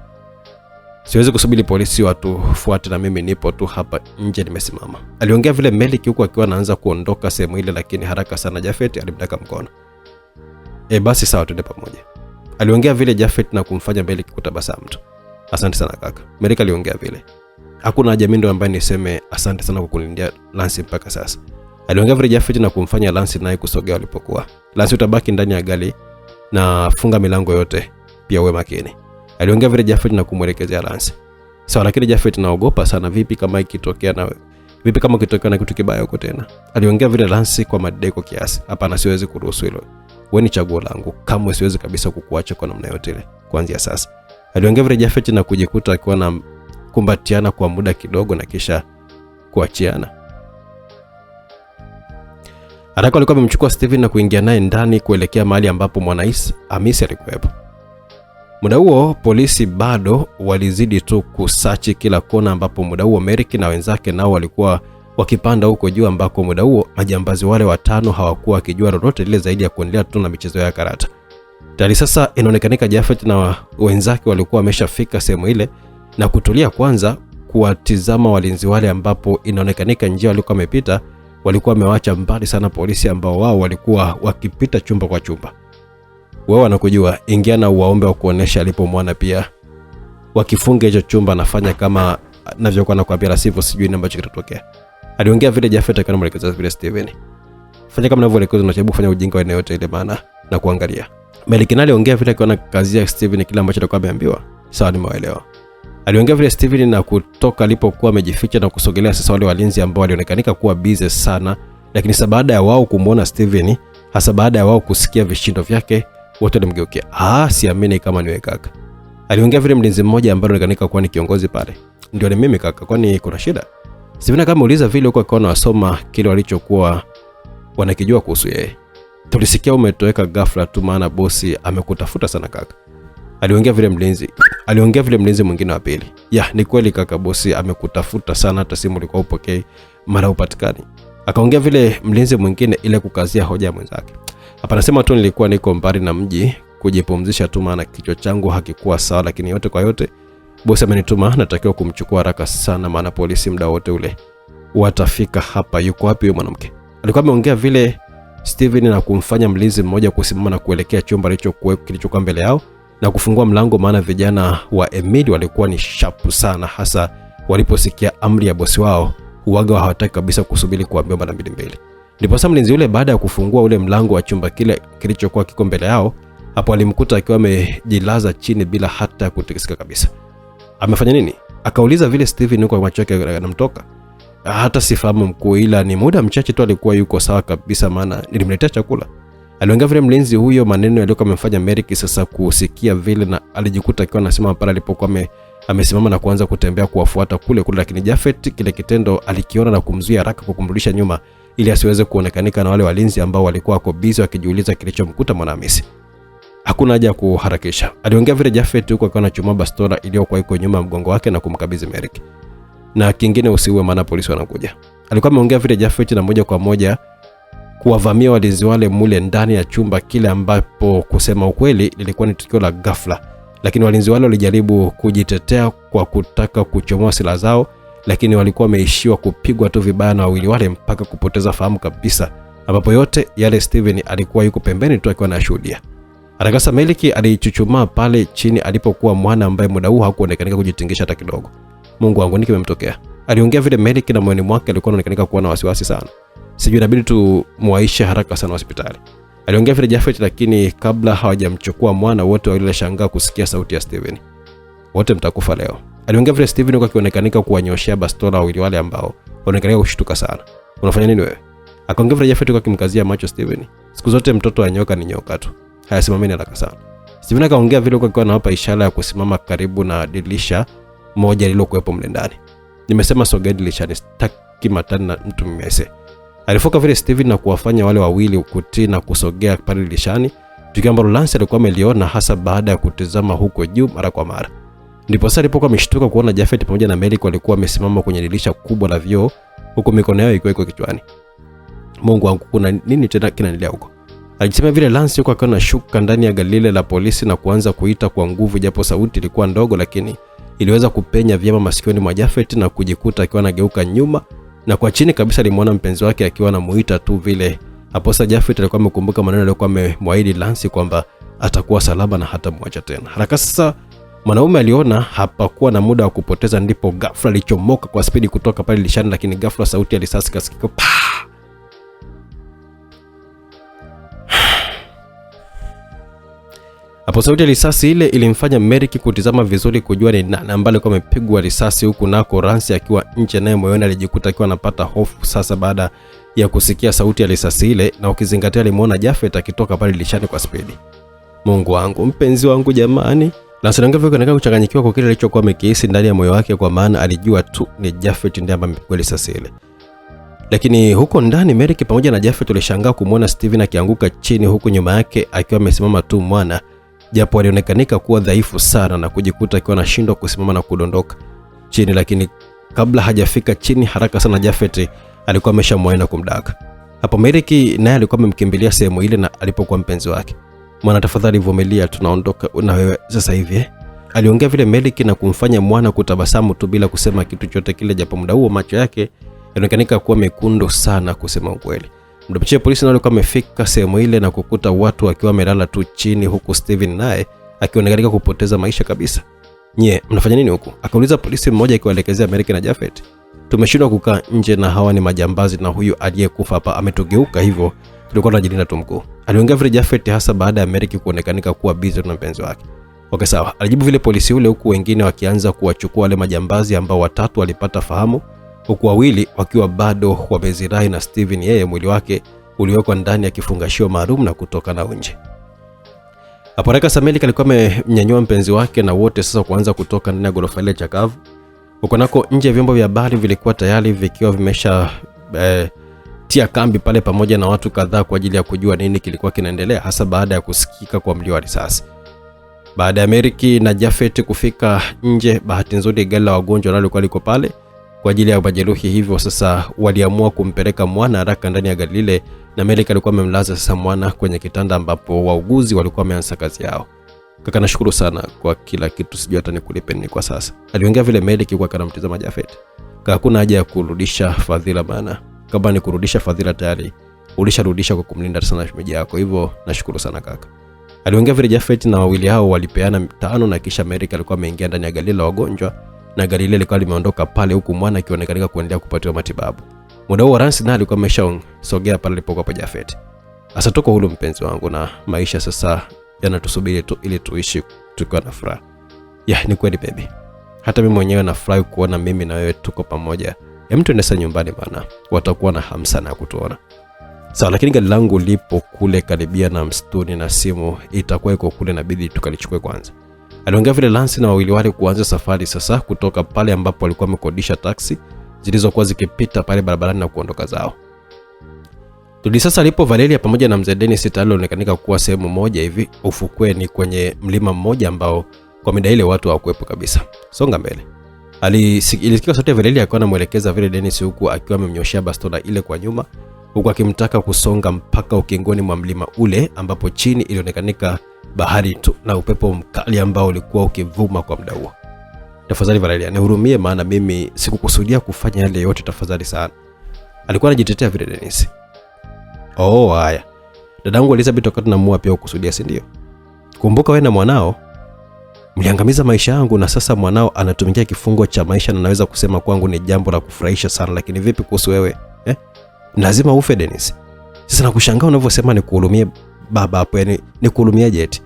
Speaker 1: Siwezi kusubiri polisi watufuate na mimi nipo tu hapa nje nimesimama. Aliongea vile Melik huko akiwa anaanza kuondoka sehemu ile, lakini haraka sana Jafet alimdaka mkono. Basi sawa, twende pamoja. Aliongea vile Jafet na kumfanya Melik kutabasamu tu. Asante sana kaka. Melik aliongea vile. Hakuna haja mimi ndo ambaye niseme asante sana kwa kunilindia Lance mpaka sasa. Aliongea vile Jafet na kumfanya Lance naye kusogea walipokuwa. Lance utabaki ndani ya gari na funga milango yote, pia uwe makini. Aliongea vile Jafet na kumwelekezea Lance. Sawa, lakini Jafet naogopa sana, vipi kama ikitokea na kitu kibaya huko tena? Aliongea vile Lance kwa madeko kiasi. Hapana, siwezi kuruhusu hilo. Wewe ni chaguo langu. Kamwe siwezi kabisa kukuacha kwa namna yote ile kuanzia sasa. Aliongea vile Jafet na kujikuta akiwa na kumbatiana kwa muda kidogo na kisha kuachiana. Haraka alikuwa amemchukua Steven na kuingia naye ndani kuelekea mahali ambapo Mwanaisi Hamisi alikuwepo. Muda huo polisi bado walizidi tu kusachi kila kona, ambapo muda huo Merik na wenzake nao walikuwa wakipanda huko juu, ambako muda huo majambazi wale watano hawakuwa wakijua lolote lile zaidi ya kuendelea tu na michezo ya karata. Tayari sasa inaonekanika Jafet na wenzake walikuwa wameshafika sehemu ile na kutulia kwanza kuwatizama walinzi wale, ambapo inaonekanika njia walikuwa wamepita walikuwa wamewacha mbali sana polisi ambao wao walikuwa wakipita chumba kwa chumba. Wewe wanakujua, ingia na uwaombe wa kuonesha alipomwona pia. Wakifunga hicho chumba nafanya kama navyokuwa nakwambia, la sivyo sijui nini ambacho kitatokea. Aliongea vile Jafet akawa anamwelekeza vile Steven. Fanya kama ninavyoelekeza na hebu fanya ujinga wa eneo yote ile maana na kuangalia. Melik aliongea vile akiwa na kazi ya Steven kile ambacho alikuwa ameambiwa. Sawa, nimeelewa. Aliongea vile Steven na kutoka alipokuwa amejificha na kusogelea sasa wale walinzi ambao walionekanika kuwa busy sana, lakini sasa baada ya wao kumuona Steven, hasa baada ya wao kusikia vishindo vyake, wote walimgeukia. Siamini kama niwe kaka. Aliongea vile mlinzi mmoja ambaye anaonekanika kuwa ni kiongozi pale. Ndio ni mimi kaka, kwani kuna shida? Steven kama muuliza vile huko akaona wasoma kile walichokuwa wanakijua kuhusu yeye. Tulisikia umetoweka ghafla tu maana bosi amekutafuta sana kaka. Aliongea vile mlinzi mwingine wa pili. Ni kweli kaka, bosi amekutafuta sana, hata simu ilikuwa upokei mara upatikani. Akaongea vile mlinzi mwingine ile kukazia hoja ya mwenzake. Hapa nasema tu nilikuwa niko mbali na mji kujipumzisha tu maana kichwa changu hakikuwa sawa, lakini yote kwa yote bosi amenituma, natakiwa kumchukua haraka sana maana polisi muda wote ule watafika hapa. Yuko wapi huyo mwanamke? Alikuwa ameongea vile Steven na kumfanya mlinzi mmoja kusimama na kuelekea chumba kilichokuwa mbele yao na kufungua mlango, maana vijana wa Emily walikuwa ni sharp sana, hasa waliposikia amri ya bosi wao huaga hawataki kabisa kusubiri kuambiwa mara mbili. Ndipo sasa mlinzi yule baada ya kufungua ule mlango wa chumba kile kilichokuwa kiko mbele yao, hapo alimkuta akiwa amejilaza chini bila hata kutikisika kabisa. Amefanya nini? Akauliza vile Steven huko macho yake yanamtoka. Hata sifahamu mkuu, ila ni muda mchache tu alikuwa yuko sawa kabisa maana nilimletea chakula. Aliongea vile mlinzi huyo, maneno yaliokuwa yamemfanya Merik sasa kusikia vile, na alijikuta akiwa anasimama pale alipokuwa amesimama na kuanza kutembea kuwafuata kule, lakini Jafet kile kitendo alikiona na kumzuia haraka kwa kumrudisha nyuma ili asiweze kuonekanika na wale walinzi ambao walikuwa wako busy wakijiuliza kilichomkuta Mwanahamisi. Hakuna haja kuharakisha. Aliongea vile Jafet huko akiwa anachoma bastola iliyokuwa iko nyuma mgongo wake na kumkabidhi Merik. Na kingine usiwe maana polisi wanakuja. Alikuwa ameongea vile Jafet na moja kwa moja kuwavamia walinzi wale mule ndani ya chumba kile, ambapo kusema ukweli lilikuwa ni tukio la ghafla, lakini walinzi wale walijaribu kujitetea kwa kutaka kuchomoa silaha zao, lakini walikuwa wameishiwa kupigwa tu vibaya na wawili wale mpaka kupoteza fahamu kabisa, ambapo yote yale Steven alikuwa yuko pembeni tu akiwa anashuhudia. Arakasa Melik alichuchumaa pale chini alipokuwa mwana ambaye muda huu hakuonekana kujitingisha hata kidogo. Mungu wangu, nini kimemtokea? Aliongea vile Merrick na moyoni mwake alikuwa anaonekana kuwa na wasiwasi sana. Sijui inabidi tumuaishe haraka sana hospitali. Aliongea vile Jafet, lakini kabla hawajamchukua mwana wote walishangaa kusikia sauti ya Steven. Wote mtakufa leo. Aliongea vile Steven huko akionekanika kuwanyoshia bastola wawili wale ambao wanaonekana kushtuka sana. Unafanya nini wewe? Akaongea vile Jafet huko akimkazia macho Steven. Siku zote mtoto wa nyoka ni nyoka tu. Haya, simameni haraka sana. Steven akaongea vile huko akiwa anawapa ishara ya kusimama karibu na dirisha moja lililokuwepo mle ndani. Nimesema sogea dirishani, sitaki matani na mtu mmese. Alifoka vile Steven na kuwafanya wale wawili kutii na kusogea pale dirishani, tukio ambalo Lance alikuwa ameliona hasa baada ya kutazama huko juu mara kwa mara. Ndipo sasa alipokuwa ameshtuka kuona Jafet pamoja na Merrick walikuwa wamesimama kwenye dirisha kubwa la vioo, huko mikono yao ikiwa iko kichwani. Mungu wangu, kuna nini tena kinaendelea huko? Alisema vile Lance yuko akaona shuka ndani ya gari lile la polisi na kuanza kuita kwa nguvu, japo sauti ilikuwa ndogo lakini iliweza kupenya vyema masikioni mwa Jafet na kujikuta akiwa anageuka nyuma, na kwa chini kabisa alimuona mpenzi wake akiwa anamuita tu vile. Hapo sasa Jafet alikuwa amekumbuka maneno aliyokuwa amemwaahidi Lance kwamba atakuwa salama na hatamwacha tena. Haraka sasa mwanaume aliona hapakuwa na muda wa kupoteza, ndipo ghafla alichomoka kwa spidi kutoka pale dirishani, lakini ghafla sauti ya risasi kasikika. Hapo sauti ya risasi ile ilimfanya Merrick kutizama vizuri kujua ni nani ambaye alikuwa amepigwa risasi, huku nako Lance akiwa nje, naye moyoni alijikuta akiwa anapata hofu sasa baada ya kusikia sauti ya risasi ile, na ukizingatia alimuona Jafet akitoka pale dirishani kwa spidi. Mungu wangu, mpenzi wangu jamani. Lance anaonekana kuchanganyikiwa kwa kile alichokuwa amekihisi ndani ya moyo wake, kwa maana alijua tu ni Jafet ndiye ambaye amepigwa risasi ile. Lakini huko ndani Merrick pamoja na Jafet walishangaa kumuona Steven akianguka chini, huku nyuma yake akiwa amesimama tu mwana, japo alionekanika kuwa dhaifu sana na kujikuta akiwa anashindwa kusimama na kudondoka chini. Lakini kabla hajafika chini haraka sana Jafet alikuwa ameshamwaina kumdaka. Hapo Merrick naye alikuwa amemkimbilia sehemu ile, na alipokuwa mpenzi wake, mwana tafadhali vumilia, tunaondoka na wewe sasa hivi. Aliongea vile Merrick na kumfanya mwana kutabasamu tu bila kusema kitu chochote kile, japo muda huo macho yake yanaonekanika kuwa mekundu sana kusema ukweli. Muda mchache polisi nao alikuwa amefika sehemu ile na kukuta watu wakiwa wamelala tu chini, huku Steven naye akionekana kupoteza maisha kabisa. Nye, mnafanya nini huku? Akauliza polisi mmoja akiwaelekezea Merrick na Jafet. Tumeshindwa kukaa nje na hawa ni majambazi, na huyu aliyekufa hapa ametugeuka, hivyo tulikuwa tunajilinda tu mkuu. Aliongea vile Jafet hasa baada ya Merrick kuonekanika kuwa busy na mpenzi wake. Okay sawa, alijibu vile polisi ule, huku wengine wakianza kuwachukua wale majambazi ambao watatu walipata fahamu, huku wawili wakiwa bado wamezirai, na Steven yeye mwili wake uliwekwa ndani ya kifungashio maalum na kutoka na nje. Hapo haraka Merrick alikuwa amenyanyua mpenzi wake na wote sasa kuanza kutoka ndani ya ghorofa ile chakavu. Huko nako nje vyombo vya habari vilikuwa tayari vikiwa vimesha tia kambi pale pamoja na watu kadhaa kwa ajili ya kujua nini kilikuwa kinaendelea, hasa baada ya kusikika kwa mlio wa risasi. Baada ya Merrick na Jafet kufika nje, bahati nzuri gari la wagonjwa nalo lilikuwa liko pale kwa ajili ya majeruhi, hivyo sasa waliamua kumpeleka mwana haraka ndani ya gari lile, na Merrick alikuwa amemlaza sasa mwana kwenye kitanda ambapo wauguzi walikuwa wameanza kazi yao. Kaka, nashukuru sana kwa kila kitu, sijui hata nikulipe nini kwa sasa. Aliongea vile Merrick kwa akamtazama Jafet. Hakuna haja ya kurudisha fadhila, maana kama ni kurudisha fadhila tayari ulisharudisha kwa kumlinda sana shemeji yako, hivyo nashukuru sana kaka. Aliongea vile Jafet, na wawili hao walipeana 5, na kisha Merrick alikuwa ameingia ndani ya gari la wagonjwa, na gari lile lilikuwa limeondoka pale, huku mwana akionekana kuendelea kupatiwa matibabu. Muda huo Lance naye alikuwa ameshasogea pale alipokuwa kwa Jafet. Sasa tuko huru mpenzi wangu, na maisha sasa yanatusubiri tu ili tuishi tukiwa na furaha. Ni kweli baby. Hata mimi mwenyewe nafurahi kuona mimi na wewe tuko pamoja. Tuende sasa nyumbani, maana watakuwa na hamu sana ya kutuona. Sawa, lakini gari langu lipo kule karibia na msituni na simu itakuwa iko kule, inabidi tukalichukue kwanza. Aliongea vile Lance na wawili wale kuanza safari sasa kutoka pale ambapo walikuwa wamekodisha taksi zilizokuwa zikipita pale barabarani na kuondoka zao. Tudi sasa alipo Valeria pamoja na mzee Dennis alionekanika kuwa sehemu moja hivi ufukweni kwenye mlima mmoja ambao kwa mida ile watu hawakuepo kabisa. Songa mbele. Ilisikia sauti ya Valeria akiwa anamuelekeza vile Dennis, huku akiwa amemnyoshia bastola ile kwa nyuma, huku akimtaka kusonga mpaka ukingoni mwa mlima ule ambapo chini ilionekanika bahari tu na upepo mkali ambao ulikuwa ukivuma kwa muda huo. Tafadhali Valeria, nihurumie, maana mimi sikukusudia kufanya yale yote, tafadhali sana. Alikuwa anajitetea vile Dennis. Haya. Dadangu Elizabeth wakati tunamua pia ukusudia, si ndio? Kumbuka wewe na mwanao Mliangamiza maisha yangu na sasa mwanao anatumikia kifungo cha maisha na naweza kusema kwangu ni jambo la kufurahisha sana, lakini vipi kuhusu wewe? Lazima ufe Dennis. Sasa nakushangaa unavyosema nikuhurumie baba hapo, yani nikuhurumiaje eti?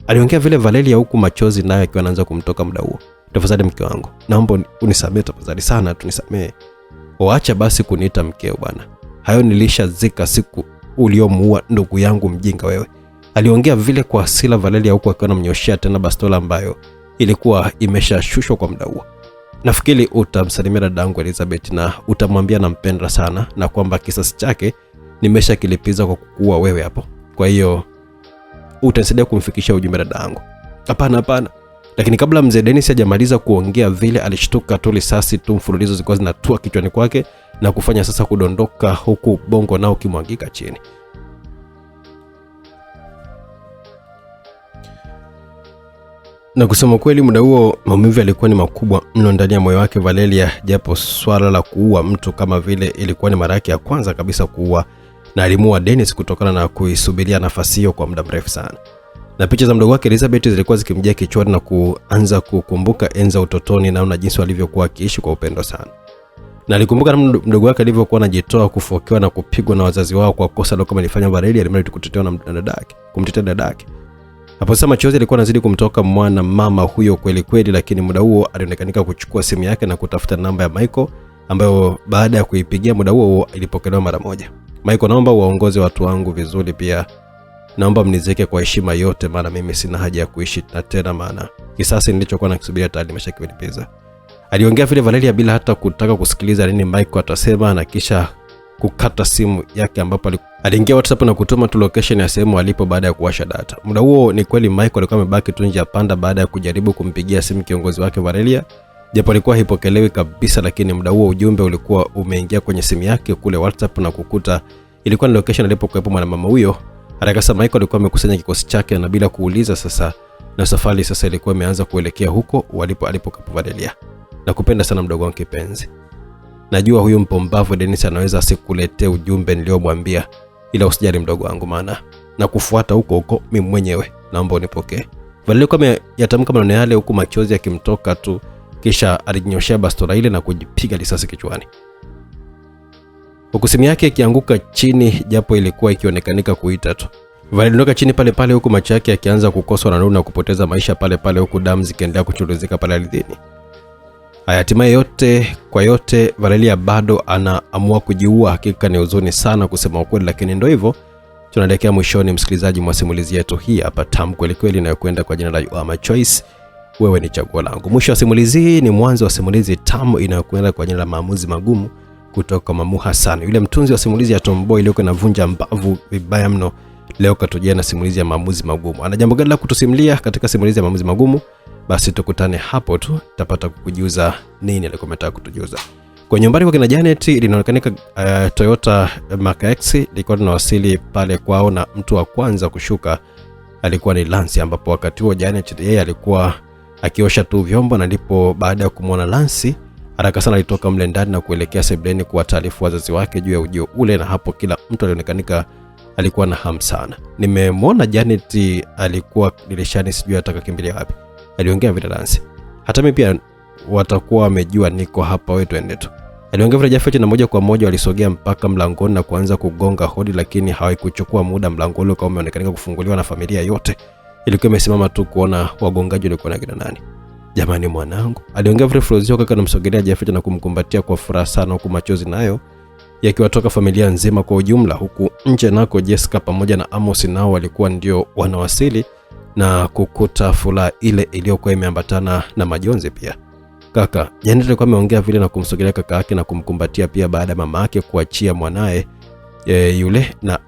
Speaker 1: Aliongea vile Valeria huku machozi naye akiwa anaanza kumtoka muda huo. Tafadhali mke wangu, naomba unisamehe tafadhali sana, tunisamehe. Waacha basi kuniita mkeo bwana. Hayo nilishazika siku uliomuua ndugu yangu mjinga wewe. Aliongea vile kwa hasira Valeria huku akiwa anamnyoshia tena bastola ambayo ilikuwa imeshashushwa kwa muda huo. Nafikiri utamsalimia dadangu Elizabeth na utamwambia nampenda sana na kwamba kisasi chake nimeshakilipiza kwa kukuua wewe hapo. Kwa hiyo utanisaidia kumfikishia ujumbe dadangu. Hapana. Lakini kabla mzee Dennis hajamaliza kuongea vile alishtuka tu risasi tu mfululizo zilikuwa zinatua kichwani kwake na kufanya sasa kudondoka huku bongo nao kimwagika chini. Na kusema kweli muda huo maumivu yalikuwa ni makubwa mno ndani ya moyo wake Valeria, japo swala la kuua mtu kama vile ilikuwa ni mara yake ya kwanza kabisa kuua, na alimuua Dennis kutokana na kuisubiria nafasi hiyo kwa muda mrefu sana. Na picha za mdogo wake Elizabeth zilikuwa zikimjia kichwani na kuanza kukumbuka enza utotoni na jinsi walivyokuwa akiishi kwa upendo sana. Na alikumbuka na mdogo wake alivyokuwa anajitoa kufokewa na kupigwa na wazazi wao kwa kosa lolote alifanya Valeria, alimrudi kutetewa na dadake, kumtetea dadake. Hapo sasa machozi alikuwa anazidi kumtoka mwana mama huyo kweli, lakini muda huo alionekanika kuchukua simu yake na kutafuta namba ya Michael ambayo baada ya kuipigia muda huo ilipokelewa mara moja. Michael, naomba uwaongoze watu wangu vizuri, pia naomba mnizike kwa heshima yote, maana mimi sina haja ya kuishi tena, maana kisasi nilichokuwa nakisubiria tayari nimeshakilipiza. Aliongea vile Valeria bila hata kutaka kusikiliza nini Michael atasema, na kisha kukata simu yake ambapo aliingia WhatsApp na kutuma tu location ya sehemu alipo baada ya kuwasha data. Muda huo ni kweli Michael alikuwa amebaki tu nje ya panda baada ya kujaribu kumpigia simu kiongozi wake Valeria, japo alikuwa haipokelewi kabisa, lakini muda huo ujumbe ulikuwa umeingia kwenye simu yake kule WhatsApp na kukuta ilikuwa ni location alipokuwepo mwanamama huyo. Haraka sana Michael alikuwa amekusanya kikosi chake na bila kuuliza sasa, na safari sasa ilikuwa imeanza kuelekea huko alipokuwepo Valeria. Nakupenda sana mdogo wangu kipenzi. Najua huyu mpombavu Dennis anaweza asikuletee ujumbe niliomwambia, ila usijali mdogo wangu, maana na kufuata huko mimi mwenyewe, naomba unipokee. Valeria kama yatamka maneno yale huku machozi yakimtoka tu, kisha alinyoshia bastola ile na kujipiga risasi kichwani. Huku simu yake ikianguka chini, japo ilikuwa ikionekanika kuita tu. Valeria aliondoka chini pale huku macho yake yakianza kukoswa na nuru na kupoteza maisha pale huku damu zikiendelea kuchuruzika pale ardhini. Hatimaye yote kwa yote Valeria bado anaamua kujiua. Hakika ni huzuni sana kusema ukweli, lakini ndio hivyo. Tunaelekea mwishoni msikilizaji mwa simulizi yetu hii hapa tamu kweli inayokwenda kwa jina la You Are My Choice, wewe ni chaguo langu. Mwisho wa simulizi hii ni mwanzo wa simulizi tamu inayokwenda kwa jina la Maamuzi Magumu kutoka Mamu Hassan, yule mtunzi wa simulizi ya Tomboy iliyokuwa inavunja mbavu vibaya mno. Leo katujia na simulizi ya Maamuzi Magumu. Ana jambo gani la kutusimulia katika simulizi ya Maamuzi Magumu? Basi tukutane hapo tu, tapata kukujuza nini alikuwa ametaka kutujuza. Kwa nyumbani kwa kina Janet ilionekanika Toyota Mark X ilikuwa tunawasili pale kwao, na mtu wa kwanza kushuka alikuwa ni Lance, ambapo wakati huo Janet yeye alikuwa akiosha tu vyombo, na ndipo baada ya kumwona Lance haraka sana alitoka mle ndani na kuelekea sebuleni kuwataarifu wazazi wake juu ya ujio ule, na hapo kila mtu alionekanika alikuwa na hamu sana. Nimemwona Janet alikuwa dirishani, sijui ataka kimbilia wapi. Aliongea vile Lance, hata mimi pia watakuwa wamejua niko hapa, wewe twende tu. Aliongea vile Jafet, na moja kwa moja walisogea mpaka mlangoni na kuanza kugonga hodi, lakini hawaikuchukua muda mlango ule kama umeonekana kufunguliwa na familia yote ilikuwa imesimama tu kuona wagongaji walikuwa na kina nani. Jamani mwanangu, aliongea vile Flozio kaka anamsogelea Jafet na kumkumbatia kwa furaha sana, huku machozi nayo yakiwatoka familia nzima kwa ujumla, huku nje nako Jessica pamoja na Amos nao walikuwa ndio wanawasili na kukuta furaha ile iliyokuwa imeambatana na majonzi pia. Kaka Janet alikuwa ameongea vile na kumsogelea kaka yake na kumkumbatia pia baada ya mama yake kuachia mwanae yule, na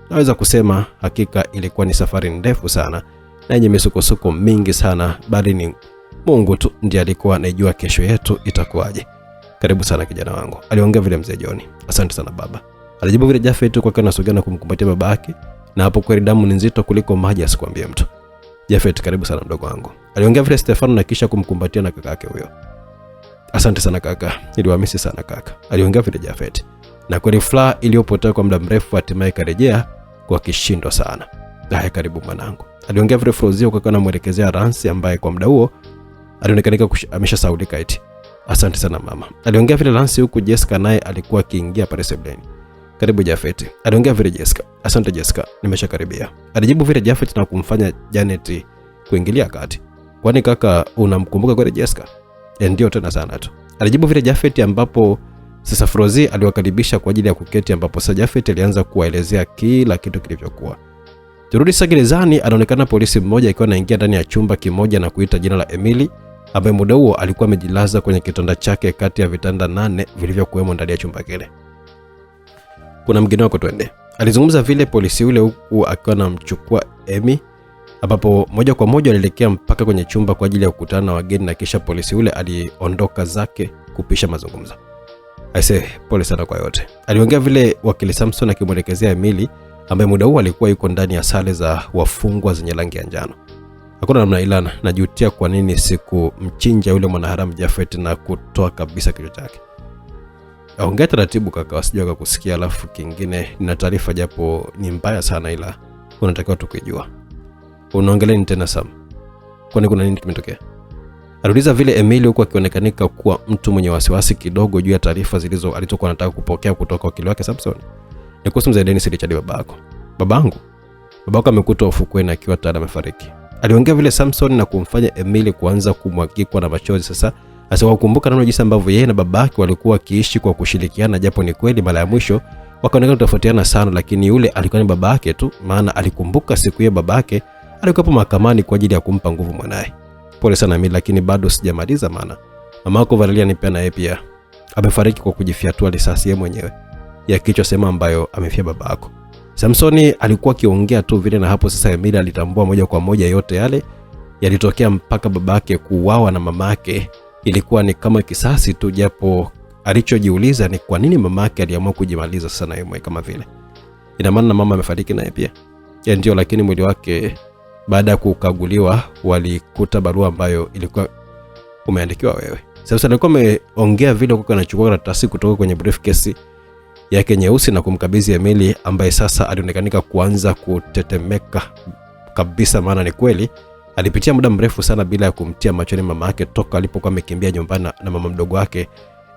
Speaker 1: naweza kusema hakika ilikuwa ni safari ndefu sana na yenye misukosuko mingi sana, bali ni Mungu tu ndiye alikuwa anajua kesho yetu itakuwaje. Karibu sana kijana wangu, aliongea vile mzee John. Asante sana baba, alijibu vile Jafet kwa kana sogea na kumkumbatia baba yake, na hapo kweli damu ni nzito kuliko maji, asikwambie mtu. Jafet, karibu sana mdogo wangu, aliongea vile Stefano na kisha kumkumbatia na kaka yake huyo. Asante sana kaka, niliwamisi sana kaka, aliongea vile Jafet. Na kweli furaha iliyopotea kwa muda mrefu hatimaye karejea kwa kishindo sana. Haya, karibu mwanangu, Aliongea vile Frozi kwa anamwelekezea Ransi ambaye kwa muda huo alionekana ameshasaulika eti. Asante sana mama. Aliongea vile Ransi huku Jessica naye alikuwa akiingia pale sebuleni. Karibu Jafet. Aliongea vile Jessica. Asante Jessica, nimeshakaribia. Alijibu vile Jafet na kumfanya Janet kuingilia kati. Kwani kaka unamkumbuka kweli Jessica? Ndio tena sana tu. Alijibu vile Jafet ambapo sasa Frozi aliwakaribisha kwa ajili ya kuketi ambapo sasa Jafet alianza kuwaelezea kila kitu kilivyokuwa. Turudi sasa gerezani, anaonekana polisi mmoja akiwa anaingia ndani ya chumba kimoja na kuita jina la Emily ambaye muda huo alikuwa amejilaza kwenye kitanda chake kati ya vitanda 8 vilivyokuwemo ndani ya chumba kile. Kuna mgeni wako twende. Alizungumza vile polisi yule huku akiwa anamchukua Emi ambapo moja kwa moja alielekea mpaka kwenye chumba kwa ajili ya kukutana na wageni na kisha polisi yule aliondoka zake kupisha mazungumzo. Aise, pole sana kwa yote. Aliongea vile wakili Samson akimwelekezea Emily ambaye muda huo alikuwa yuko ndani ya sare za wafungwa zenye rangi ya njano. Hakuna namna ilana, najutia kwa nini siku mchinja yule mwanaharamu Jafet na kutoa kabisa kichwa chake. Ongea taratibu kaka, wasije kukusikia. Alafu kingine, nina taarifa japo ni mbaya sana ila unatakiwa tukijua. Unaongelea nini tena Sam? Kwani kuna nini kimetokea? Aliuliza vile Emily huko akionekanika kuwa mtu mwenye wasiwasi kidogo juu ya taarifa alizokuwa anataka kupokea kutoka wakili wake Samson. Ni kuhusu mzee Dennis Richard babako. Babangu? Babako amekutwa ufukweni akiwa tayari amefariki. Aliongea vile Samson na kumfanya Emily kuanza kumwagikwa na machozi sasa. Asiwakumbuka namna jinsi ambavyo yeye na babake walikuwa wakiishi kwa kushirikiana, japo ni kweli mara ya mwisho wakaonekana tofautiana sana, lakini yule alikuwa ni babake tu, maana alikumbuka siku hiyo babake alikuwa mahakamani kwa ajili ya kumpa nguvu mwanae. Pole sana Emily, lakini bado sijamaliza, maana mamako Valeria ni pia pia amefariki kwa kujifiatua risasi yeye mwenyewe ya kichwa sema ambayo amefia babako. Samsoni alikuwa akiongea tu vile na hapo sasa Emily alitambua moja kwa moja yote yale yalitokea mpaka babake kuuawa na mamake. Ilikuwa ni kama kisasi tu, japo alichojiuliza ni kwa nini mamake aliamua kujimaliza sana yeye kama vile. Ina maana mama amefariki naye pia. Ndio, lakini mwili wake baada ya kukaguliwa walikuta barua ambayo ilikuwa umeandikiwa wewe. Sasa alikuwa ameongea vile kwa anachukua karatasi kutoka kwenye briefcase yake nyeusi na kumkabidhi Emily ambaye sasa alionekanika kuanza kutetemeka kabisa, maana ni kweli alipitia muda mrefu sana bila ya kumtia machoni mama yake toka alipokuwa amekimbia nyumbani na mama mdogo wake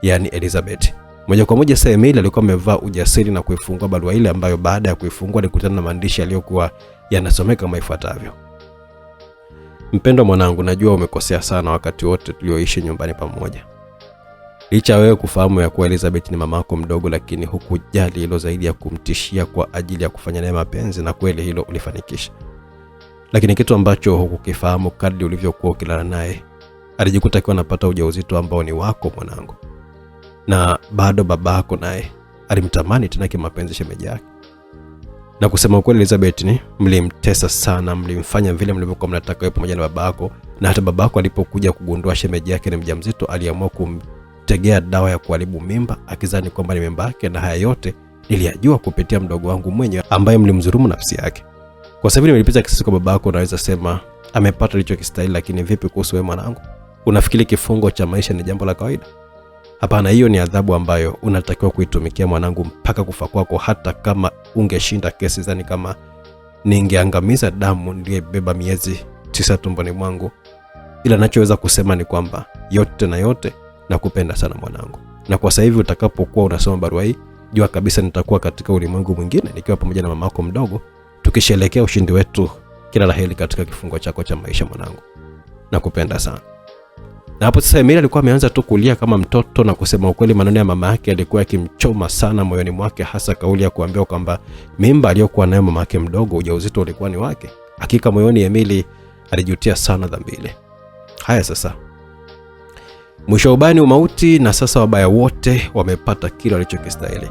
Speaker 1: yani Elizabeth. Moja kwa moja sasa Emily alikuwa amevaa ujasiri na kuifungua barua ile ambayo baada ya kuifungua alikutana na maandishi yaliyokuwa yanasomeka kama ifuatavyo: Mpendwa mwanangu, najua umekosea sana wakati wote tulioishi nyumbani pamoja. Licha wewe kufahamu ya kuwa Elizabeth ni mamako mdogo, lakini hukujali hilo zaidi ya kumtishia kwa ajili ya kufanya naye mapenzi, na kweli hilo ulifanikisha. Lakini kitu ambacho hukukifahamu, kadri ulivyokuwa ukilala naye, alijikuta akiwa anapata ujauzito ambao ni wako mwanangu. Na bado babako naye alimtamani tena kimapenzi shemeji yake. Na kusema ukweli Elizabeth ni mlimtesa sana, mlimfanya vile mlivyokuwa mnataka wewe pamoja na babako, na hata babako alipokuja kugundua shemeji yake ni mjamzito aliamua kumtegea dawa ya kuharibu mimba akizani kwamba ni mimba yake, na haya yote niliyajua kupitia mdogo wangu mwenyewe ambaye mlimdhulumu nafsi yake. Kwa sababu nimelipiza kisasi kwa babako, naweza sema amepata alichokistahili, lakini vipi kuhusu wewe mwanangu? Unafikiri kifungo cha maisha ni jambo la kawaida? Hapana, hiyo ni adhabu ambayo unatakiwa kuitumikia mwanangu mpaka kufa kwako. Hata kama ungeshinda kesi zani kama ningeangamiza damu niliyebeba miezi 9 tumboni mwangu, ila nachoweza kusema ni kwamba yote na yote nakupenda sana mwanangu. Na kwa sasa hivi utakapokuwa unasoma barua hii, jua kabisa nitakuwa katika ulimwengu mwingine nikiwa pamoja na mamako mdogo tukisherehekea ushindi wetu. Kila laheri katika kifungo chako cha maisha mwanangu. Nakupenda sana. Na hapo sasa Emily alikuwa ameanza tu kulia kama mtoto, na kusema ukweli maneno ya mama yake yalikuwa yakimchoma sana moyoni mwake, hasa kauli ya kuambiwa kwamba mimba aliyokuwa nayo mama yake mdogo ujauzito ulikuwa ni wake. Hakika moyoni Emily alijutia sana dhambi ile. Haya sasa, mwisho ubani umauti, na sasa wabaya wote wamepata kile walichokistahili.